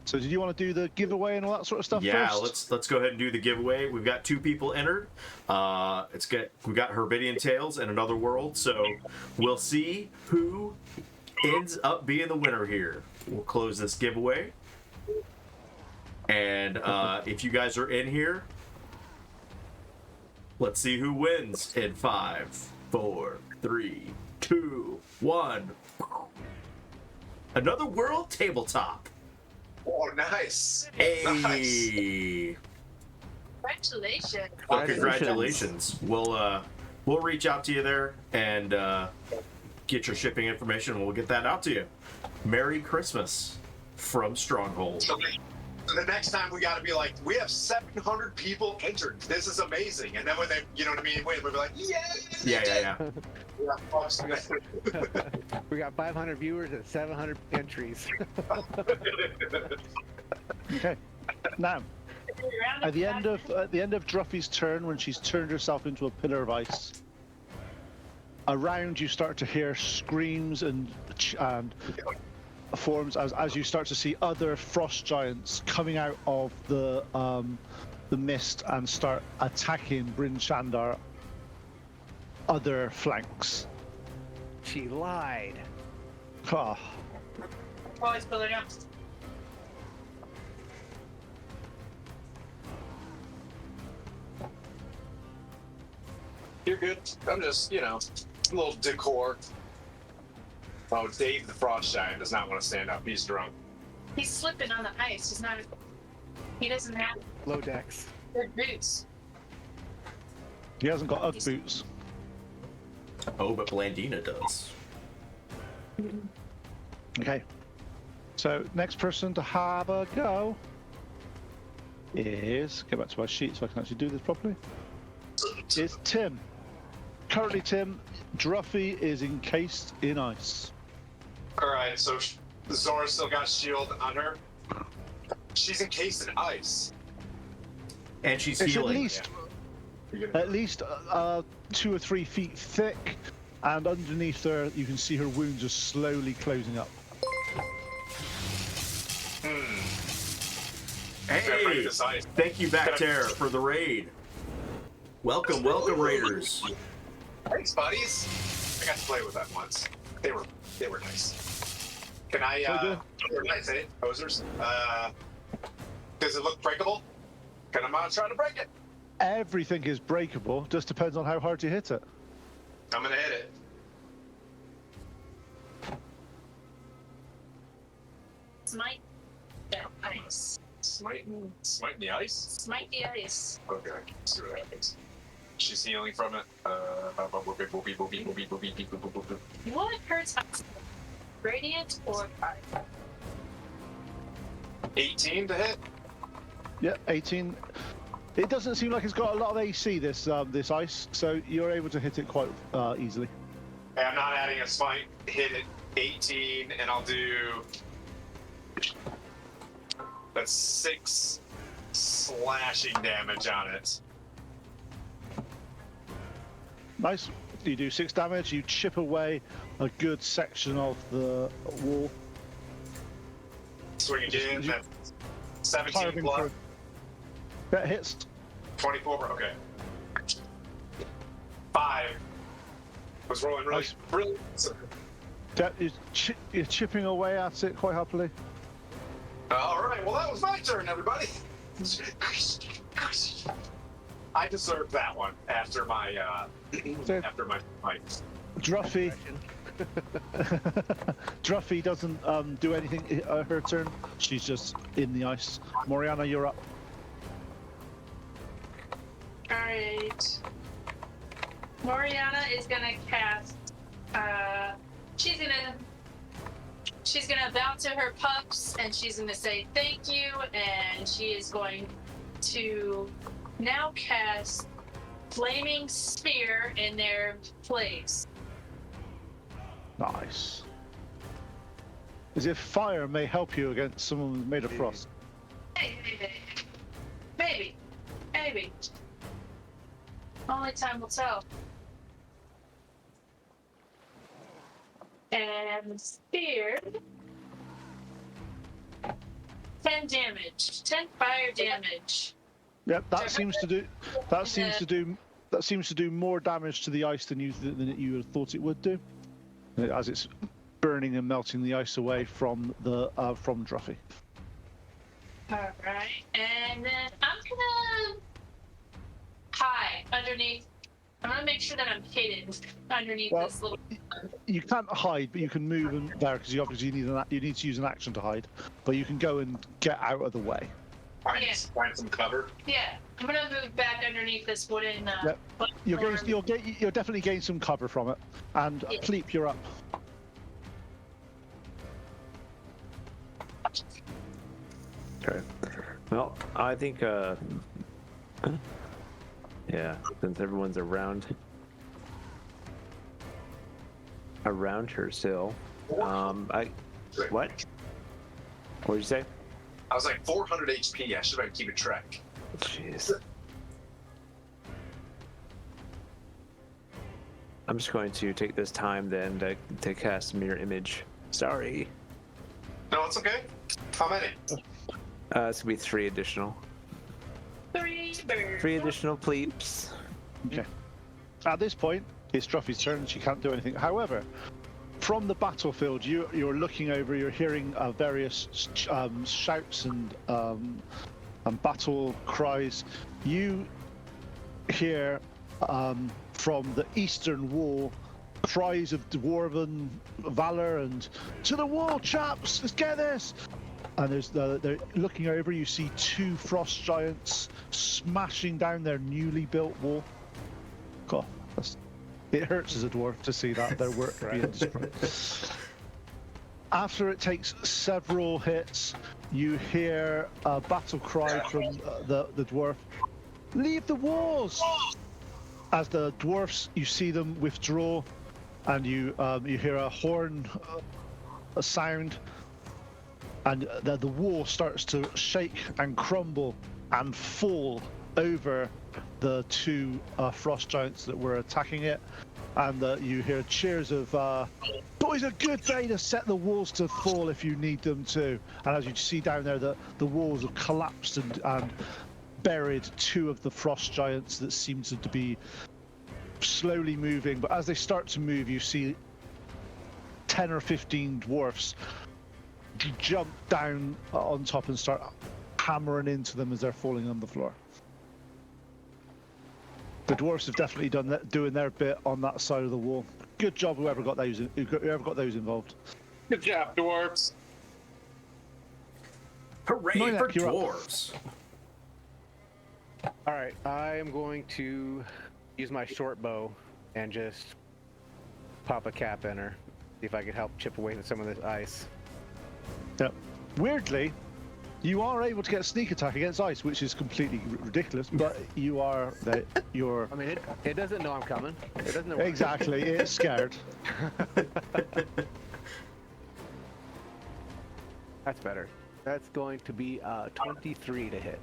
So did you want to do the giveaway and all that sort of stuff Yeah, first? let's go ahead and do the giveaway. We've got 2 people entered. We got Herbidian Tales and Another World. So we'll see who ends up being the winner here. We'll close this giveaway. And if you guys are in here, let's see who wins in 5, 4, 3, 2, 1. Another World tabletop. Oh, nice. Hey. Nice. Congratulations. Well, congratulations. We'll reach out to you there and get your shipping information, and we'll get that out to you. Merry Christmas from Stronghold. So the next time we got to be like, we have 700 people entered. This is amazing. And then when they, you know what I mean? We'll be like, yay! Yeah. We got 500 viewers and 700 entries. Okay. Now, at the end of Druffi's turn, when she's turned herself into a pillar of ice, around you start to hear screams and forms as you start to see other frost giants coming out of the mist and start attacking Bryn Shandar other flanks. She lied. Ah. Always pull it up. You're good. I'm just, a little decor. Oh, Dave the Frost Giant does not want to stand up. He's drunk. He's slipping on the ice. He's not. He doesn't have Low decks. good boots. He hasn't got Ugg boots. Oh, but Blandina does. Okay. So next person to have a go is, get back to my sheet so I can actually do this properly, is Tim. Currently, Tim, Druffi is encased in ice. All right, so Zora still got shield on her. She's encased in ice. And she's It's healing. at least 2 or 3 feet thick, and underneath her you can see her wounds are slowly closing up. Hey, This ice. thank you, Bacterra, for the raid. Welcome, Raiders. Thanks, buddies. I got to play with them once. They were nice. Can I? They were nice, eh, posers? Does it look breakable? Can I try to break it? Everything is breakable, just depends on how hard you hit it. I'm gonna hit it. Smite the ice. Smite the ice. Smite the ice. Okay, let's see what happens. She's healing from it. What hurts? Radiant or fire? 18 to hit. Yeah, 18. It doesn't seem like it's got a lot of AC, this ice, so you're able to hit it quite easily. Hey, I'm not adding a smite. Hit it 18, and I'll do. That's 6 slashing damage on it. Nice. You do 6 damage, you chip away a good section of the wall. Swing again. That's 17 Carving plus. through. That hits. 24. Okay. 5. Was rolling really, Nice. really. Yeah, you're chipping away at it quite happily. All right. Well, that was my turn, everybody. I deserved that one after my fight. Druffi. Druffi doesn't do anything her turn. She's just in the ice. Moriana, you're up. Alright. Moriana is gonna cast. She's gonna bow to her pups and she's gonna say thank you, and she is going to now cast Flaming Spear in their place. Nice. As if fire may help you against someone made of frost. Maybe. Only time will tell. And the spear 10 damage. 10 fire damage. Yep, that seems to do more damage to the ice than you had thought it would do, as it's burning and melting the ice away from Druffi. All right, and then I'm gonna hide underneath. I'm gonna make sure that I'm hidden underneath this little. You can't hide, but you can move in there because you obviously need to use an action to hide. But you can go and get out of the way. Find some cover. Yeah, I'm gonna move back underneath this wooden. Yep. You'll definitely gain some cover from it. And Yeah. Pleep, you're up. Okay. Well, I think, yeah, since everyone's around her still, what? What'd you say? I was like 400 HP. I should have keep a track. Jeez. I'm just going to take this time then to cast mirror image. Sorry. No, it's okay. How many? It's gonna be 3 additional. 3 birds. 3 additional pleeps. Okay. At this point, it's Druffi's turn. She can't do anything. However, from the battlefield, you're looking over. You're hearing various shouts and battle cries. You hear from the eastern wall cries of dwarven valor and "To the wall, chaps! Let's get this!" And they're looking over. You see 2 frost giants smashing down their newly built wall. God, it hurts as a dwarf to see that their work being destroyed. After it takes several hits, you hear a battle cry from the dwarf: "Leave the walls!" As the dwarfs, you see them withdraw, and you hear a horn, a sound, and the wall starts to shake and crumble and fall over the 2 frost giants that were attacking it. And you hear cheers of "Boys, a good day to set the walls to fall if you need them to." And as you see down there, the walls have collapsed and buried 2 of the frost giants that seem to be slowly moving. But as they start to move, you see 10 or 15 dwarfs jump down on top and start hammering into them as they're falling on the floor. The dwarfs have definitely doing their bit on that side of the wall. Good job, whoever got those involved. Good job, dwarves. Hooray Moinek, for you're up. dwarves! All right, I am going to use my short bow and just pop a cap in her. See if I can help chip away at some of this ice. Yep. Weirdly, you are able to get a sneak attack against ice, which is completely ridiculous. But you're. I mean, it doesn't know I'm coming. It doesn't know. Exactly. It's scared. That's better. That's going to be 23 to hit.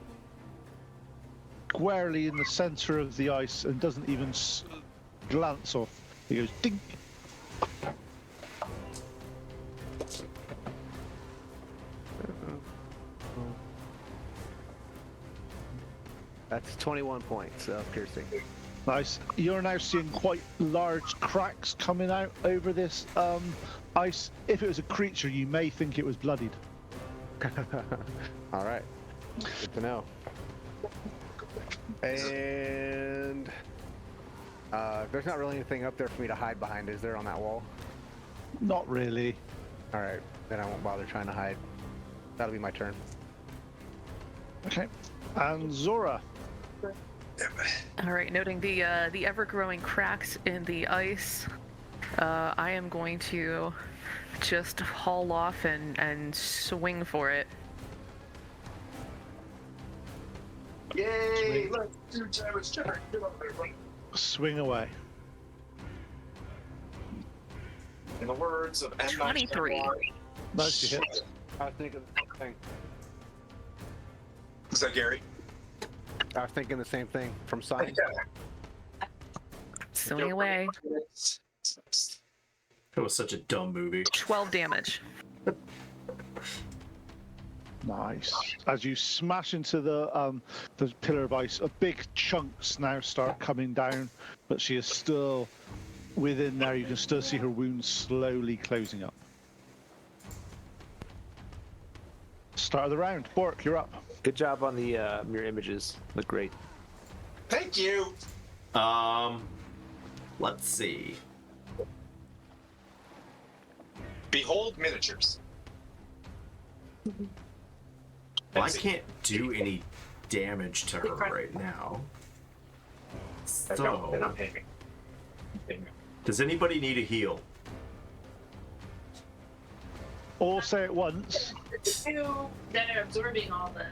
Squarely in the center of the ice and doesn't even glance off. He goes dink. That's 21 points of piercing. Nice. You're now seeing quite large cracks coming out over this ice. If it was a creature, you may think it was bloodied. All right. Good to know. And there's not really anything up there for me to hide behind, is there, on that wall? Not really. All right. Then I won't bother trying to hide. That'll be my turn. Okay. And Zora. All right, noting the ever-growing cracks in the ice, I am going to just haul off and swing for it. Yay! Let's do damage check. Get up there, buddy. Swing away. In the words of M. 23. Nice to hit. I was thinking the same thing. Is that Gary? I was thinking the same thing from Sign. Swing away. It was such a dumb movie. 12 damage. Nice. As you smash into the pillar of ice, a big chunks now start coming down, but she is still within there. You can still see her wounds slowly closing up. Start of the round. Bork, you're up. Good job on the mirror images. Look great. Thank you. Let's see. Behold miniatures. Well, I can't do any damage to her right now. Then So, I'm aiming. does anybody need a heal? All say it once. Two that are absorbing all the.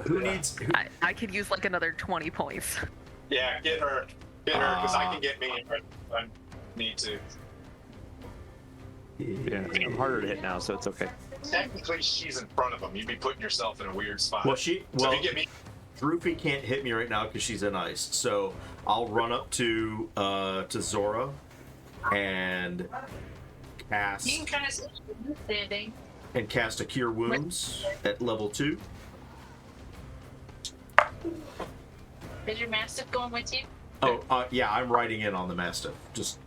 Who needs? Who, I could use like another 20 points. Yeah, get her, because I can get me if I need to. Yeah, I'm harder to hit now, so it's okay. Technically, she's in front of him. You'd be putting yourself in a weird spot. Well, So if you get me, Druffi can't hit me right now because she's in ice. So I'll run up to Zora and cast You can kind of see standing. a Cure Wounds at level 2. Is your mastiff going with you? Oh, yeah, I'm riding in on the Mastiff. Just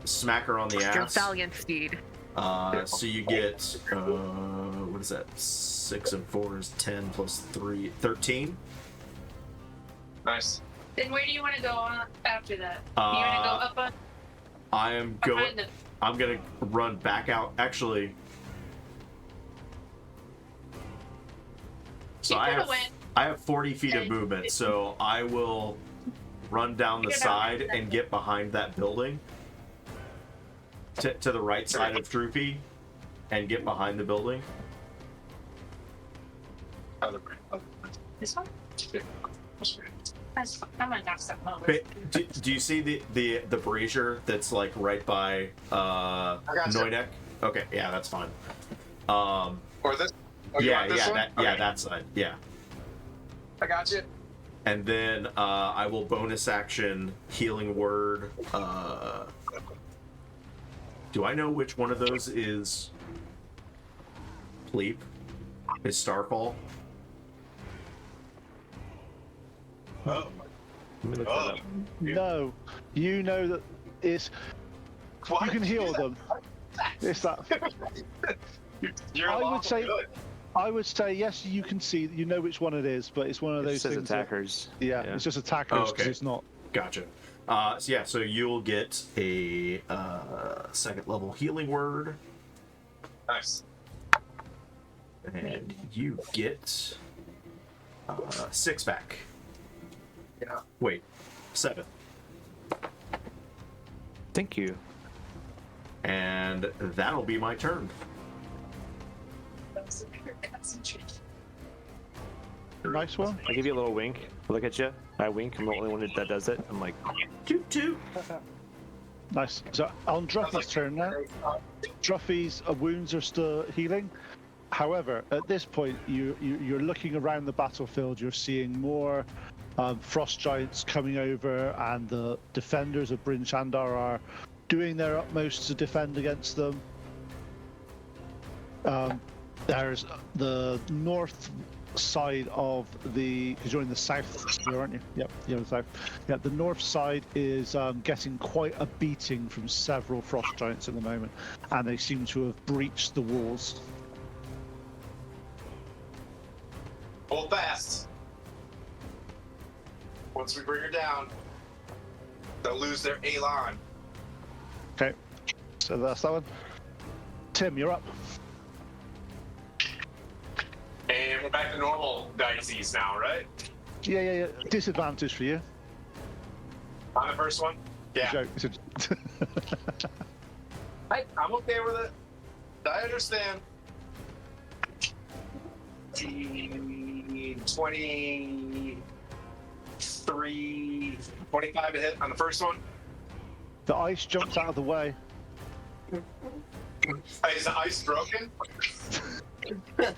smack her on the Your ass. valiant steed. So you get, what is that? 6 and 4 is 10 plus 3, 13. nice. Then where do you want to go on after that? You want to go up on I am going. behind the. I'm gonna run back out. Actually, so You I could've have went. I have 40 feet of Yeah. movement. So I will run down the You could've side went. and get behind that building to the right side of Druffi and get behind the building. This one? That's fine. I'm gonna knock something over. But do you see the brazier that's like right by got you. Noidek? Okay, yeah, that's fine. Or this? Oh, you Yeah, want this yeah, one? Okay. that side, yeah. I got you. And then I will bonus action healing word. Do I know which one of those is Pleep? Is Starfall? Oh. Let me look Oh. that up. No, you know that it's. Why You can did heal do them. It's that. You're I would lawful say- good. I would say yes. You can see. You know which one it is, but it's one of It those says things. that- attackers. yeah, it's just attackers Oh, 'cause okay. it's not. Gotcha. So yeah, so you'll get a second level healing word, Nice. and you get 6 back. Yeah. Wait, 7. Thank you. And that'll be my turn. Nice one. I give you a little wink. Look at you. I wink. I'm the only one that does it. I'm like, Toot toot. Nice. So on Druffi's turn now. Druffi's wounds are still healing. However, at this point, you're looking around the battlefield. You're seeing more frost giants coming over, and the defenders of Bryn Shandar are doing their utmost to defend against them. There's the north side of the, because you're in the south here, aren't you? Yep, you're in the south. Yeah, the north side is getting quite a beating from several frost giants at the moment, and they seem to have breached the walls. Hold fast. Once we bring her down, they'll lose their elan. Okay, so that's that one. Tim, you're up. And we're back to normal dices now, right? Yeah. Disadvantage for you. On the first one? Yeah. Joke. I'm okay with it. I understand. 23, 25 to hit on the first one. The ice jumps out of the way. Is the ice broken?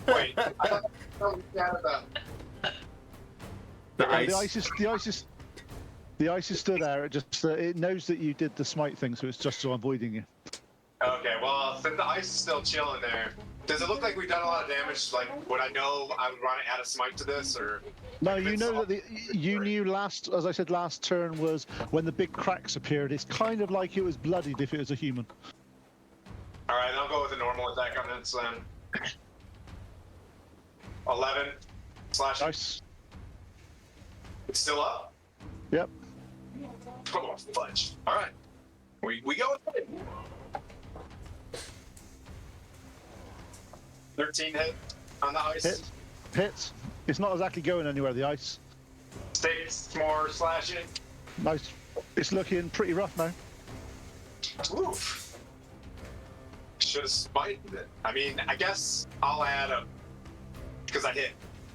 Wait. I thought The Yeah, ice. the ice is still there. It just it knows that you did the smite thing, so it's just avoiding you. Okay, well, since the ice is still chilling there, Does it look like we've done a lot of damage? Like, would I know I would want to add a smite to this, or? No, you know that you knew last, as I said, last turn was when the big cracks appeared. It's kind of like it was bloodied if it was a human. All right, I'll go with a normal attack on this then. 11 slash. Nice. It's still up. Yep. Oh, fudge. All right, we go with it. 13 hit on the ice. Hits. It's not exactly going anywhere, the ice. Stays more slashing. Nice. It's looking pretty rough now. Oof. Should have smited it. I mean, I guess I'll add a. Because I hit.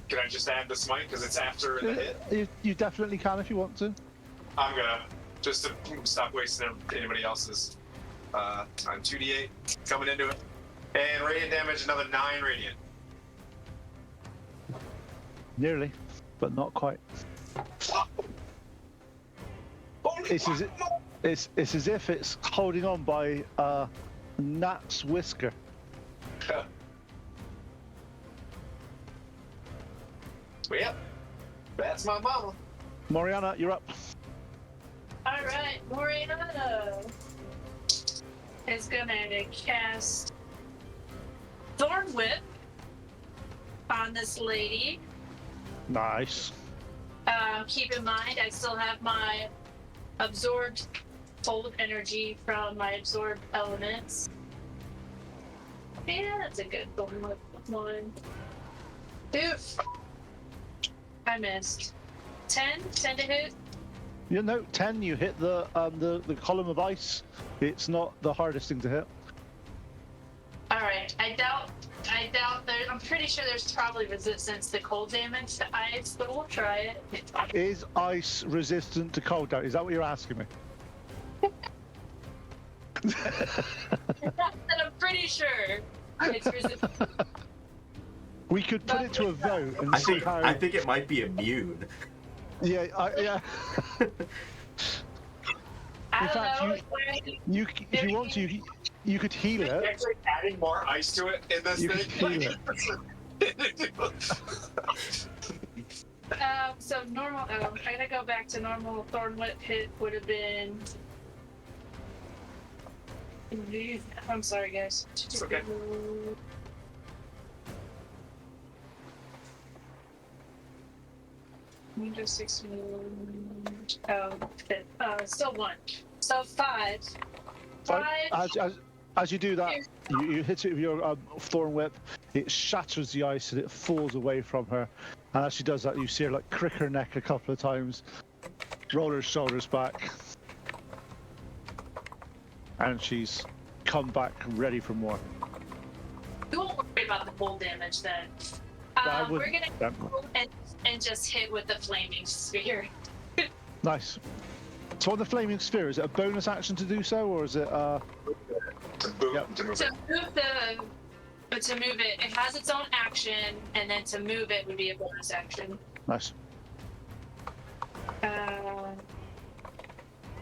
Can I just add the smite because it's after the hit? You definitely can if you want to. I'm gonna. Just to stop wasting anybody else's. On 2d8. Coming into it. And radiant damage, another 9 radiant. Nearly, but not quite. It's as if it's holding on by gnat's whisker. Yep. That's my mama. Moriana, you're up. All right, Moriana is gonna cast Thorn Whip on this lady. Nice. Keep in mind, I still have my absorbed cold energy from my absorbed elements. Yeah, that's a good Thorn Whip one. Oof. I missed. 10 to hit. You know, 10. You hit the column of ice. It's not the hardest thing to hit. All right. I doubt there. I'm pretty sure there's probably resistance to cold damage to ice, but we'll try it. Is ice resistant to cold damage? Is that what you're asking me? I'm pretty sure it's resistant. We could put it to a vote and see how. I think it might be immune. Yeah, yeah. I In don't fact, know. if you want to, you could heal it. Actually, adding more ice to it in this You thing. could heal So normal. I'm gonna go back to normal. Thorn Whip hit would have been. I'm sorry, guys. It's okay. Just 6. Still 1. So 5. 5. As you do that, you hit it with your thorn whip. It shatters the ice and it falls away from her. And as she does that, you see her like crick her neck a couple of times, roll her shoulders back, and she's come back ready for more. We won't worry about the cold damage then. We're gonna go and just hit with the flaming sphere. Nice. So on the flaming sphere, is it a bonus action to do so, or is it To move, Yep. to move To it. move it, it has its own action, and then to move it would be a bonus action. nice?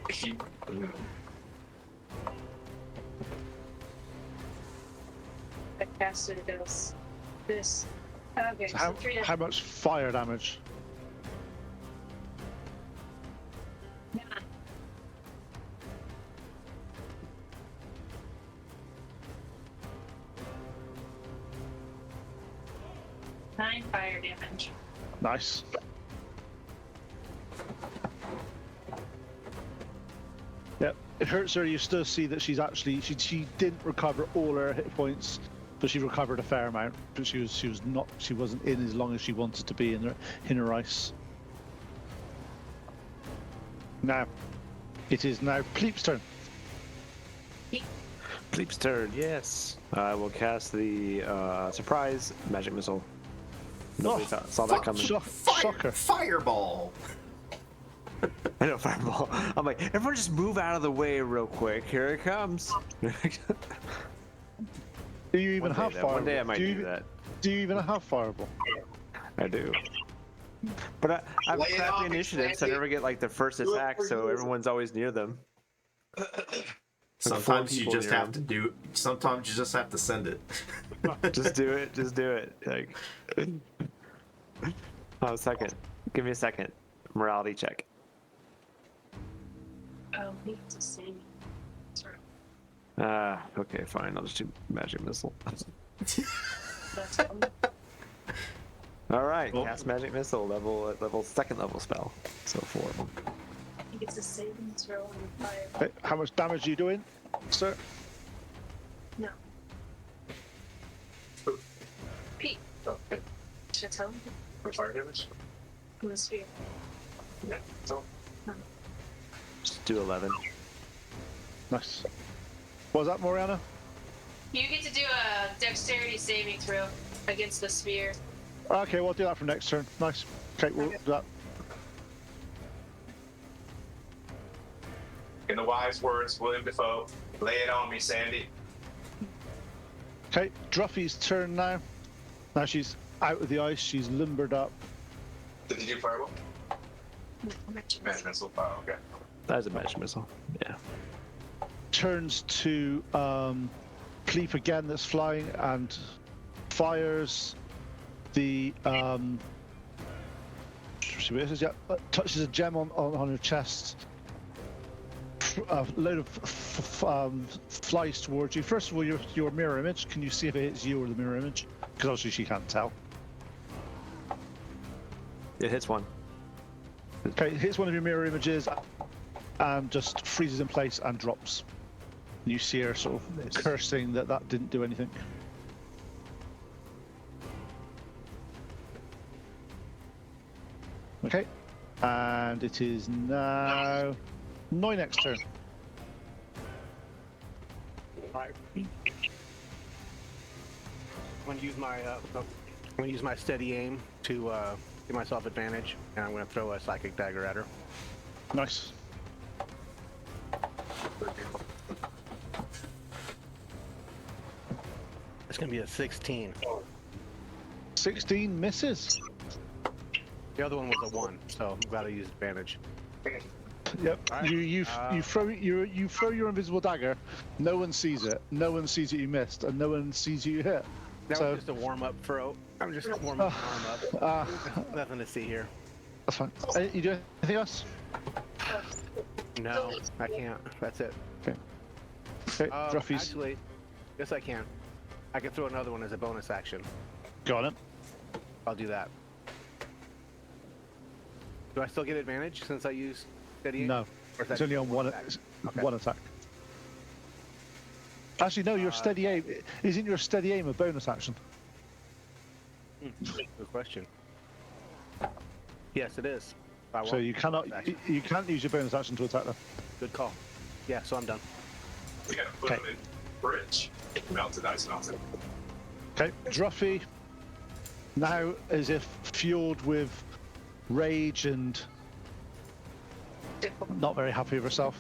If you- I casted it as this. Okay, So so 3 how much fire damage? Nine fire damage. Nice. Yep, it hurts her. You still see that she's actually she didn't recover all her hit points, but she recovered a fair amount. But she wasn't in as long as she wanted to be in her ice. Now, it is now Pleep's turn. Pleep's turn, yes. I will cast the surprise magic missile. Nobody saw that coming. Shocker. Fireball. I know, fireball. I'm like, everyone just move out of the way real quick. Here it comes. Do you even have fireball? One day I might do that. Do you even have fireball? I do. But I have Lay it crappy on, initiative, so I never get like the first Do it attack, for so you. everyone's always near them. Sometimes you people just in your have to do. Sometimes you just have to send it. Just do it. Just do it. Like, oh, second. Give me a second. Morality check. Oh, we need to see. Sort of. Okay, fine. I'll just do magic missile. That's fun. All right, Well- cast magic missile, level second level spell. So 4 of them. He gets a saving throw on the fire. Okay, how much damage are you doing, sir? No. Pete. Oh, should I tell him? For fire damage? From the sphere. Yeah. So Just do 11. Nice. What was that, Moriana? You get to do a dexterity saving throw against the sphere. Okay, we'll do that for next turn. Nice. Okay, we'll do that. in the wise words of William Defoe, lay it on me, Sandy. Okay, Druffi's turn now. Now she's out of the ice. She's limbered up. Did you do fireball? Magic missile. Oh, okay. That is a magic missile. Yeah. Turns to Cleef again, that's flying, and fires the touches a gem on her chest. A load of flies towards you. First of all, your mirror image. Can you see if it hits you or the mirror image? Because obviously she can't tell. It hits one. Okay, it hits one of your mirror images and just freezes in place and drops. You see her sort of cursing that didn't do anything. Okay, and it is now Noinek's turn. Alright. I'm gonna use my steady aim to give myself advantage, and I'm gonna throw a psychic dagger at her. Nice. It's gonna be a 16. 16 misses. The other one was a 1, so I've got to use advantage. Yep. Alright, You throw your invisible dagger. No one sees it. No one sees that you missed, and no one sees you hit. That So- was just a warm-up throw. I'm just warming my arm up. Nothing to see here. That's fine. You do anything else? No, I can't. That's it. Okay, Druffi's Actually, yes, I can. I can throw another one as a bonus action. got it. I'll do that. Do I still get advantage since I use steady aim? No, Or is that it's only on one attack? Okay. one attack. Actually, no. Your steady aim isn't your steady aim a bonus action? Good question. Yes, it is. I So won't. you cannot Action. you can't use your bonus action to attack them. Good call. Yeah, so I'm done. We gotta put him in bridge. Melted ice melted. Okay, Druffi now, as if fueled with rage and not very happy with herself,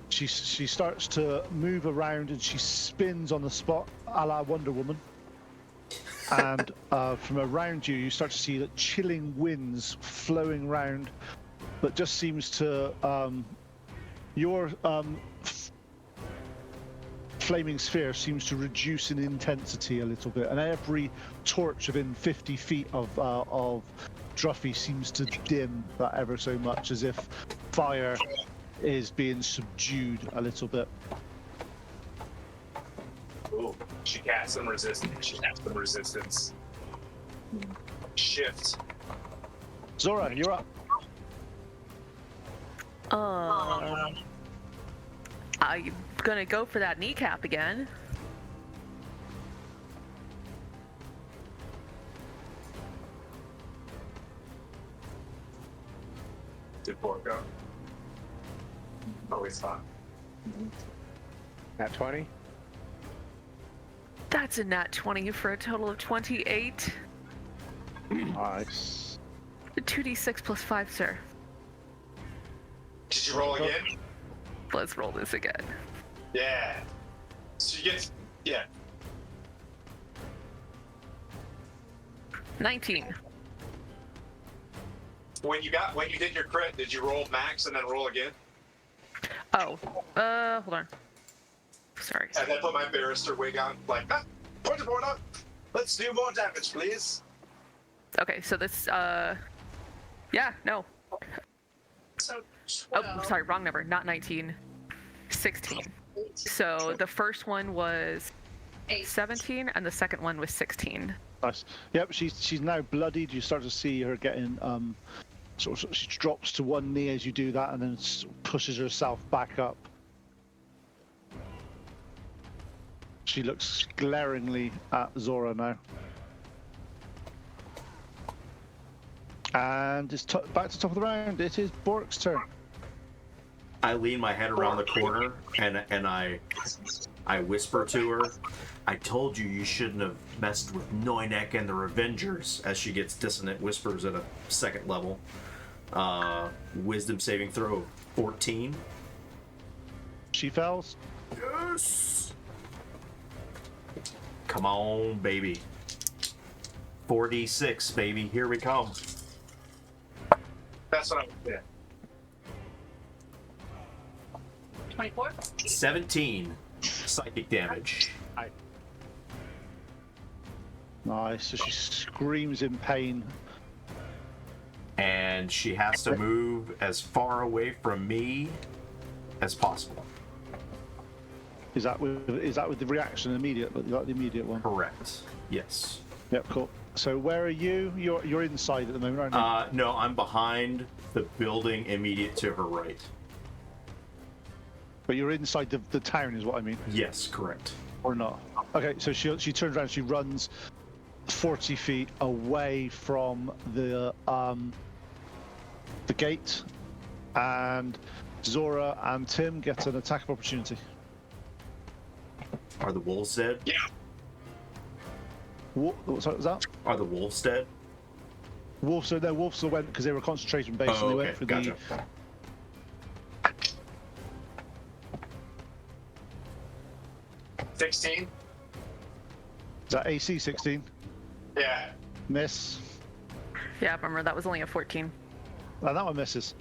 she starts to move around and she spins on the spot, a la Wonder Woman. And from around you, you start to see that chilling winds flowing round, but just seems to your flaming sphere seems to reduce in intensity a little bit, and every torch within 50 feet of Druffi seems to dim that ever so much, as if fire is being subdued a little bit. Ooh, she casts some resistance. She casts some resistance. Shift. Zora, you're up. I'm gonna go for that kneecap again. Did Borg go? Always fun. At 20? That's a nat 20 for a total of 28. Nice. 2d6 plus 5, sir. Did you roll again? Let's roll this again. Yeah. So you get, yeah. 19. When you did your crit, did you roll max and then roll again? Oh, hold on. Sorry. And then put my barrister wig on, like, point the board up. Let's do more damage, please. Okay, so this, yeah, no. So Oh, 12. sorry, wrong number. Not 19. 16. So the first one was 17, and the second one was 16. Nice. Yep, she's now bloodied. You start to see her getting sort of, she drops to one knee as you do that, and then pushes herself back up. She looks glaringly at Zora now. And it's back to top of the round. It is Bork's turn. I lean my head around the corner and I whisper to her, I told you shouldn't have messed with Noynek and the Revengers, as she gets dissonant whispers at a second level. Wisdom saving throw of 14. She fails. Yes! Come on, baby. 4d6, baby. Here we come. That's what I was saying. 24? 17 psychic damage. Nice. So she screams in pain. And she has to move as far away from me as possible. Is that with the reaction immediate? But you got the immediate one. Correct. Yes. Yep, cool. So where are you? You're inside at the moment, aren't you? No, I'm behind the building immediate to her right. But you're inside the town, is what I mean. Yes, correct. Or not? Okay, so she turns around. She runs 40 feet away from the gate, and Zora and Tim get an attack of opportunity. Are the wolves dead? Yeah. Sorry, was that? Are the wolves dead? Wolves still went because they were a concentration base, and they okay, went for gotcha. the 16. Is that AC 16? Yeah. Miss. Yeah, bummer. That was only a 14. And that one misses.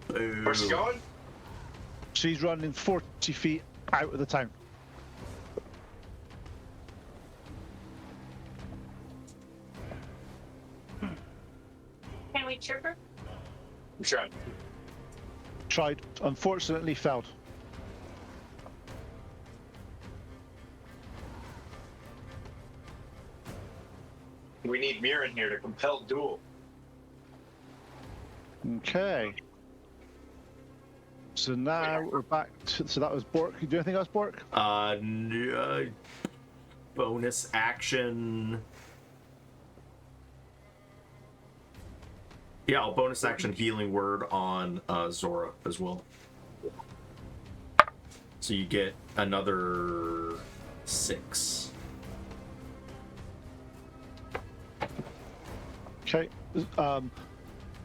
Boo. Where's she going? She's running 40 feet out of the town. Can we chirp her? I'm trying. Tried, unfortunately failed. We need Mir in here to compel duel. Okay. So now we're back to, so that was Bork. You do anything else, Bork? Bonus action. Yeah, I'll bonus action healing word on Zora as well. So you get another 6. Okay.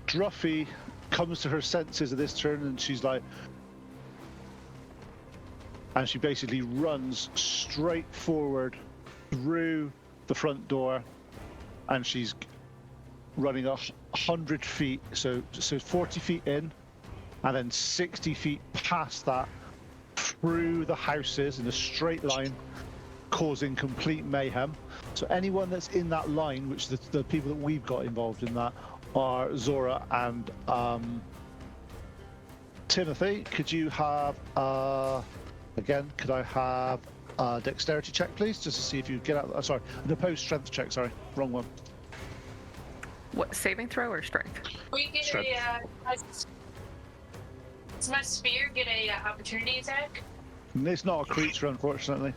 Druffi comes to her senses at this turn, and she's like, and she basically runs straight forward through the front door, and she's running 100 feet, so 40 feet in, and then 60 feet past that, through the houses in a straight line, causing complete mayhem. So anyone that's in that line, which the people that we've got involved in that are Zora and Timothy. Could you have again? Could I have a dexterity check, please, just to see if you get out? Sorry, an opposed strength check. Sorry, wrong one. What, saving throw or strength? We get Sure. does my spear get a opportunity attack? It's not a creature, unfortunately,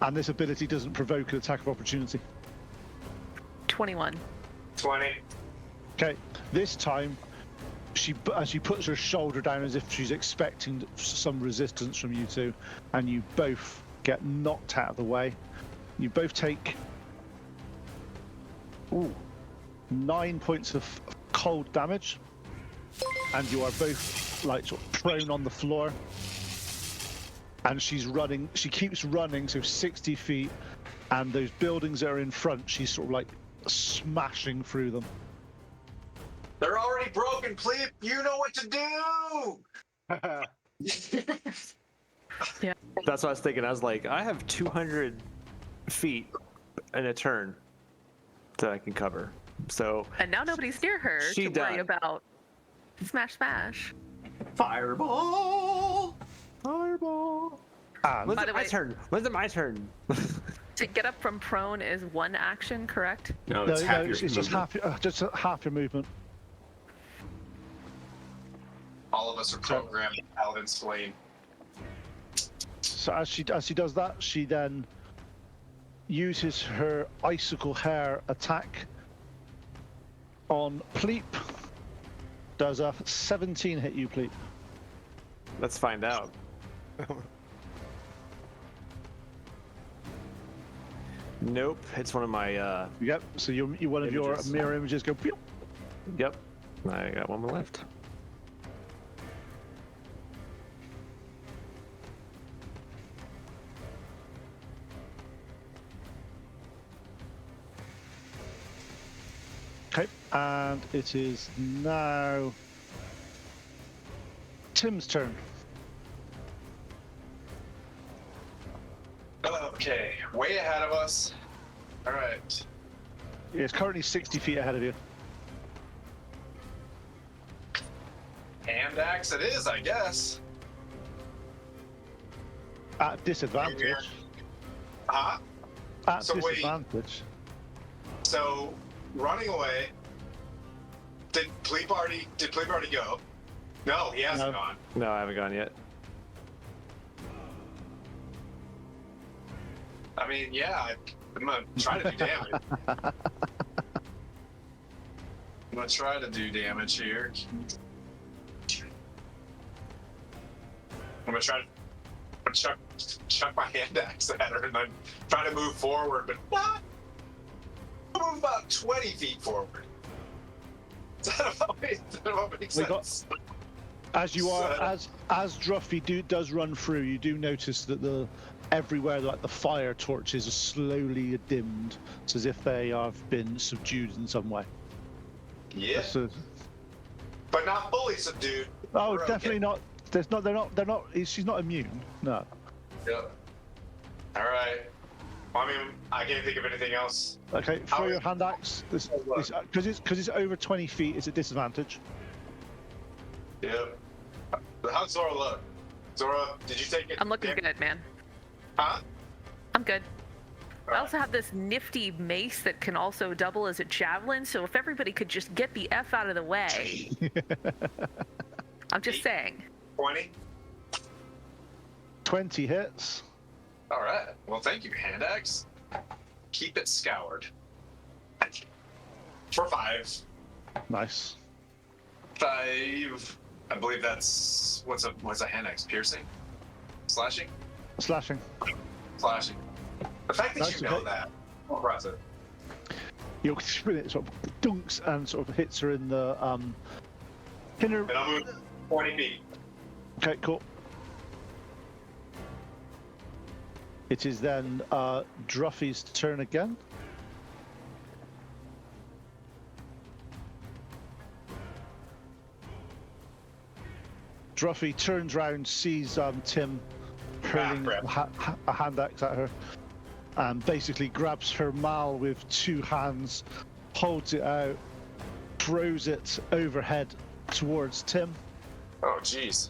and this ability doesn't provoke an attack of opportunity. 21. 20. Okay, this time as she puts her shoulder down as if she's expecting some resistance from you two, and you both get knocked out of the way. You both take 9 points of cold damage, and you are both like sort of prone on the floor. And she's running, she keeps running, so 60 feet, and those buildings that are in front, she's sort of like smashing through them. They're already broken, Pleep. You know what to do. That's what I was thinking. I was like, I have 200 feet in a turn that I can cover. So And now nobody's near her She to worry died. about smash smash. Fireball. fireball. And When's By it the my way- turn? When's it my turn? To get up from prone is one action, correct? No, no, it's no, half your it's just movement. half your movement. All of us are programmed Paladin's Flame. So as she does that, she then uses her icicle hair attack on Pleep. Does a 17 hit you, Pleep? Let's find out. Nope, it's one of my. Yep. So one of your Images. mirror images go. Pew! Yep, I got one more left. Okay, and it is now Tim's turn. Okay, way ahead of us. All right. It's currently 60 feet ahead of you. Hand axe it is, I guess. At disadvantage. Huh? At So wait. disadvantage. So, running away. Did Pleep already go? No, he hasn't No. gone. No, I haven't gone yet. I mean, yeah, I'm gonna try to do damage. I'm gonna try to do damage here. I'm gonna try to chuck my hand axe at her and then try to move forward, but not. Move about 20 feet forward. Does that about make We got- sense? As you are, as Druffi does run through, you do notice that everywhere, like the fire torches, are slowly dimmed. It's as if they have been subdued in some way. Yeah, So, but not fully subdued. oh, We're definitely okay. not. They're not. She's not immune. No. Yep. All right. Well, I mean, I can't think of anything else. Okay, How throw your is- hand axe. Because it's over 20 feet. It's a disadvantage. Yep. How's Zora look? Zora, did you take it? I'm looking damage? good, man. Huh? I'm good. I also have this nifty mace that can also double as a javelin, so if everybody could just get the F out of the way. I'm just saying. 20? 20 hits. All right. Well, thank you, hand axe. Keep it scoured. For 5. Nice. 5. I believe that's what's a hand axe? Piercing? Slashing? Slashing. Slashing. The fact that That's you know okay. that. Impressive. Your it sort of dunks and sort of hits her in the inner. And I'll move 20 feet. Okay, cool. It is then Druffi's turn again. Druffi turns round, sees Tim hurling crap. a hand axe at her, and basically grabs her maul with 2 hands, holds it out, throws it overhead towards Tim. Oh, jeez.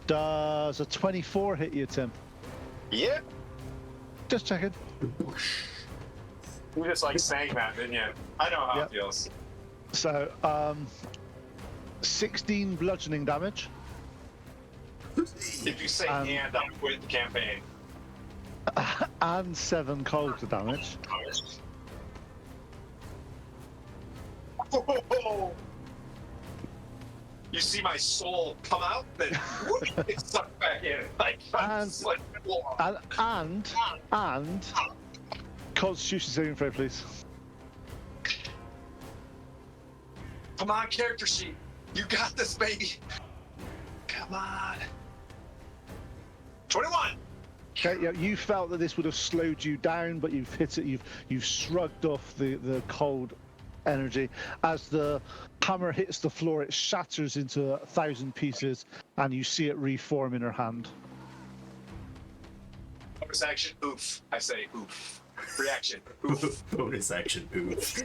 Does a 24 hit you, Tim? Yep. Just checking. You just like saying that, didn't you? I know how Yep. it feels. So, 16 bludgeoning damage. If you say and, I'll quit the campaign. And 7 cold damage. Oh, you see my soul come out, then whoop, it's sucked back in. Like, I'm just like, whoa. And Constitution saving throw, please. Come on, character sheet. You got this, baby. Come on. 21. Okay, yeah, you felt that this would have slowed you down, but you've hit it. You've shrugged off the cold energy. As the hammer hits the floor, it shatters into 1,000 pieces, and you see it reform in her hand. Bonus action, oof. I say oof. Reaction, oof. Bonus action. Oof.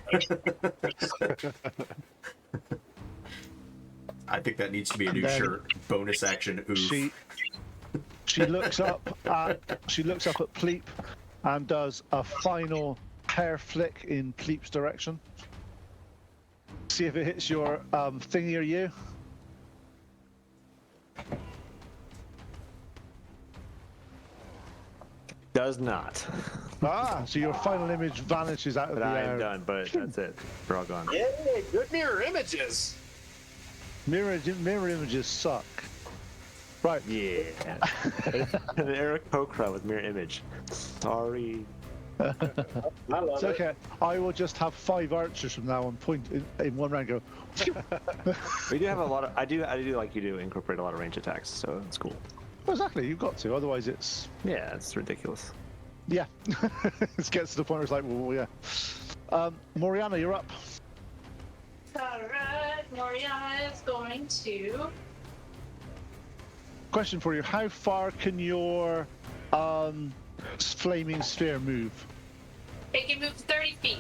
I think that needs to be a And new then shirt. Bonus action. Oof. She looks up at Pleep and does a final hair flick in Pleep's direction. See if it hits your thingy or you. Does not. So your final image vanishes out of But the I air. am done, but that's it. We're all gone. Yay, good mirror images. Mirror images suck. Right. Yeah. An Eric Pokra with mirror image. Sorry. I love It's okay. I will just have 5 archers from now on, point in one round. Go. We do have a lot of. I do like you do incorporate a lot of range attacks, so it's cool. Well, exactly. You've got to. Otherwise, it's Yeah, it's ridiculous. yeah. It gets to the point where it's like, well, yeah. Moriana, you're up. Alright, Moriana is going to. Question for you: how far can your flaming sphere move? It can move 30 feet.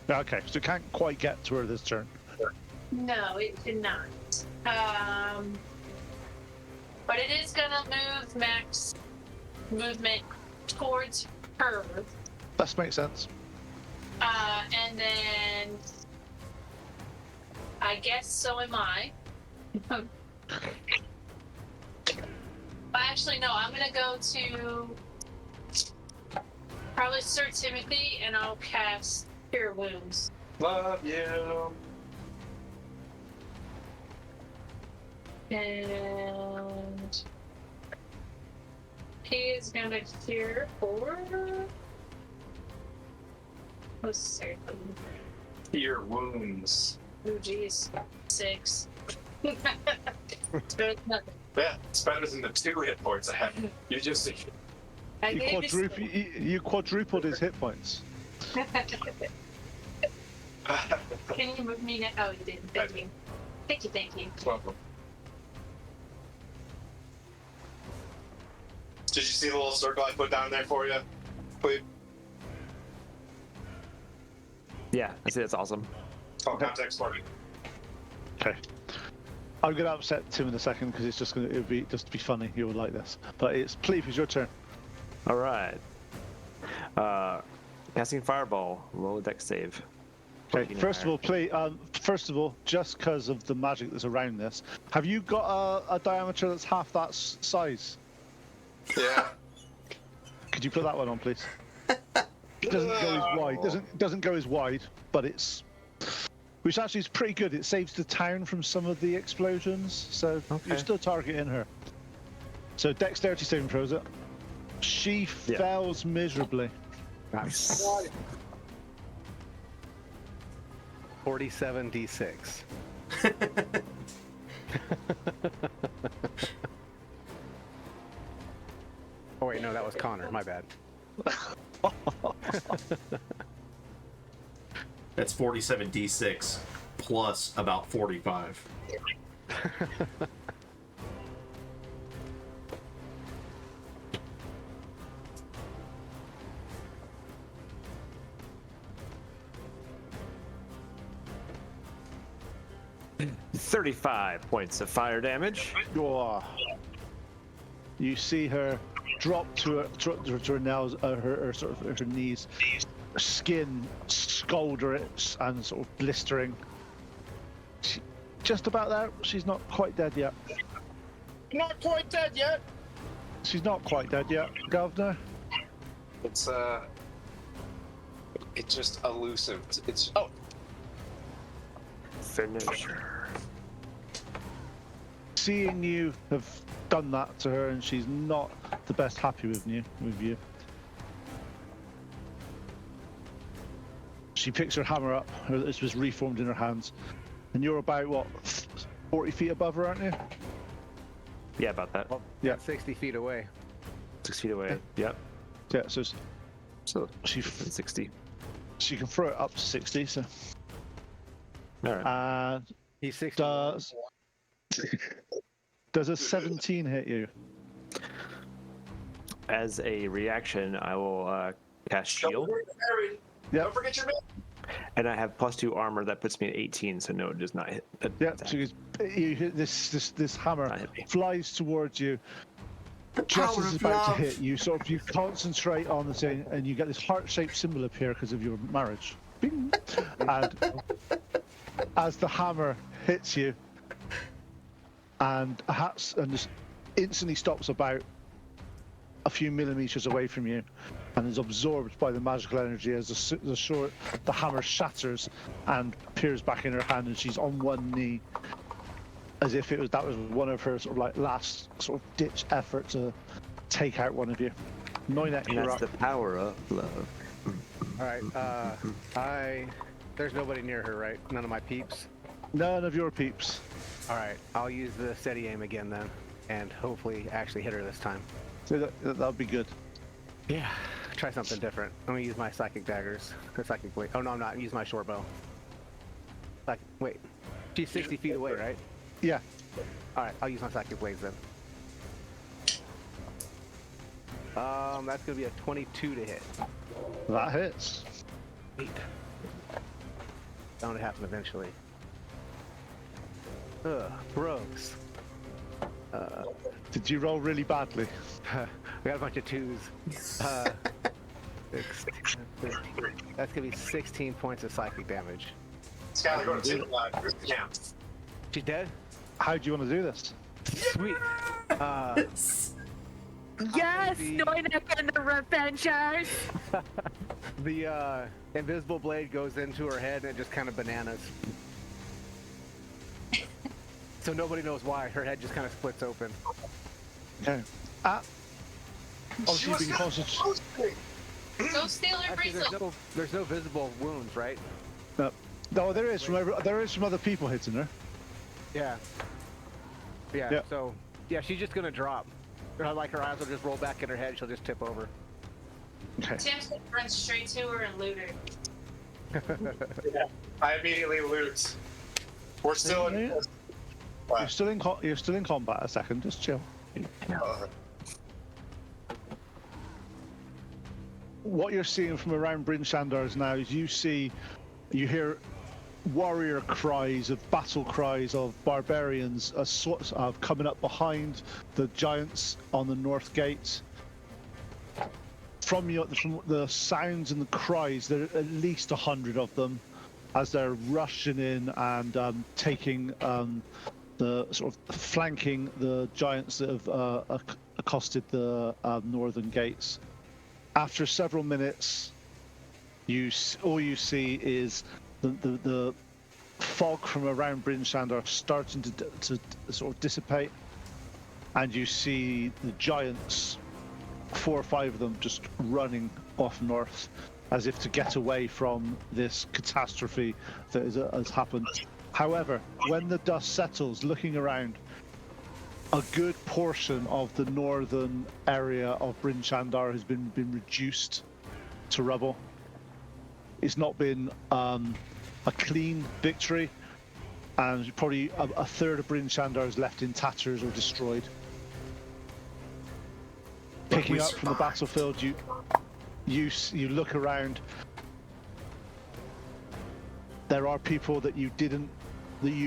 Okay, so it can't quite get to her this turn. No, it did not. But it is gonna move max movement towards her. That makes sense. And then I guess so am I. Actually, no, I'm gonna go to probably Sir Timothy and I'll cast Cure Wounds. Love you. And he is gonna cure for. Let's see. Cure wounds. Oh, geez. 6. It's better than nothing. Yeah, it's better than the 2 hit points I have. You just I You, gave this- you quadrupled his hit points. Can you move me now? Oh, you didn't. Thank you. Thank you, thank you. welcome. Did you see the little circle I put down there for you? Please. Yeah, I see. That's awesome. Oh, context for me. Okay. I'm gonna upset Tim in a second because it would be just to be funny. You would like this, but it's Pleep. It's your turn. All right. Casting Fireball. Roll a dex save. Okay. 14 First of higher. all, first of all, just because of the magic that's around this, have you got a diameter that's half that size? Yeah. Could you put that one on, please? It doesn't go as wide. Doesn't go as wide, but it's, which actually is pretty good. It saves the town from some of the explosions, so Okay. you're still targeting her. So dexterity saving throws it. She Yeah. fails miserably. Nice. 47d6. Oh wait, no, that was Connor. My bad. That's 47d6 plus about 45. $35 points of fire damage. Oh. You see her drop to her nails, her sort of her knees, skin scalded and sort of blistering. Just about there. She's not quite dead yet. Not quite dead yet. She's not quite dead yet, Governor. It's just elusive. It's Finish her. Seeing you have done that to her, and she's not the best happy with you. She picks her hammer up. This was reformed in her hands, and you're about what, 40 feet above her, aren't you? Yeah, about that. Yeah. 60 feet away. 6 feet away. Yep. Yeah. So So she 60. can throw it up to 60. So All right. And He's 61. does a 17 hit you? As a reaction, I will cast shield, Yep. Don't forget your man. and I have +2 armor that puts me at 18. So no, it does not hit. Yep. So you hit this hammer Not hit me. flies towards you. Just as it's about to hit you, sort of you concentrate on the thing, and you get this heart-shaped symbol appear because of your marriage. Bing. And as the hammer hits you, and just instantly stops about a few millimeters away from you, and is absorbed by the magical energy as the hammer shatters and appears back in her hand, and she's on one knee, as if that was one of her sort of like last sort of ditch effort to take out one of you. Noinek, And you're that's up. the power of love. All right. There's nobody near her, right? None of my peeps. None of your peeps. All right. I'll use the steady aim again then, and hopefully actually hit her this time. So that'll be good. Yeah. Try something different. I'm gonna use my psychic daggers. Or psychic blade. Oh no, I'm not. Use my short bow. Wait. She's 60 feet away, right? Yeah. All right. I'll use my psychic blades then. That's gonna be a 22 to hit. That hits. Wait. Bound to happen eventually. Ugh, gross. Did you roll really badly? We got a bunch of twos. 16, 15. That's gonna be 16 points of psychic damage. Skylar, go to the live. Where's the camp? She's dead? How do you want to do this? Sweet. Yes, the- Noinek and the Revengers. The invisible blade goes into her head and it just kind of bananas. So nobody knows why. Her head just kind of splits open. Okay. Obviously, you've been concentrating. Go steal her Actually, bracelet. there's no visible wounds, right? No, there is from other people hitting her. Yeah. Yeah. Yeah. So yeah, she's just gonna drop. Like her eyes will just roll back in her head. She'll just tip over. Okay. Tim's gonna run straight to her and loot her. I immediately loot. We're still in. Yeah. You're still in combat. A second, just chill. What you're seeing from around Bryn Shandar's now is you hear warrior cries, of battle cries of barbarians coming up behind the giants on the north gate. From the sounds and the cries, there are at least 100 of them as they're rushing in and taking the sort of flanking the giants that have accosted the northern gates. After several minutes, all you see is the fog from around Bryn Shandar starting to sort of dissipate, and you see the giants, 4 or 5 of them, just running off north as if to get away from this catastrophe that has happened. However, when the dust settles, looking around, a good portion of the northern area of Bryn Shandar has been reduced to rubble. It's not been a clean victory, and probably a third of Bryn Shandar is left in tatters or destroyed. Picking up from the battlefield, you look around. There are people that you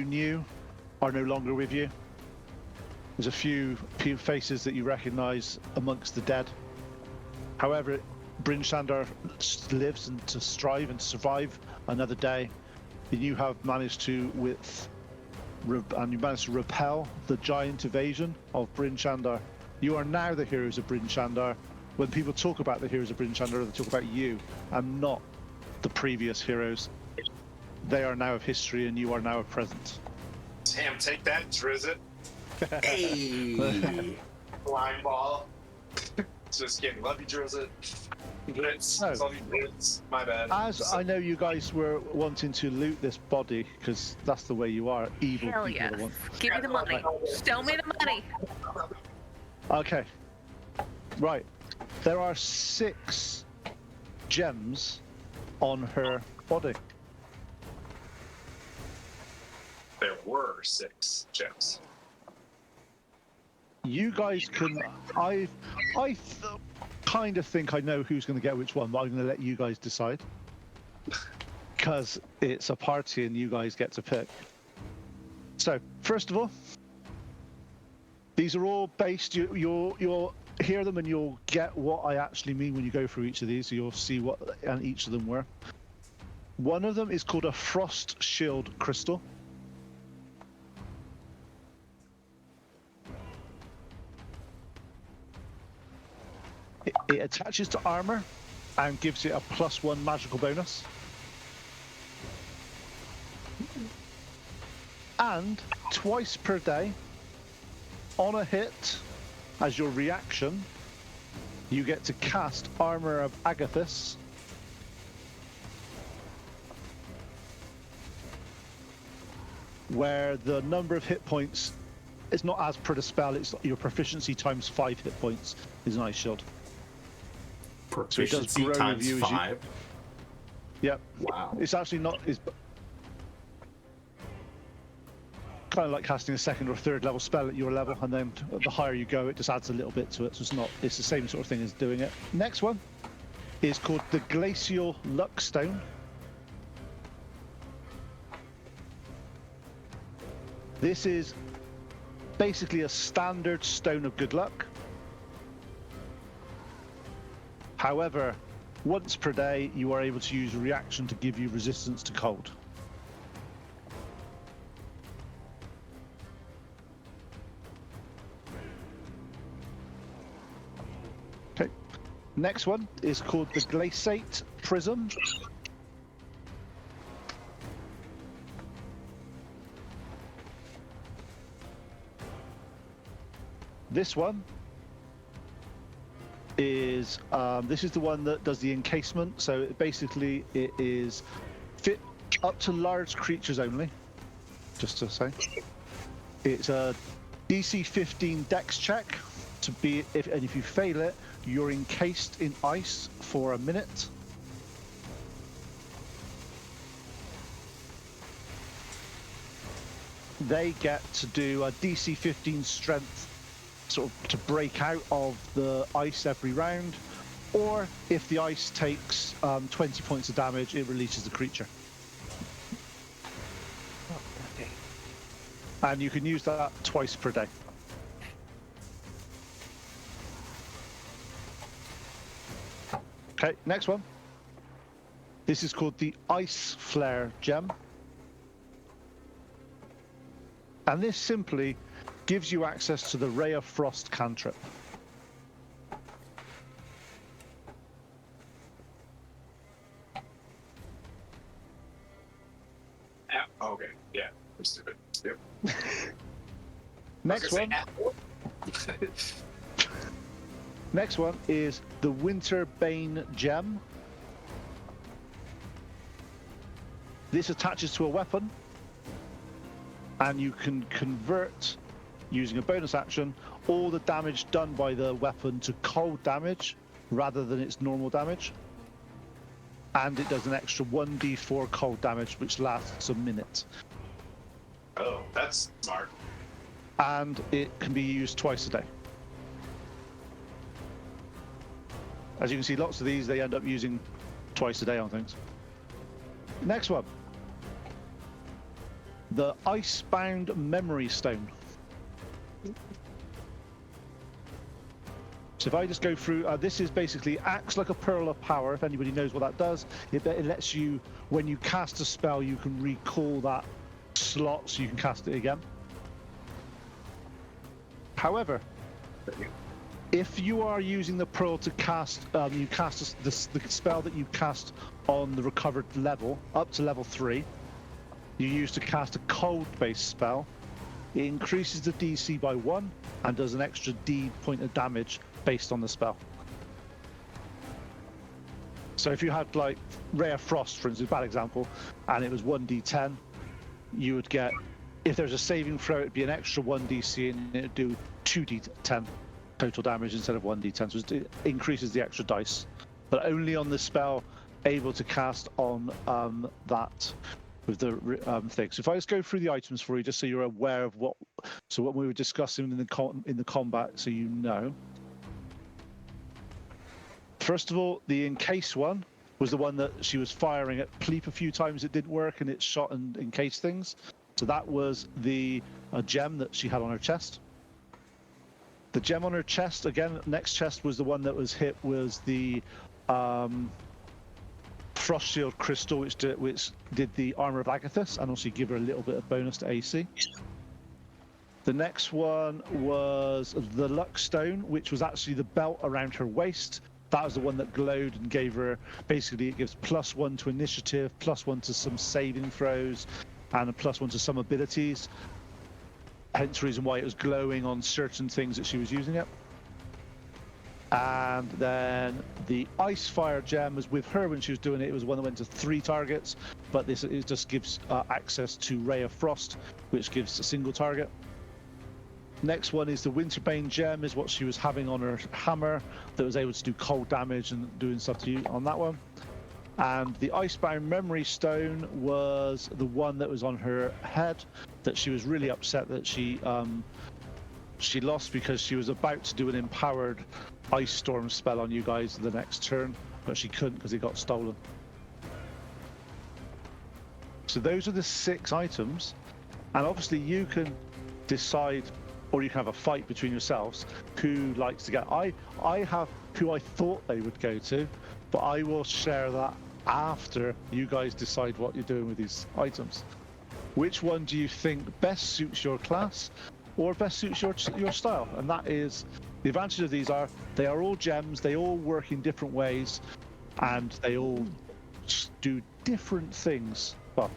knew are no longer with you. There's a few faces that you recognize amongst the dead. However, Bryn Shandar lives and to strive and survive another day. And you have managed to repel the giant invasion of Bryn Shandar. You are now the heroes of Bryn Shandar. When people talk about the heroes of Bryn Shandar, they talk about you and not the previous heroes. They are now of history, and you are now of present. Damn, take that, Drizzit. Hey. Line ball. Just kidding. Love you, Drizzit. Blitz. Oh. Love you, Blitz. My bad. As I know you guys were wanting to loot this body, because that's the way you are, evil Hell people. yes. that want- Give me the money. Show me the money. Okay. Right. There are 6 gems on her body. were 6 gems. You guys can. I kind of think I know who's going to get which one, but I'm going to let you guys decide because it's a party and you guys get to pick. So first of all, these are all based. You'll hear them and you'll get what I actually mean when you go through each of these. So you'll see what and each of them were. One of them is called a Frost Shield Crystal. It attaches to armor and gives it a +1 magical bonus. And twice per day, on a hit, as your reaction, you get to cast Armor of Agathis. Where the number of hit points, it's not as per the spell, it's your proficiency times 5 hit points is an ice shield. Proficiency times 5? Yep. Wow. It's actually not... It's kind of like casting a 2nd or 3rd level spell at your level, and then the higher you go, it just adds a little bit to it, so it's not... It's the same sort of thing as doing it. Next one is called the Glacial Luck Stone. This is basically a standard stone of good luck. However, once per day, you are able to use a reaction to give you resistance to cold. Okay. Next one is called the Glaciate Prism. This one is this is the one that does the encasement. So basically, it is fit up to large creatures only. Just to say, it's a DC 15 Dex check to be if you fail it, you're encased in ice for a minute. They get to do a DC 15 Strength, sort of to break out of the ice every round, or if the ice takes 20 points of damage, it releases the creature. Oh, okay. And you can use that twice per day. Okay, next one. This is called the Ice Flare Gem. And this simply gives you access to the Ray of Frost cantrip. Okay, yeah, I'm stupid. Yep. Next one. Next one is the Winterbane Gem. This attaches to a weapon, and you can convert, using a bonus action, all the damage done by the weapon to cold damage rather than its normal damage. And it does an extra 1d4 cold damage, which lasts a minute. Oh, that's smart. And it can be used twice a day. As you can see, lots of these, they end up using twice a day on things. Next one. The Icebound Memory Stone. So if I just go through, this is basically acts like a Pearl of Power, if anybody knows what that does. It lets you, when you cast a spell, you can recall that slot so you can cast it again. However, if you are using the Pearl to cast, you cast the spell that you cast on the recovered level, up to level 3, you use to cast a cold-based spell, it increases the DC by 1 and does an extra D point of damage based on the spell. So if you had like Ray of Frost, for instance, bad example, and it was 1d10, you would get, if there's a saving throw, it'd be an extra 1dc and it'd do 2d10 total damage instead of 1d10, so it increases the extra dice, but only on the spell able to cast on that with the thing. So if I just go through the items for you, just so you're aware of what we were discussing in the combat, so you know. First of all, the encase one was the one that she was firing at Pleep a few times. It didn't work, and it shot and encased things. So that was the gem that she had on her chest. The gem on her chest, again, next chest was the one that was hit, was the Frost Shield Crystal, which did the Armor of Agathis, and also give her a little bit of bonus to AC. The next one was the Luck Stone, which was actually the belt around her waist. That was the one that glowed and gave her, basically it gives +1 to initiative, +1 to some saving throws, and a +1 to some abilities. Hence the reason why it was glowing on certain things that she was using it. And then the Ice Fire gem was with her when she was doing it. It was the one that went to 3 targets, but it just gives access to Ray of Frost, which gives a single target. Next one is the Winterbane gem, is what she was having on her hammer that was able to do cold damage and doing stuff to you on that one. And the Icebound Memory Stone was the one that was on her head that she was really upset that she lost, because she was about to do an empowered Ice Storm spell on you guys the next turn, but she couldn't because it got stolen. So those are the 6 items, and obviously you can decide, or you can have a fight between yourselves who likes to get. I have who I thought they would go to, but I will share that after you guys decide what you're doing with these items. Which one do you think best suits your class or best suits your style? And that is, the advantage of these are they are all gems, they all work in different ways, and they all do different things. Well,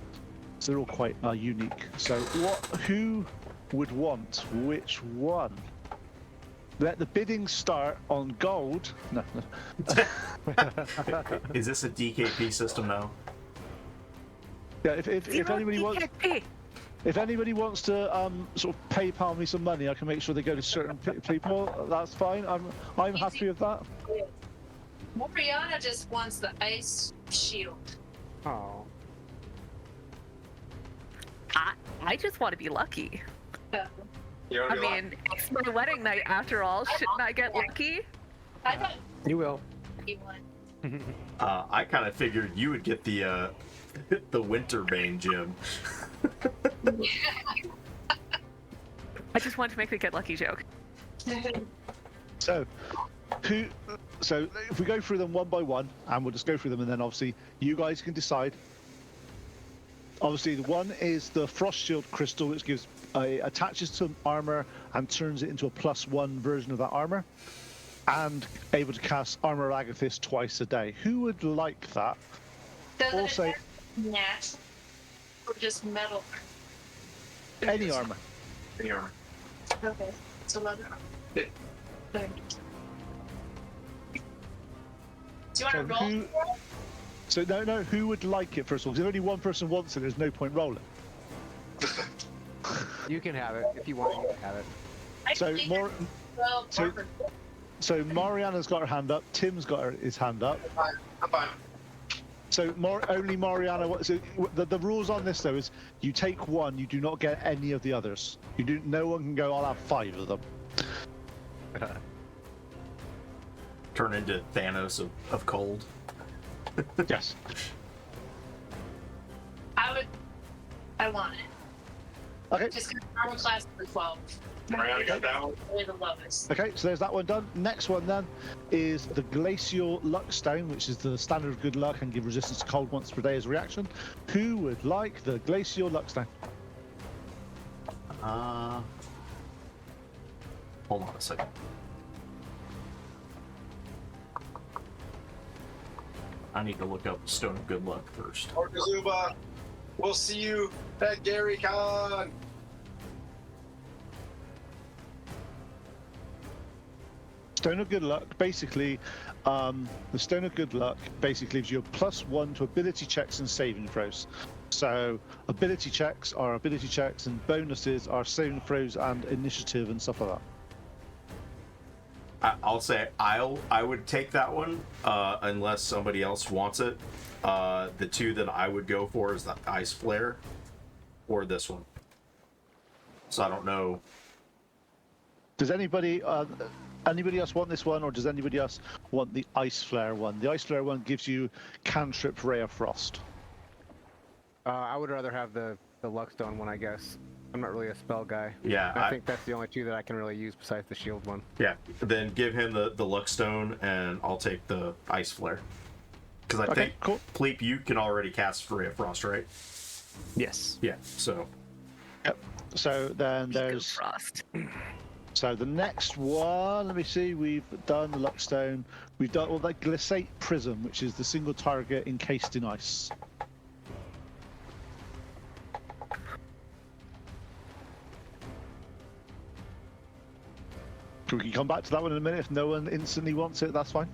so they're all quite unique. So who would want which one? Let the bidding start on gold. No. Is this a DKP system now? Yeah, if anybody wants, if anybody wants to sort of PayPal me some money, I can make sure they go to certain people. That's fine. I'm happy with that. Moriana just wants the ice shield. Oh. I just want to be lucky. You I wanna be mean, it's my wedding night after all. Shouldn't I get lucky? I thought You will. he won. I kind of figured you would get the Winterbane gem. I just wanted to make the get lucky joke. So if we go through them one by one, and we'll just go through them, and then obviously you guys can decide. Obviously, the one is the Frost Shield Crystal, which gives attaches to armor and turns it into a +1 version of that armor, and able to cast Armor of Agathis twice a day. Who would like that? Does it Also- attack nat or just metal? Any armor. Any armor. Okay, so leather. Yeah. Okay. Do you want to So roll? who- So no, who would like it first of all? Because if only one person wants it, there's no point rolling. You can have it if you want. You can have it. So Actually, more. well, so- Parker. So Mariana's got her hand up. Tim's got his hand up. I'm fine. So only Mariana. So the rules on this though is you take one, you do not get any of the others. No one can go. I'll have 5 of them. Turn into Thanos of cold. Yes. I want it. Okay. Just because armor class for 12. Mariana got that one. Really the lowest. Okay. So there's that one done. Next one then is the Glacial Luck Stone, which is the standard of good luck and give resistance to cold once per day as a reaction. Who would like the Glacial Luck Stone? Hold on a second. I need to look up Stone of Good Luck first. Orkazuba, we'll see you at Gary Con. Stone of Good Luck, basically, the Stone of Good Luck basically gives you a +1 to ability checks and saving throws. So ability checks are ability checks, and bonuses are saving throws and initiative and stuff like that. I'll say I would take that one unless somebody else wants it. The two that I would go for is the ice flare or this one. So I don't know. Does anybody else want this one, or does anybody else want the ice flare one? The ice flare one gives you cantrip ray of frost. I would rather have the Luckstone one, I guess. I'm not really a spell guy. Yeah, I think that's the only two that I can really use besides the shield one. Yeah, then give him the Luckstone, and I'll take the ice flare. Because I think cool. Pleep, you can already cast Ray of Frost, right? Yes. Yeah. So. Yep. So then Eco there's. Frost. So the next one, let me see, we've done the Luckstone. We've done all that Glissate Prism, which is the single target encased in ice. We can come back to that one in a minute. If no one instantly wants it, that's fine.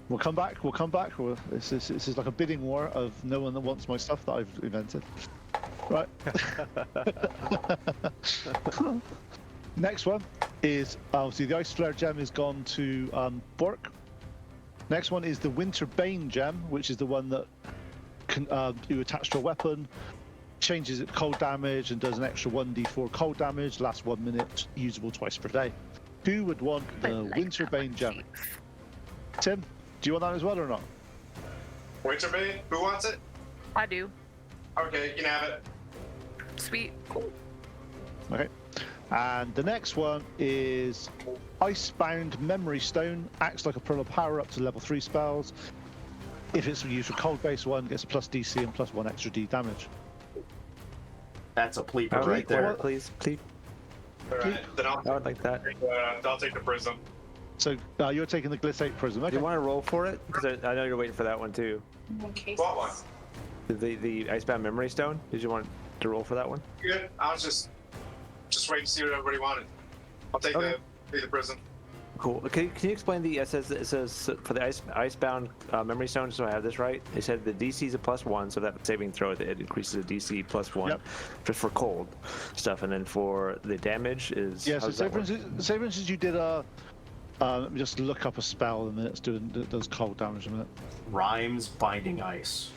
We'll come back. This is like a bidding war of no one that wants my stuff that I've invented. Right. Next one is obviously the Ice Flare gem is gone to Bork. Next one is the Winter Bane gem, which is the one that can you attach to a weapon, changes it to cold damage, and does an extra 1d4 cold damage. Lasts 1 minute, usable twice per day. Who would want I the like Winter that Bane one, gem? thanks. Tim, do you want that as well or not? Winterbane, who wants it? I do. Okay, you can have it. Sweet. Cool. Okay. And the next one is Icebound Memory Stone. Acts like a pearl of power up to level 3 spells. If it's used for cold base one, gets a plus DC and plus 1 extra D damage. That's a Pleep All right right, there. please. All right, then I would like that. I'll take the prism. So you're taking the Glissate Prism. Do Okay. you want to roll for it? Because I know you're waiting for that one too. In case What one? The Icebound Memory Stone. Did you want to roll for that one? Good. I was just waiting to see what everybody wanted. I'll take Okay. the prism. Cool. Can you explain the it says for the Icebound Memory Stone, so I have this right? It said the DC is a +1, so that saving throw it increases the DC +1 Yep. just for cold stuff, and then for the damage is Yeah, how so does say that for, work? instance, say for instance you did a... let me just look up a spell in a minute that does cold damage in a minute. Rhymes Binding Ice.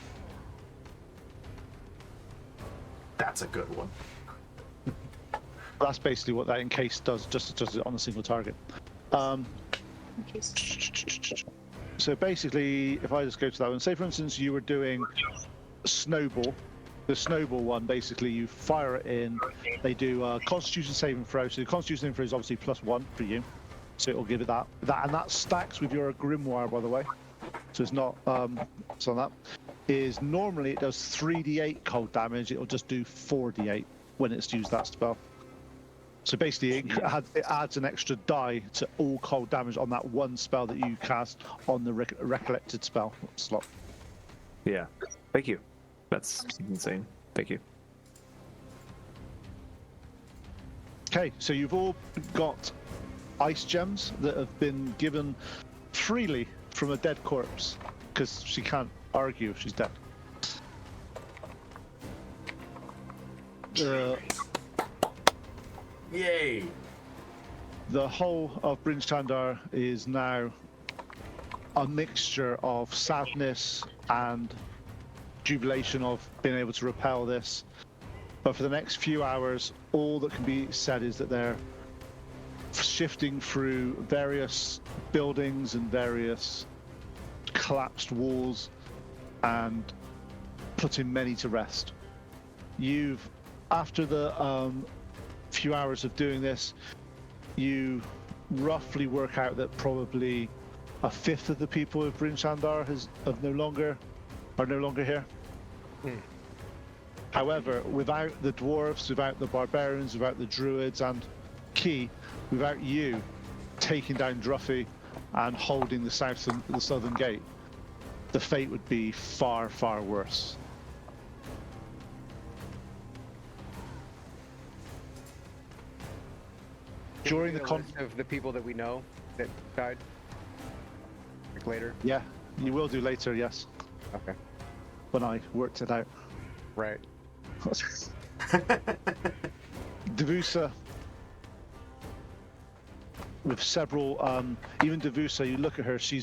That's a good one. That's basically what that encase does, just does it on a single target. in case. So basically, if I just go to that one, say for instance you were doing Snowball. The Snowball one, basically you fire it in, they do a Constitution saving throw. So the Constitution saving throw is obviously +1 for you. So it'll give it that. And that stacks with your Grimoire, by the way. So it's not, so that is normally it does 3d8 cold damage. It'll just do 4d8 when it's used that spell. So basically, it adds an extra die to all cold damage on that one spell that you cast on the recollected spell slot. Yeah. Thank you. That's insane. Thank you. Okay, so you've all got ice gems that have been given freely from a dead corpse, because she can't argue if she's dead. Yay! The whole of Bryn Chandar is now a mixture of sadness and jubilation of being able to repel this. But for the next few hours, all that can be said is that they're shifting through various buildings and various collapsed walls and putting many to rest. You've, after the few hours of doing this, you roughly work out that probably a fifth of the people of Bryn Chandar are no longer here. However, without the dwarves, without the barbarians, without the druids, and Key, without you taking down Druffi and holding the southern gate, the fate would be far, far worse. During the list of the people that we know that died, like later. yeah, you will do later, yes, Okay. when I worked it out. Right. Devusa, with several, even Devusa, you look at her, she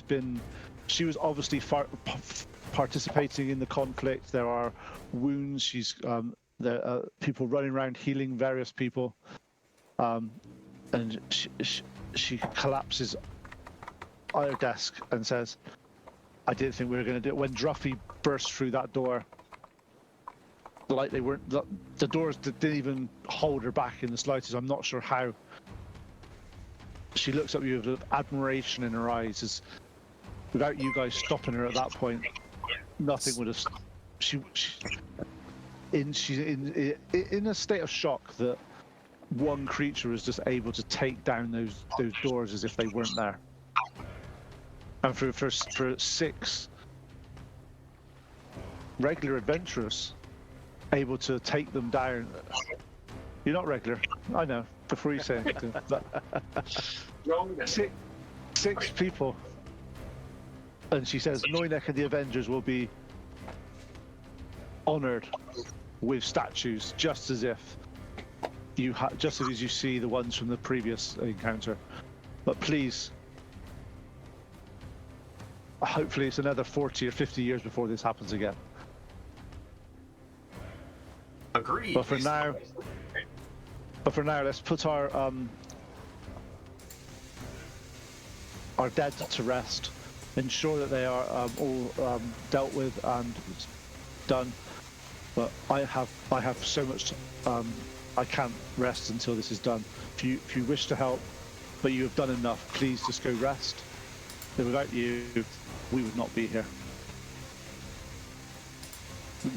was obviously participating in the conflict. There are wounds. There are people running around healing various people. And she collapses at her desk and says, I didn't think we were going to do it. When Druffi burst through that door, like they weren't, the doors didn't even hold her back in the slightest. I'm not sure how. She looks at you with admiration in her eyes. As without you guys stopping her at that point, nothing would have. She's in a state of shock that one creature was just able to take down those doors as if they weren't there. And for 6 regular adventurers able to take them down. You're not regular, I know. Before you say anything, but 6 people. And she says, Noinek and the Avengers will be honored with statues, just as if just as you see the ones from the previous encounter. But please, hopefully it's another 40 or 50 years before this happens again. Agreed. But for now, let's put our dead to rest. Ensure that they are all dealt with and done. But I have so much. I can't rest until this is done. If you wish to help, but you have done enough, please just go rest. Without you, we would not be here.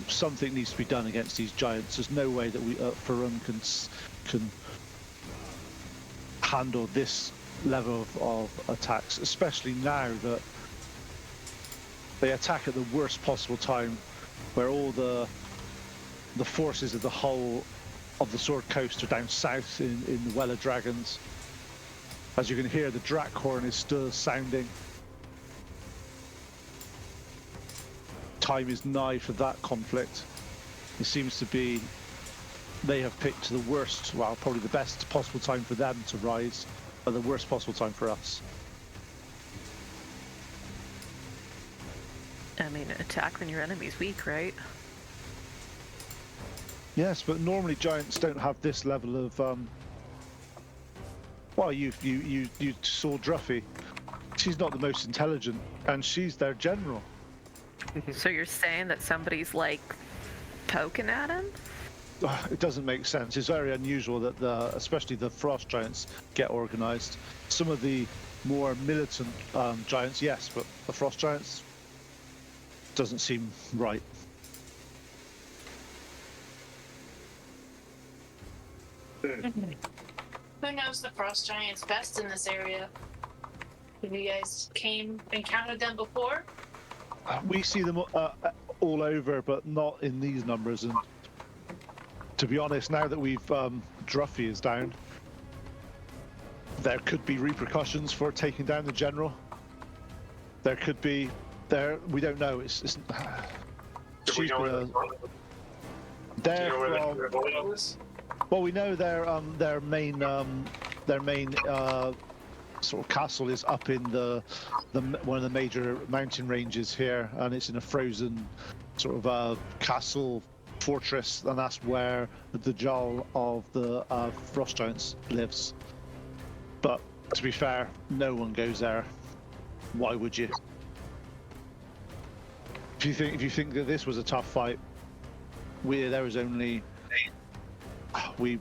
Something needs to be done against these giants. There's no way that Farun can handle this level of attacks, especially now that they attack at the worst possible time, where all the forces of the whole of the Sword Coast are down south in the Well of Dragons. As you can hear, the Drak horn is still sounding. Time is nigh for that conflict. It seems to be they have picked the worst, well, probably the best possible time for them to rise, but the worst possible time for us. I mean, attack when your enemy's weak, right? Yes, but normally giants don't have this level of. Well, you saw Druffi. She's not the most intelligent, and she's their general. So you're saying that somebody's like poking at him? It doesn't make sense. It's very unusual that especially the frost giants get organized. Some of the more militant giants, yes, but the frost giants doesn't seem right. Who knows the frost giants best in this area? Have you guys encountered them before? We see them all over, but not in these numbers. And to be honest, now that we've Druffi is down, there could be repercussions for taking down the general. There could be. We don't know. It's Do we know where they're the from. oil is? Well, we know their main sort of castle is up in the one of the major mountain ranges here, and it's in a frozen sort of castle fortress, and that's where the Jarl of the frost giants lives. But to be fair, no one goes there. Why would you? If you think that this was a tough fight, there was only we've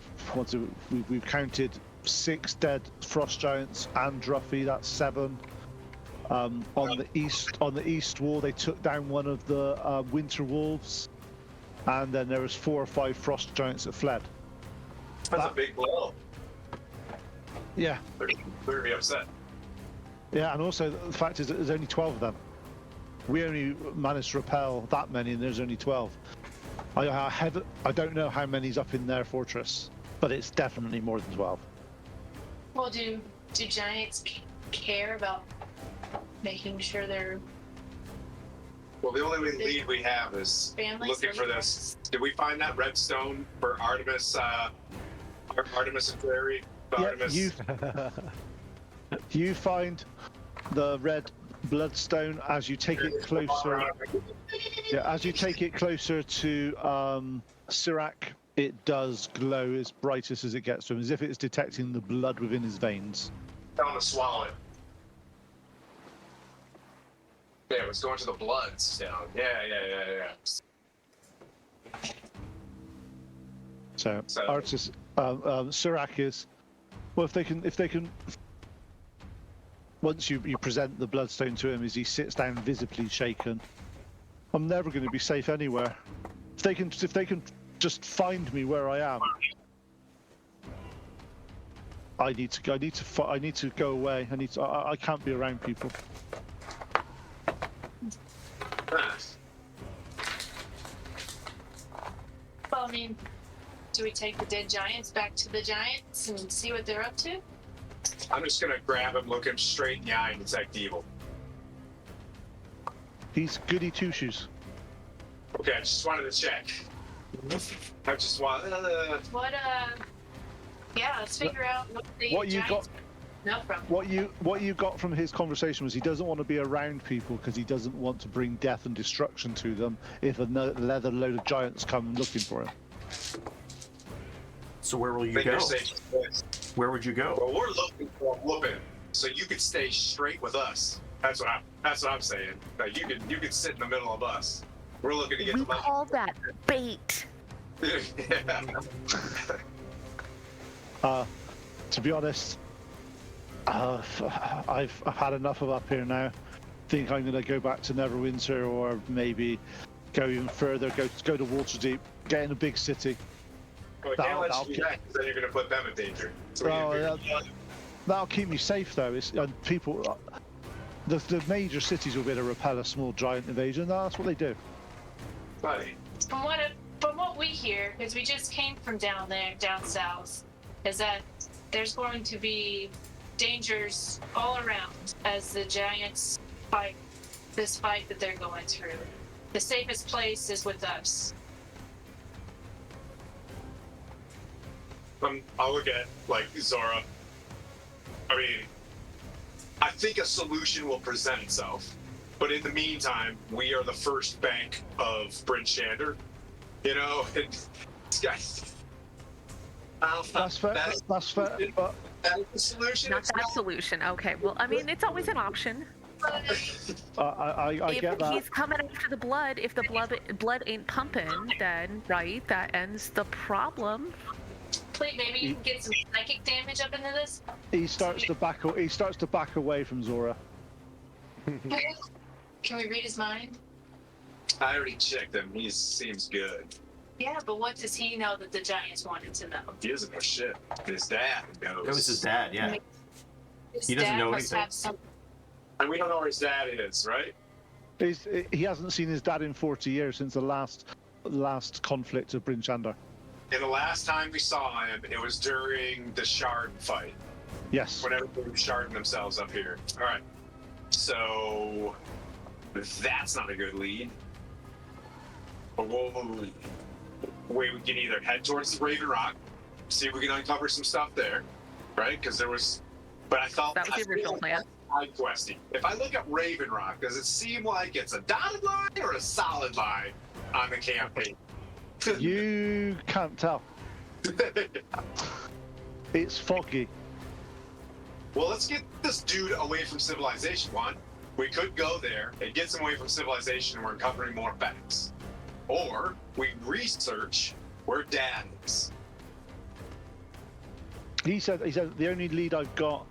counted 6 dead frost giants and Druffi. That's 7. On the east wall, they took down one of the winter wolves, and then there was 4 or 5 frost giants that fled. That's a big blow. Yeah. They're gonna be upset. Yeah, and also the fact is that there's only 12 of them. We only managed to repel that many, and there's only 12. I don't know how many's up in their fortress, but it's definitely more than 12. Well, do giants care about making sure they're Well, the only lead we have is families? looking for this. Did we find that redstone for Artemis? Artemis and Clary? Yeah, Artemis. You find the red bloodstone as you take it closer. Yeah, as you take it closer to Sirac, it does glow as brightest as it gets to him, as if it's detecting the blood within his veins. Tell him to swallow it. Yeah, it was going to the bloodstone. Yeah. So, So- Artis, Sirac is. Well, if they can. Once you present the bloodstone to him, as he sits down visibly shaken, I'm never going to be safe anywhere. If they can just find me where I am, I need to go away. I can't be around people. Well, I mean, do we take the dead giants back to the giants and see what they're up to? I'm just gonna grab him, look him straight in the eye, and detect evil. He's goody two shoes. Okay, I just wanted to check. I just want. What, yeah, let's figure out what the What you giants know from. What you got from his conversation was he doesn't want to be around people because he doesn't want to bring death and destruction to them if another load of giants come looking for him. So where will you Think go? you're safe. Where would you go? Well, we're looking for a whooping, so you could stay straight with us. That's what I'm saying. Like you could sit in the middle of us. We're looking to get We the money. call that bait. To be honest, I've had enough of up here now. Think I'm going to go back to Neverwinter, or maybe go even further. Go to Waterdeep. Get in a big city. We can't let you do that, 'cause then you're gonna put them in danger. So That'll keep me safe, though. People. The major cities will be able to repel a small giant invasion. That's what they do. buddy. From what we hear, because we just came from down south, is that there's going to be dangers all around as the giants fight this fight that they're going through. The safest place is with us. I'll look at like Zora. I mean, I think a solution will present itself, but in the meantime, we are the first bank of Bryn Shander. You know, and this guy. That's fair. That's fair. But That is the solution. Not that solution. Okay. Well, I mean, it's always an option. I If get that. he's coming after the blood, if the blood ain't pumping, then right, that ends the problem. Please, maybe you can get some psychic damage up into this. He starts to back away from Zora. Can we read his mind? I already checked him. He seems good. Yeah, but what does he know that the giants wanted to know? He doesn't know shit. His dad knows. It was his dad, yeah. His He doesn't dad know must anything. have some. And we don't know where his dad is, right? He hasn't seen his dad in 40 years since the last conflict of Bryn Shander. And the last time we saw him, it was during the Shard fight. Yes. Whenever they were sharding themselves up here. All right. So that's not a good lead. But we can either head towards the Raven Rock, see if we can uncover some stuff there, right? Because there was, but I thought That was the original plan. Side questing. If I look at Raven Rock, does it seem like it's a dotted line or a solid line on the campaign? You can't tell. It's foggy. Well, let's get this dude away from civilization. One, we could go there. It gets him away from civilization, and we're uncovering more facts. Or we research where Dad is. He said the only lead I've got,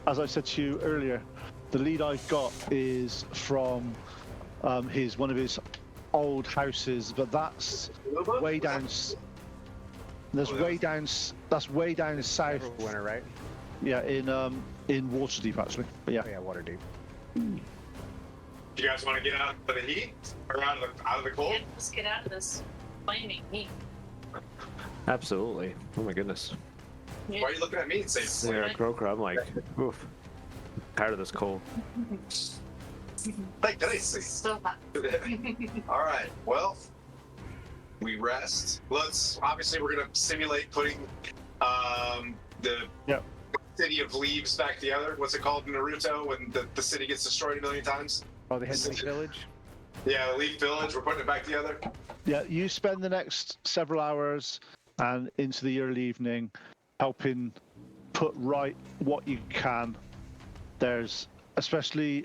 as I said to you earlier, the lead I've got is from one of his old houses, but that's way down. That's way down south. Winter, right? Yeah, in Waterdeep actually. But yeah. Oh, yeah, Waterdeep. Do you guys want to get out of the heat or out of the cold? Yeah, let's get out of this flaming heat. Absolutely. Oh my goodness. Why are you looking at me and saying Yeah, Croker, I'm like, oof. Tired of this cold. like this? So hot. All right. Well, we rest. Let's. Obviously, we're gonna simulate putting the Yep. city of leaves back together. What's it called in Naruto when the city gets destroyed a million times? Oh, the Headley Village. Yeah, the Leaf Village. We're putting it back together. Yeah, you spend the next several hours and into the early evening helping put right what you can. There's especially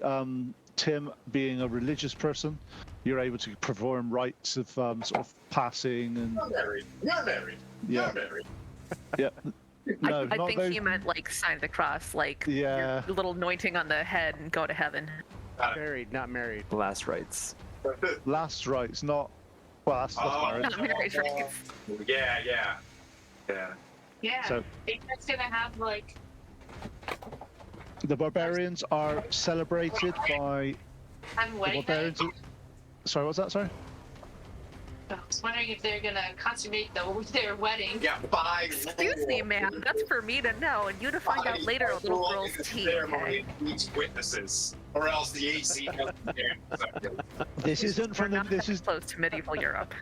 Tim being a religious person, you're able to perform rites of sort of passing and You're married. You're married. Yeah. You're married. yeah. No, I not think those. he meant like sign of the cross, like Yeah. your little anointing on the head and go to heaven. Married, not married. Last rites. Last rites, not. Well, that's marriage. Not marriage rites. Yeah, yeah, yeah. Yeah. So- I think that's gonna have like. The barbarians are celebrated by I'm the wedding night. barbarians. Sorry, what's that? Sorry. I was wondering if they're gonna consummate their wedding. Yeah, by Excuse me, ma'am. That's for me to know and you to find out later a little girl's tea. ceremony Okay? needs witnesses, or else the AC doesn't care. This isn't We're from the. not This that is. close to medieval Europe.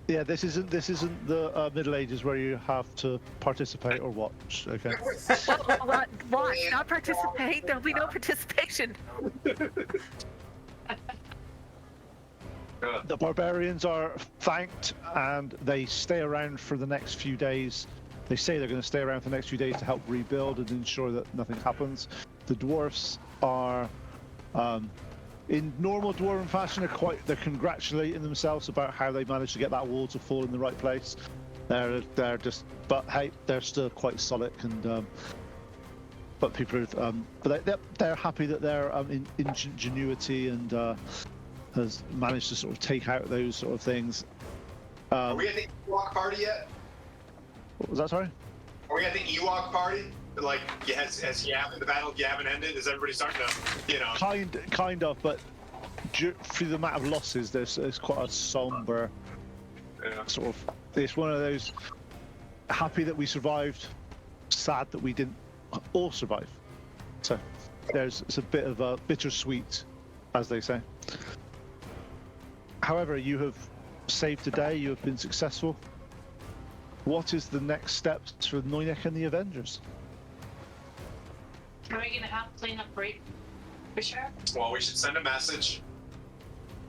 Yeah, this isn't. This isn't the Middle Ages where you have to participate or watch. Okay. Watch, not participate. There'll be no participation. The barbarians are thanked and they stay around for the next few days. They say they're going to stay around for the next few days to help rebuild and ensure that nothing happens. The dwarfs are, in normal dwarven fashion, they're congratulating themselves about how they managed to get that wall to fall in the right place. They're just, but hey, they're still quite solid and. But people, but they're happy that their ingenuity and has managed to sort of take out those sort of things. Are we at the Ewok party yet? What was that? Sorry. Are we at the Ewok party? Like, has the battle of Yavin ended? Is everybody starting to, you know? Kind of, but through the amount of losses, there's quite a somber sort of. It's one of those happy that we survived, sad that we didn't all survive. So it's a bit of a bittersweet, as they say. However, you have saved the day. You have been successful. What is the next steps for Noynek and the Avengers? Are we gonna help clean up Raid? For sure. Well, we should send a message.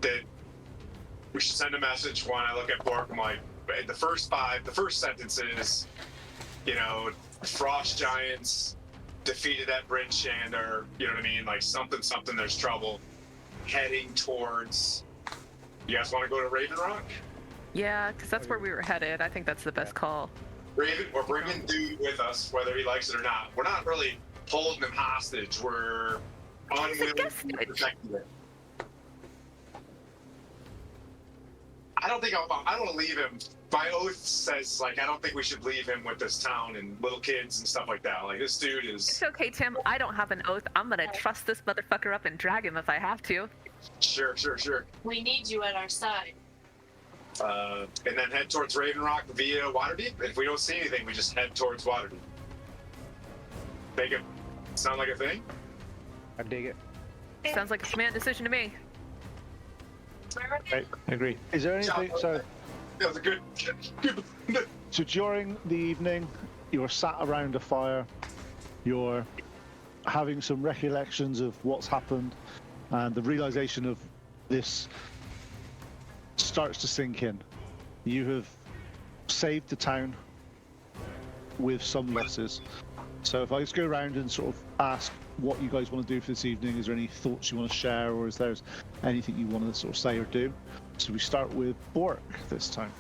We should send a message when I look at Bork. I'm like, the first sentence is, you know, Frost Giants defeated at Bryn Shander. You know what I mean? Like something. There's trouble. Heading towards. You guys want to go to Raven Rock? Yeah, because that's where we were headed. I think that's the best call. Raven, we're bringing Dude with us, whether he likes it or not. We're not really holding him hostage. We're unwilling to protect him. I don't want to leave him. My oath says, like, I don't think we should leave him with this town and little kids and stuff like that. Like, this dude is... It's okay, Tim. I don't have an oath. I'm gonna trust this motherfucker up and drag him if I have to. Sure. We need you at our side. And then head towards Raven Rock via Waterdeep. If we don't see anything, we just head towards Waterdeep. Make it sound like a thing? I dig it. Sounds like a command decision to me. Where are they? I agree. Is there anything? So That was a good. So during the evening, you're sat around a fire, you're having some recollections of what's happened, and the realization of this starts to sink in. You have saved the town with some losses. So if I just go around and sort of ask what you guys want to do for this evening, is there any thoughts you want to share, or is there anything you want to sort of say or do? So we start with Bork this time.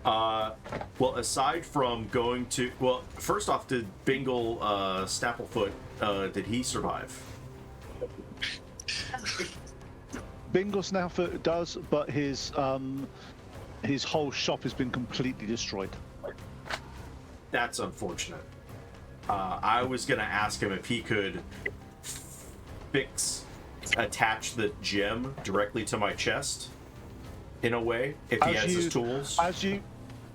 Well, aside from going to... Well, first off, did Bingle Snapplefoot, did he survive? Bingle Snafford does, but his whole shop has been completely destroyed. That's unfortunate. I was going to ask him if he could attach the gem directly to my chest, in a way, if he has his tools.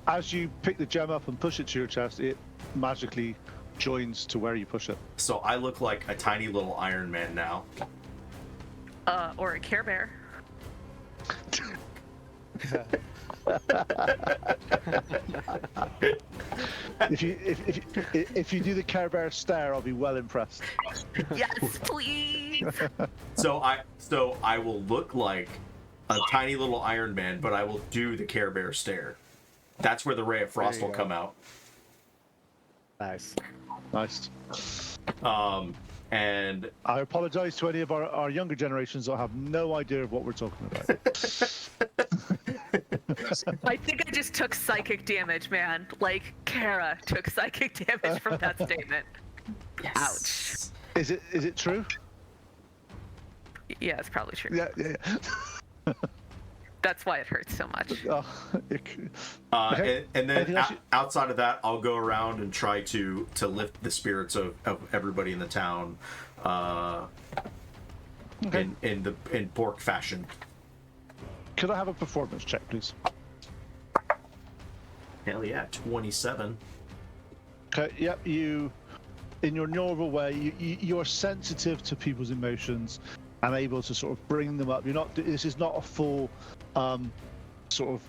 As you pick the gem up and push it to your chest, it magically joins to where you push it. So I look like a tiny little Iron Man now. Or a Care Bear. If you do the Care Bear stare, I'll be well impressed. Yes, please. So I will look like a tiny little Iron Man, but I will do the Care Bear stare. That's where the Ray of Frost There will you come go. out. Nice. Nice. And I apologize to any of our younger generations that have no idea of what we're talking about. I think I just took psychic damage, man. Like Kara took psychic damage from that statement. Ouch. Is it true? Yeah, it's probably true. Yeah. That's why it hurts so much. Oh, okay. and then Anything else you- outside of that, I'll go around and try to lift the spirits of everybody in the town, Okay. in pork fashion. Could I have a performance check, please? Hell yeah, 27. Okay. Yep. You, in your normal way, you're sensitive to people's emotions and able to sort of bring them up. You're not. This is not a full sort of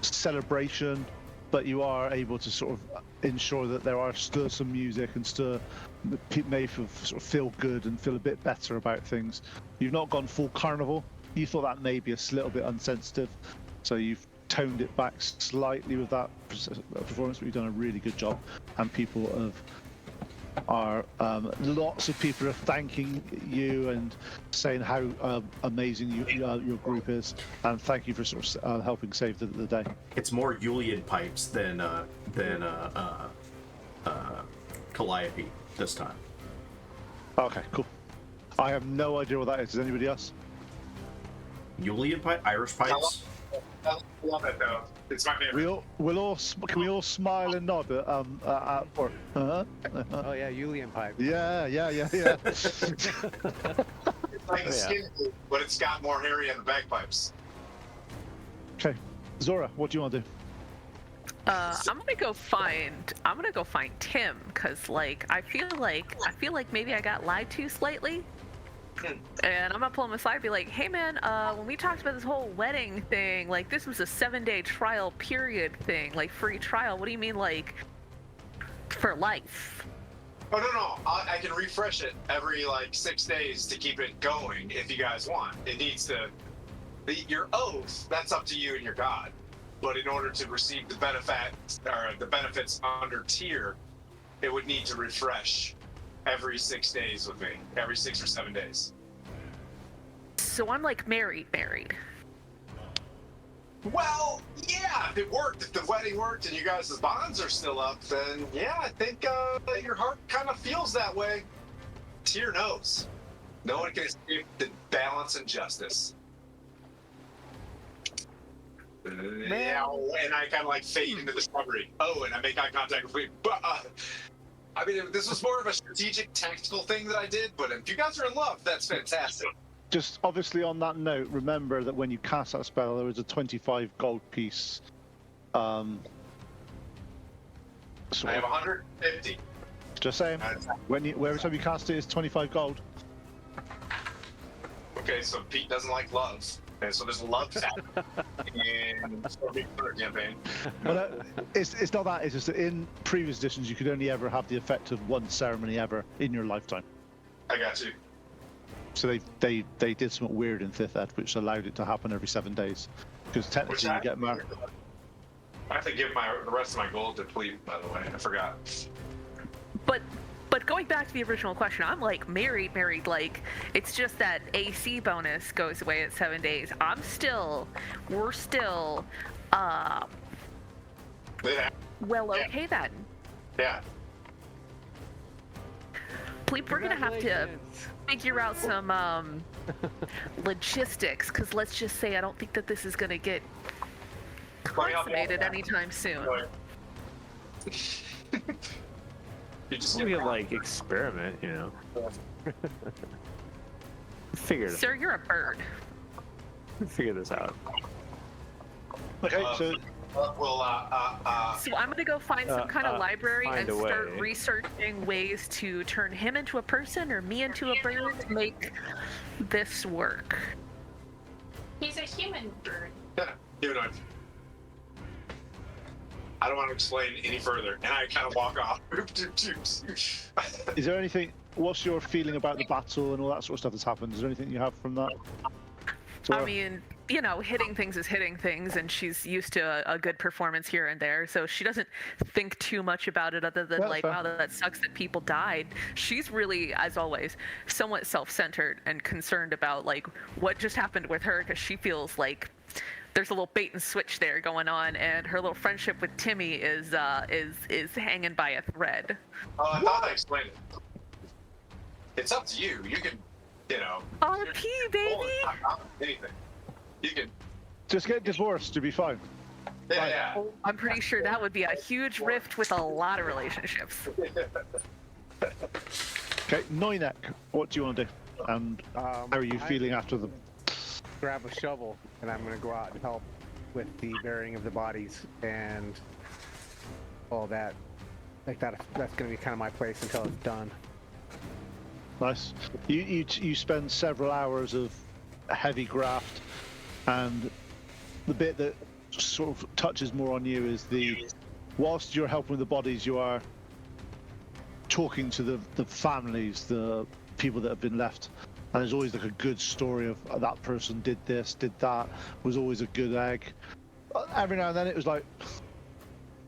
celebration, but you are able to sort of ensure that there are still some music and still people may sort of feel good and feel a bit better about things. You've not gone full carnival. You thought that may be a little bit unsensitive, so you've toned it back slightly with that performance, but you've done a really good job, and people are lots of people are thanking you and saying how amazing your group is, and thank you for sort of helping save the day. It's more Yulian pipes than Calliope this time. Okay, cool. I have no idea what that is. Does anybody else? Yulian pipe, Irish pipes. I love it though. It's my favorite. Can we all smile and nod for Oh yeah, Julian pipe. yeah. It's like a skin flute, but it's got more hairy on the bagpipes. Okay, Zora, what do you want to do? I'm gonna go find Tim, cause like I feel like maybe I got lied to slightly. And I'm gonna pull him aside and be like, hey man, when we talked about this whole wedding thing, like this was a 7-day trial period thing, like free trial. What do you mean like for life? Oh no, I can refresh it every like 6 days to keep it going if you guys want. It needs to your oath, that's up to you and your god. But in order to receive the benefits under tier, it would need to refresh every 6 days with me, every 6 or 7 days. So I'm like married. Well, yeah, if it worked, if the wedding worked and you guys' bonds are still up, then yeah, I think your heart kind of feels that way. Tyr knows. No one can escape the balance and justice. Yeah, and I kind of like fade into the shrubbery. Oh, and I make eye contact with I mean, this was more of a strategic, tactical thing that I did, but if you guys are in love, that's fantastic. Just obviously on that note, remember that when you cast that spell, there was a 25 gold piece. I have 150. Just saying, every time you cast it, it's 25 gold. Okay, so Pete doesn't like love. And so there's a love tap in Stormy Thunder campaign. But it's not that. It's just that in previous editions, you could only ever have the effect of one ceremony ever in your lifetime. I got you. So they did something weird in 5th Ed, which allowed it to happen every 7 days. Because technically, you get married. I have to give the rest of my gold to Pleat, by the way. I forgot. But going back to the original question, I'm like married, like it's just that AC bonus goes away at 7 days. We're still Yeah. well okay then. Yeah. Please, we're gonna have to Congratulations. figure out some logistics, because let's just say I don't think that this is gonna get consummated anytime soon. You just We can like experiment, you know. Figure Sir, you're a bird. this out. Okay, so So I'm gonna go find some kind of library find and a start way. researching ways to turn him into a person or me into a bird to make this work. He's a human bird. yeah, humanoid. I don't want to explain any further. And I kind of walk off. Is there anything? What's your feeling about the battle and all that sort of stuff that's happened? Is there anything you have from that? I mean, you know, hitting things is hitting things, and she's used to a good performance here and there, so she doesn't think too much about it other than That's like, fair. wow, that sucks that people died. She's really, as always, somewhat self-centered and concerned about like what just happened with her, because she feels like there's a little bait and switch there going on, and her little friendship with Timmy is hanging by a thread. Oh, I thought I explained it. It's up to you. You can, you know. RP, baby. Anything. You can. Just get divorced to be fine. Yeah. I'm pretty sure that would be a huge rift with a lot of relationships. Okay, Noinek, what do you want to do? And how are you feeling after the? Grab a shovel, and I'm going to go out and help with the burying of the bodies and all that. Like that's going to be kind of my place until it's done. Nice. You spend several hours of heavy graft, and the bit that sort of touches more on you is whilst you're helping with the bodies, you are talking to the families, the people that have been left. And there's always like a good story of that person did this, did that, was always a good egg. Every now and then it was like,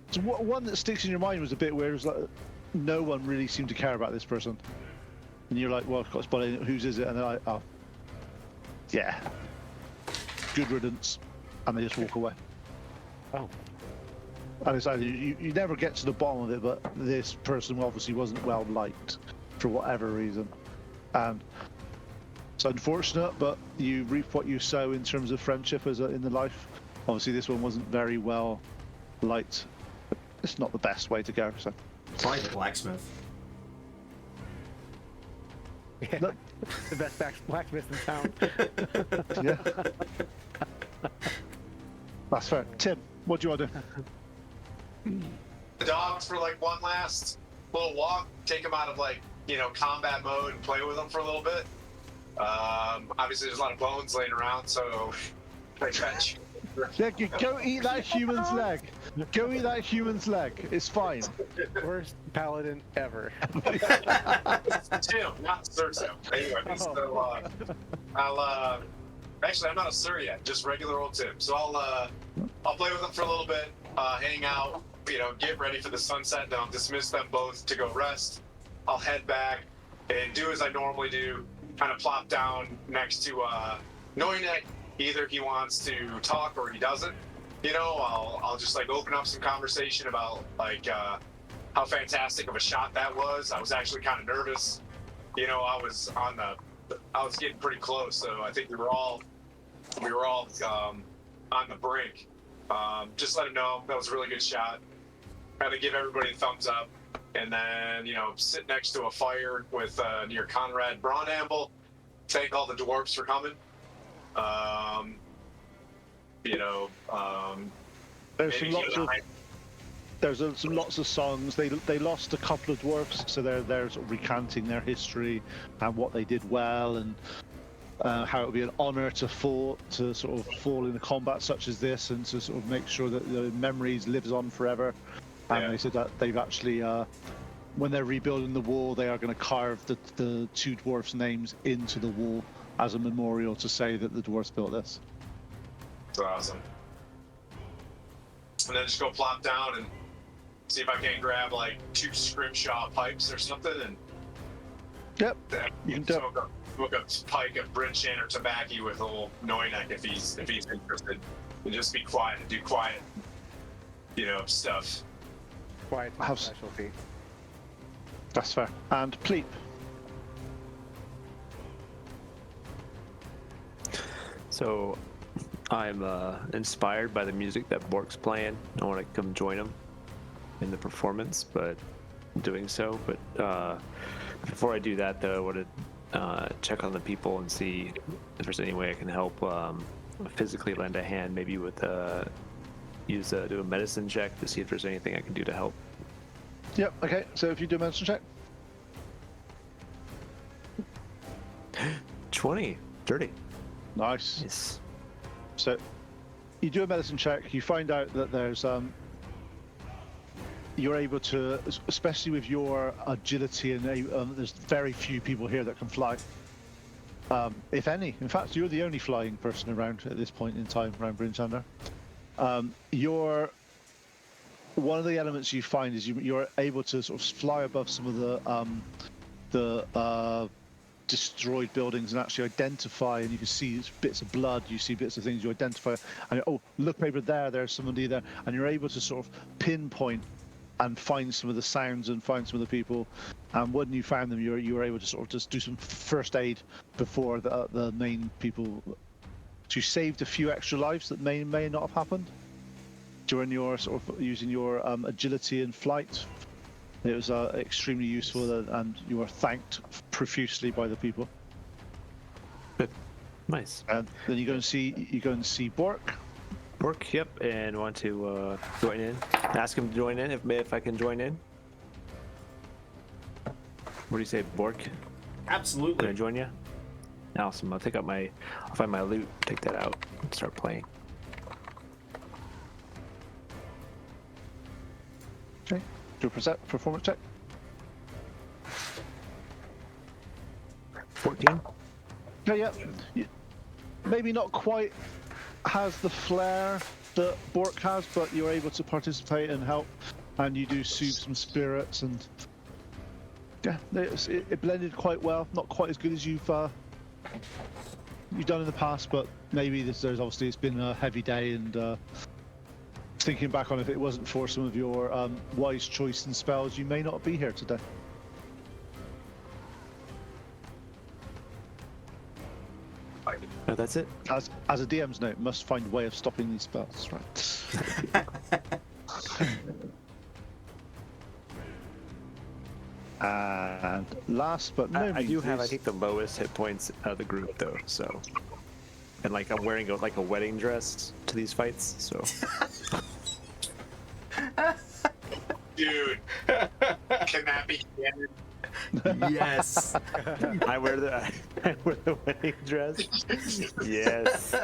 so one that sticks in your mind was a bit where it was like, no one really seemed to care about this person. And you're like, well, I've got this body, whose is it? And they're like, oh, yeah, good riddance. And they just walk away. Oh. And it's like, you never get to the bottom of it, but this person obviously wasn't well liked for whatever reason. And it's unfortunate, but you reap what you sow in terms of friendship in the life. Obviously, this one wasn't very well liked. It's not the best way to go. So, Probably the blacksmith. Yeah. Look. The best blacksmith in town. yeah, that's fair. Tim, what do you want to do? The dogs for like one last little walk. Take them out of like, you know, combat mode and play with them for a little bit. Obviously, there's a lot of bones laying around, so I catch. Yeah, go eat that human's leg. Go eat that human's leg. It's fine. Worst paladin ever. Tim, not Sir Tim. Anyway, so I'll actually I'm not a Sir yet, just regular old Tim. So I'll play with them for a little bit, hang out, you know, get ready for the sunset. Then I'll dismiss them both to go rest. I'll head back and do as I normally do, kind of plop down next to Noinek. Either he wants to talk or he doesn't. You know, I'll just like open up some conversation about like how fantastic of a shot that was. I was actually kind of nervous. You know, I was getting pretty close, so I think we were all on the brink. Just let him know that was a really good shot. Kind of give everybody a thumbs up, and then, you know, sit next to a fire with near Conrad Braunamble. Thank all the dwarves for coming. You know, There's some lots of songs. They lost a couple of dwarfs, so they're sort of recanting their history and what they did well, and how it would be an honor to sort of fall in a combat such as this, and to sort of make sure that the memories lives on forever. And they said that they've actually, when they're rebuilding the wall, they are going to carve the two dwarfs' names into the wall as a memorial to say that the dwarfs built this. That's awesome. And then just go plop down and see if I can't grab like 2 scrimshaw pipes or something, and Yep, you can do it. smoke a pike of Brinchan or tobacco with old Noinek if he's interested, and just be quiet and do quiet, you know, stuff. Quiet Have- specialty. That's fair. And Pleep. So, I'm inspired by the music that Bork's playing. I want to come join him in the performance, but doing so. But before I do that, though, I want to check on the people and see if there's any way I can help physically lend a hand, maybe with do a medicine check to see if there's anything I can do to help. Yep, okay, so if you do a medicine check. 20, dirty. Nice. Yes. So you do a medicine check, you find out that there's you're able to, especially with your agility, and there's very few people here that can fly. If any. In fact, you're the only flying person around at this point in time around Brimsander. One of the elements you find is you're able to sort of fly above some of the destroyed buildings and actually identify, and you can see bits of blood, you see bits of things, you identify, and oh, look over there, there's somebody there, and you're able to sort of pinpoint and find some of the sounds and find some of the people. And when you found them, you were able to sort of just do some first aid before the main people. So you saved a few extra lives that may not have happened during your sort of using your agility and flight. It was extremely useful, and you were thanked profusely by the people. Good. Nice. And then you go and see Bork. Bork, yep, and want to join in. Ask him to join in if I can join in. What do you say, Bork? Can Absolutely. I join you? Awesome. I'll find my loot, take that out, and start playing. Okay. Do a performance check. 14. Yeah. Maybe not quite has the flair that Bork has, but you're able to participate and help, and you do soothe some spirits, and yeah, it blended quite well. Not quite as good as you've done in the past, but maybe there's obviously it's been a heavy day, and thinking back on it, if it wasn't for some of your wise choice and spells, you may not be here today. No, that's it. As a DM's note, must find a way of stopping these spells, right? And last but no I means do have, I least- think, the lowest hit points of the group, though. So, and like I'm wearing a wedding dress to these fights. So, Dude, can that be canon? Yes. I wear the wedding dress. Yes.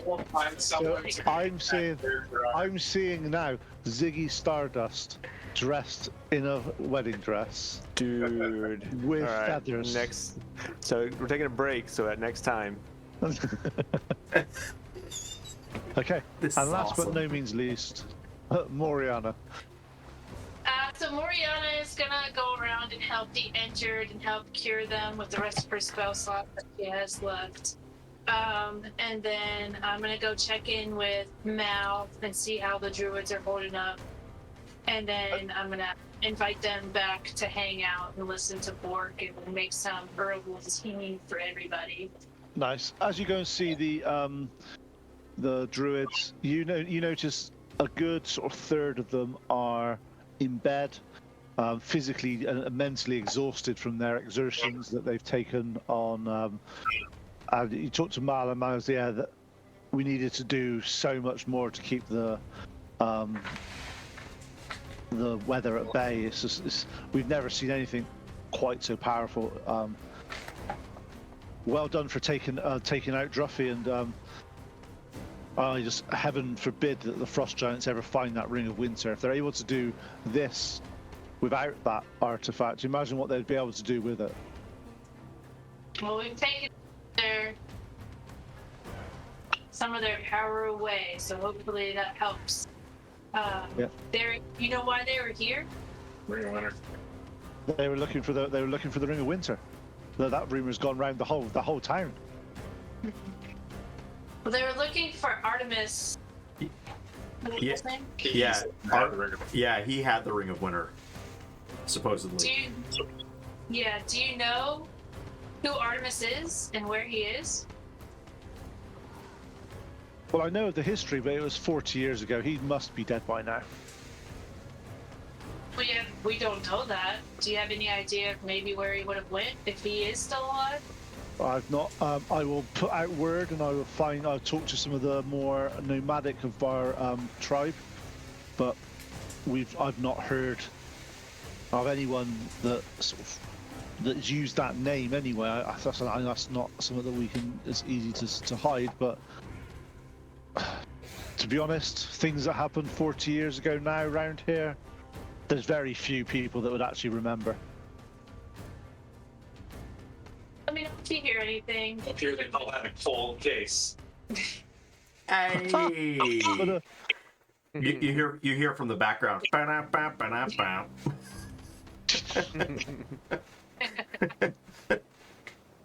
We'll find someone to I'm seeing now Ziggy Stardust dressed in a wedding dress Dude. with All right, feathers. So we're taking a break. So at next time. Okay, This and is last but awesome. no means least, Moriana. So Moriana is gonna go around and help the injured and help cure them with the rest of her spell slot that she has left. And then I'm gonna go check in with Mal and see how the druids are holding up. And then I'm gonna invite them back to hang out and listen to Bork and make some herbal tea for everybody. Nice. As you go and see the druids, you notice a good sort of third of them are in bed, physically and mentally exhausted from their exertions that they've taken on. And you talk to Mal, and Mal's that we needed to do so much more to keep the weather at bay. We've never seen anything quite so powerful. Well done for taking out Druffi, and just heaven forbid that the frost giants ever find that ring of winter. If they're able to do this without that artifact, imagine what they'd be able to do with it. Well, we've taken some of their power away, so hopefully that helps. Yeah. You know why they were here? Ring of Winter. They were looking for the ring of winter. That rumor's gone around the whole town. Well, they were looking for Artemis. What was Yeah. his name? Yeah. Not the Ring of- Yeah, he had the Ring of Winter, supposedly. Do you know who Artemis is and where he is? Well, I know of the history, but it was 40 years ago. He must be dead by now. We don't know that. Do you have any idea of maybe where he would have went if he is still alive? I've not. I will put out word, and I'll talk to some of the more nomadic of our tribe, but I've not heard of anyone that that's used that name anyway. That's not something that we can. It's easy to hide, but to be honest, things that happened 40 years ago now around here, there's very few people that would actually remember. Let me know if you hear anything. Up here, they all had a cold case. Hey. But, You hear from the background. Ba-da-ba-ba-da-ba.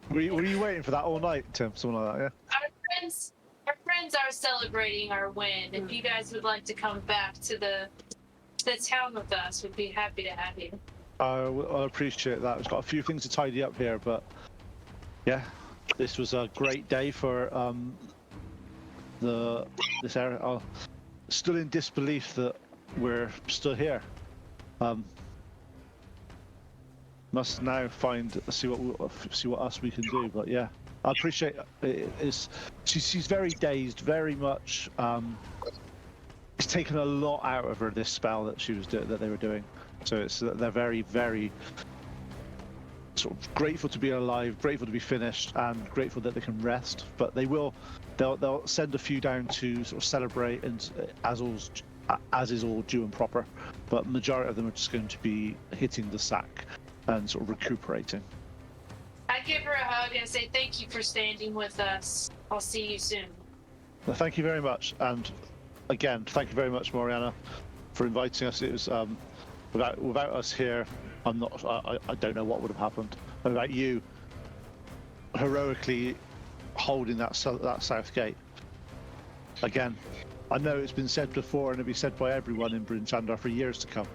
were you waiting for that all night, Tim? Something like that, yeah? Our friends are celebrating our win. If you guys would like to come back to the town with us, we'd be happy to have you. I appreciate that. We've got a few things to tidy up here, but yeah, this was a great day for this area. I'm still in disbelief that we're still here. Must now see what else we can do. But yeah, I appreciate it. She's very dazed, very much. It's taken a lot out of her, this spell that they were doing. So they're very, very sort of grateful to be alive, grateful to be finished, and grateful that they can rest. But they'll send a few down to sort of celebrate, and as is all due and proper. But majority of them are just going to be hitting the sack and sort of recuperating. I give her a hug and say thank you for standing with us. I'll see you soon. Well, thank you very much, and again, thank you very much, Mariana, for inviting us. It was without us here, I don't know what would have happened. And without you heroically holding that south gate. Again, I know it's been said before, and it'll be said by everyone in Bryn Chandar for years to come.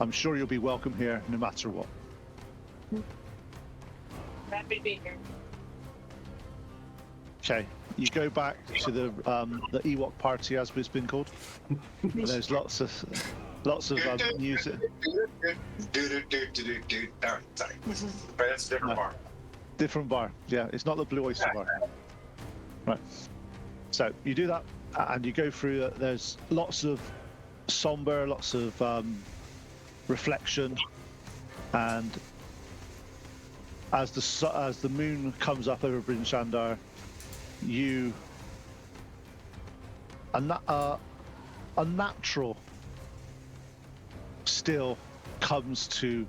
I'm sure you'll be welcome here, no matter what. Happy to be here. Okay, you go back to the Ewok party, as it's been called. There's lots of music. Alright, sorry. Right, that's a different bar. Different bar, yeah. It's not the Blue Oyster Bar. Right. So you do that, and you go through. There's lots of somber, lots of reflection, and as the moon comes up over Bryn Chandar, a natural still comes to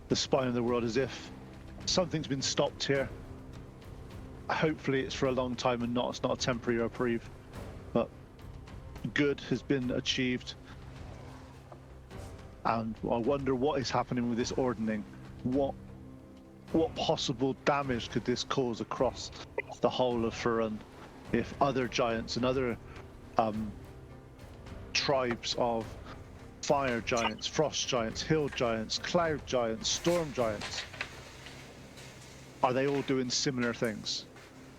the spine of the world, as if something's been stopped here. Hopefully it's for a long time and it's not a temporary reprieve, but good has been achieved. And I wonder what is happening with this ordning. What possible damage could this cause across the whole of Furun if other giants and other tribes of fire giants, frost giants, hill giants, cloud giants, storm giants, are they all doing similar things?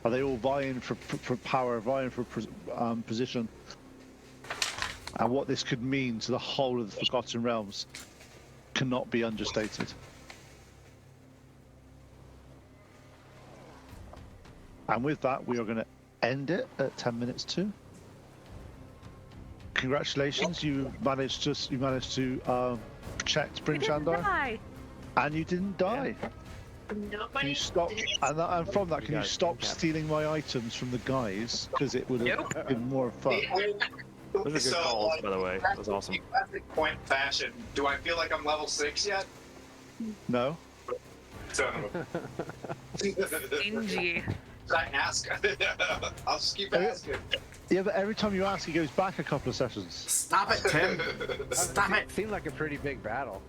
Are they all vying for power, vying for position? And what this could mean to the whole of the Forgotten Realms cannot be understated. And with that, we are going to end it at 10 minutes to. Congratulations, you managed to protect Bryn Chandar, and you didn't die. Nobody. Can you stop? And from that, can you stop stealing my items from the guys? Because it would have been more fun. Those are good calls, by the way. That was awesome. In classic point fashion, do I feel like I'm level 6 yet? No. So, Stingy. should I ask? I'll just keep asking. Yeah, but every time you ask, he goes back a couple of sessions. Stop it, Tim. Stop it. Seemed like a pretty big battle.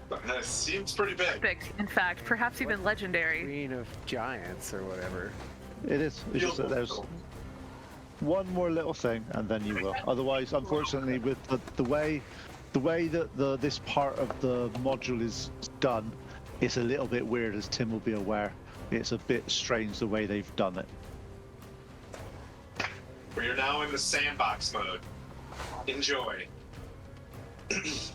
That seems pretty big. Big, in fact, perhaps even legendary. Queen of Giants or whatever. It is. It's just that there's one more little thing, and then you will. Otherwise, unfortunately, with the way that this part of the module is done, it's a little bit weird, as Tim will be aware. It's a bit strange the way they've done it. We are now in the sandbox mode. Enjoy.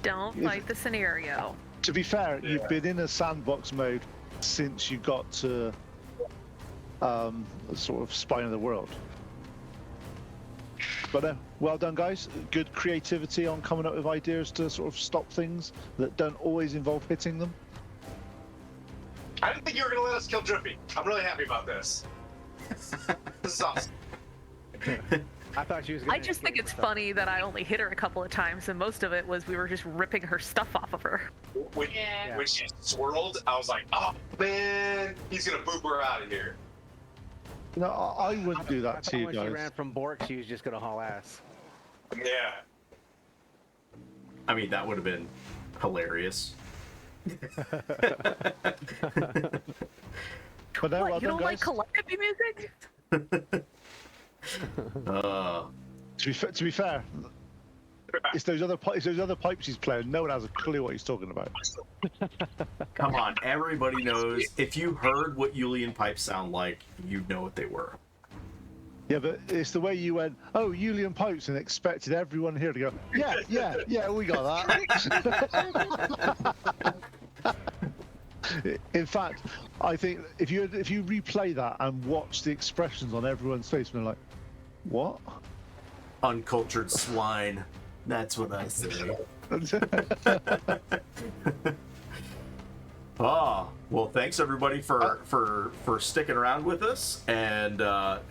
Don't fight the scenario. To be fair, you've been in a sandbox mode since you got to sort of spine of the world. But well done, guys. Good creativity on coming up with ideas to sort of stop things that don't always involve hitting them. I didn't think you were going to let us kill Druffi. I'm really happy about this. This is awesome. I thought she was. I just think it's funny that I only hit her a couple of times, and most of it was we were just ripping her stuff off of her. When, Yeah. when she swirled, I was like, oh man, he's gonna boop her out of here. No, I wouldn't do I that to thought you when she ran guys. from Bork, she was just gonna haul ass. Yeah. I mean, that would have been hilarious. But no, What, well you done, don't like guys. Calliope music? To be fair, it's those other pipes he's playing. No one has a clue what he's talking about. Come on, everybody knows. If you heard what Julian pipes sound like, you'd know what they were. Yeah, but it's the way you went, oh, Julian pipes, and expected everyone here to go, yeah, we got that. In fact, I think if you replay that and watch the expressions on everyone's face, they're like, what? Uncultured swine. That's what I say. Well, thanks everybody for sticking around with us, and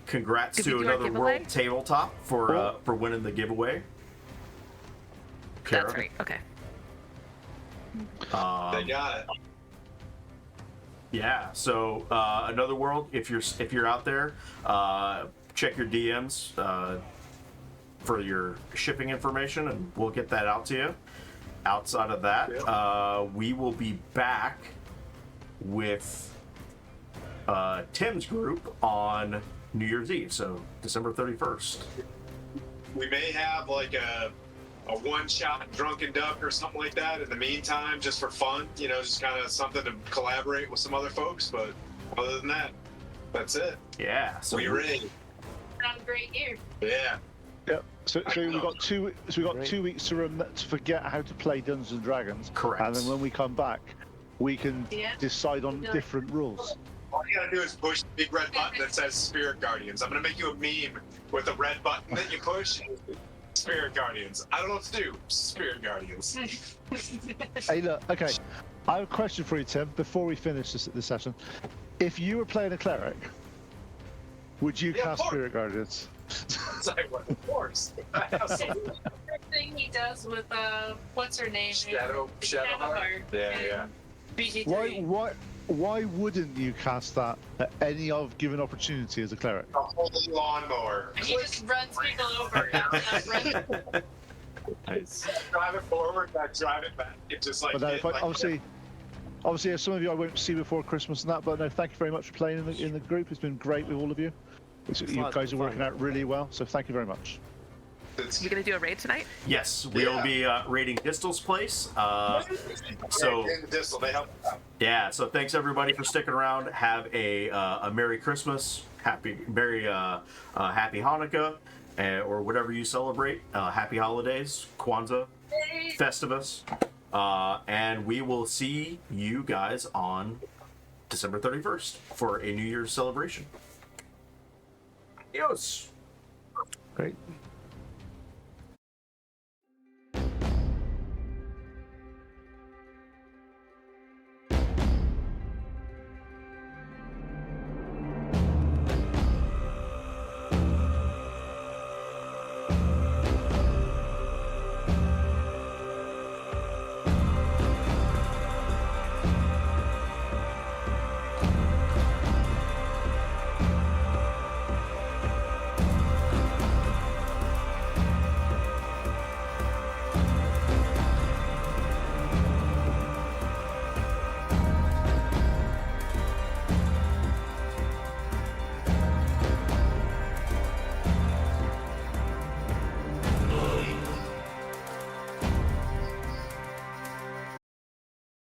congrats Did we to do our another giveaway? World Tabletop for winning the giveaway. Kara? That's right. Okay. They got it. Yeah. So another world. If you're out there, check your DMs for your shipping information, and we'll get that out to you. Outside of that, we will be back with Tim's group on New Year's Eve, so December 31st. We may have like a one-shot drunken duck or something like that in the meantime, just for fun, just kind of something to collaborate with some other folks. But other than that, that's it. Yeah. So We ready. Have a great year. Yeah. Yep. So we've got 2 2 weeks to forget how to play Dungeons and Dragons. Correct. And then when we come back, we can Yeah. decide on different rules. All you gotta do is push the big red button that says Spirit Guardians. I'm gonna make you a meme with a red button that you push. Spirit Guardians. I don't know what to do. Spirit Guardians. Hey, look. Okay, I have a question for you, Tim. Before we finish this session, if you were playing a cleric, would you Yeah, of cast course. Spirit Guardians? It's like, well, of course. First thing he does with what's her name? Shadowheart. Yeah. BG3. Why wouldn't you cast that at any of given opportunity as a cleric? A whole lawnmower. He just runs people over. Nice. Drive it forward, back, drive it back. It just like, But no, hit, like obviously, some of you I won't see before Christmas and that. But no, thank you very much for playing in the group. It's been great with all of you. You lots guys of are working fun. out really well. So thank you very much. You gonna do a raid tonight? yes, we'll Yeah. be raiding Distal's place. So in the distal, they help out. yeah. So thanks everybody for sticking around. Have a Merry Christmas, Happy Hanukkah, or whatever you celebrate. Happy holidays, Kwanzaa, Festivus, and we will see you guys on December 31st for a New Year's celebration. Adios. Great.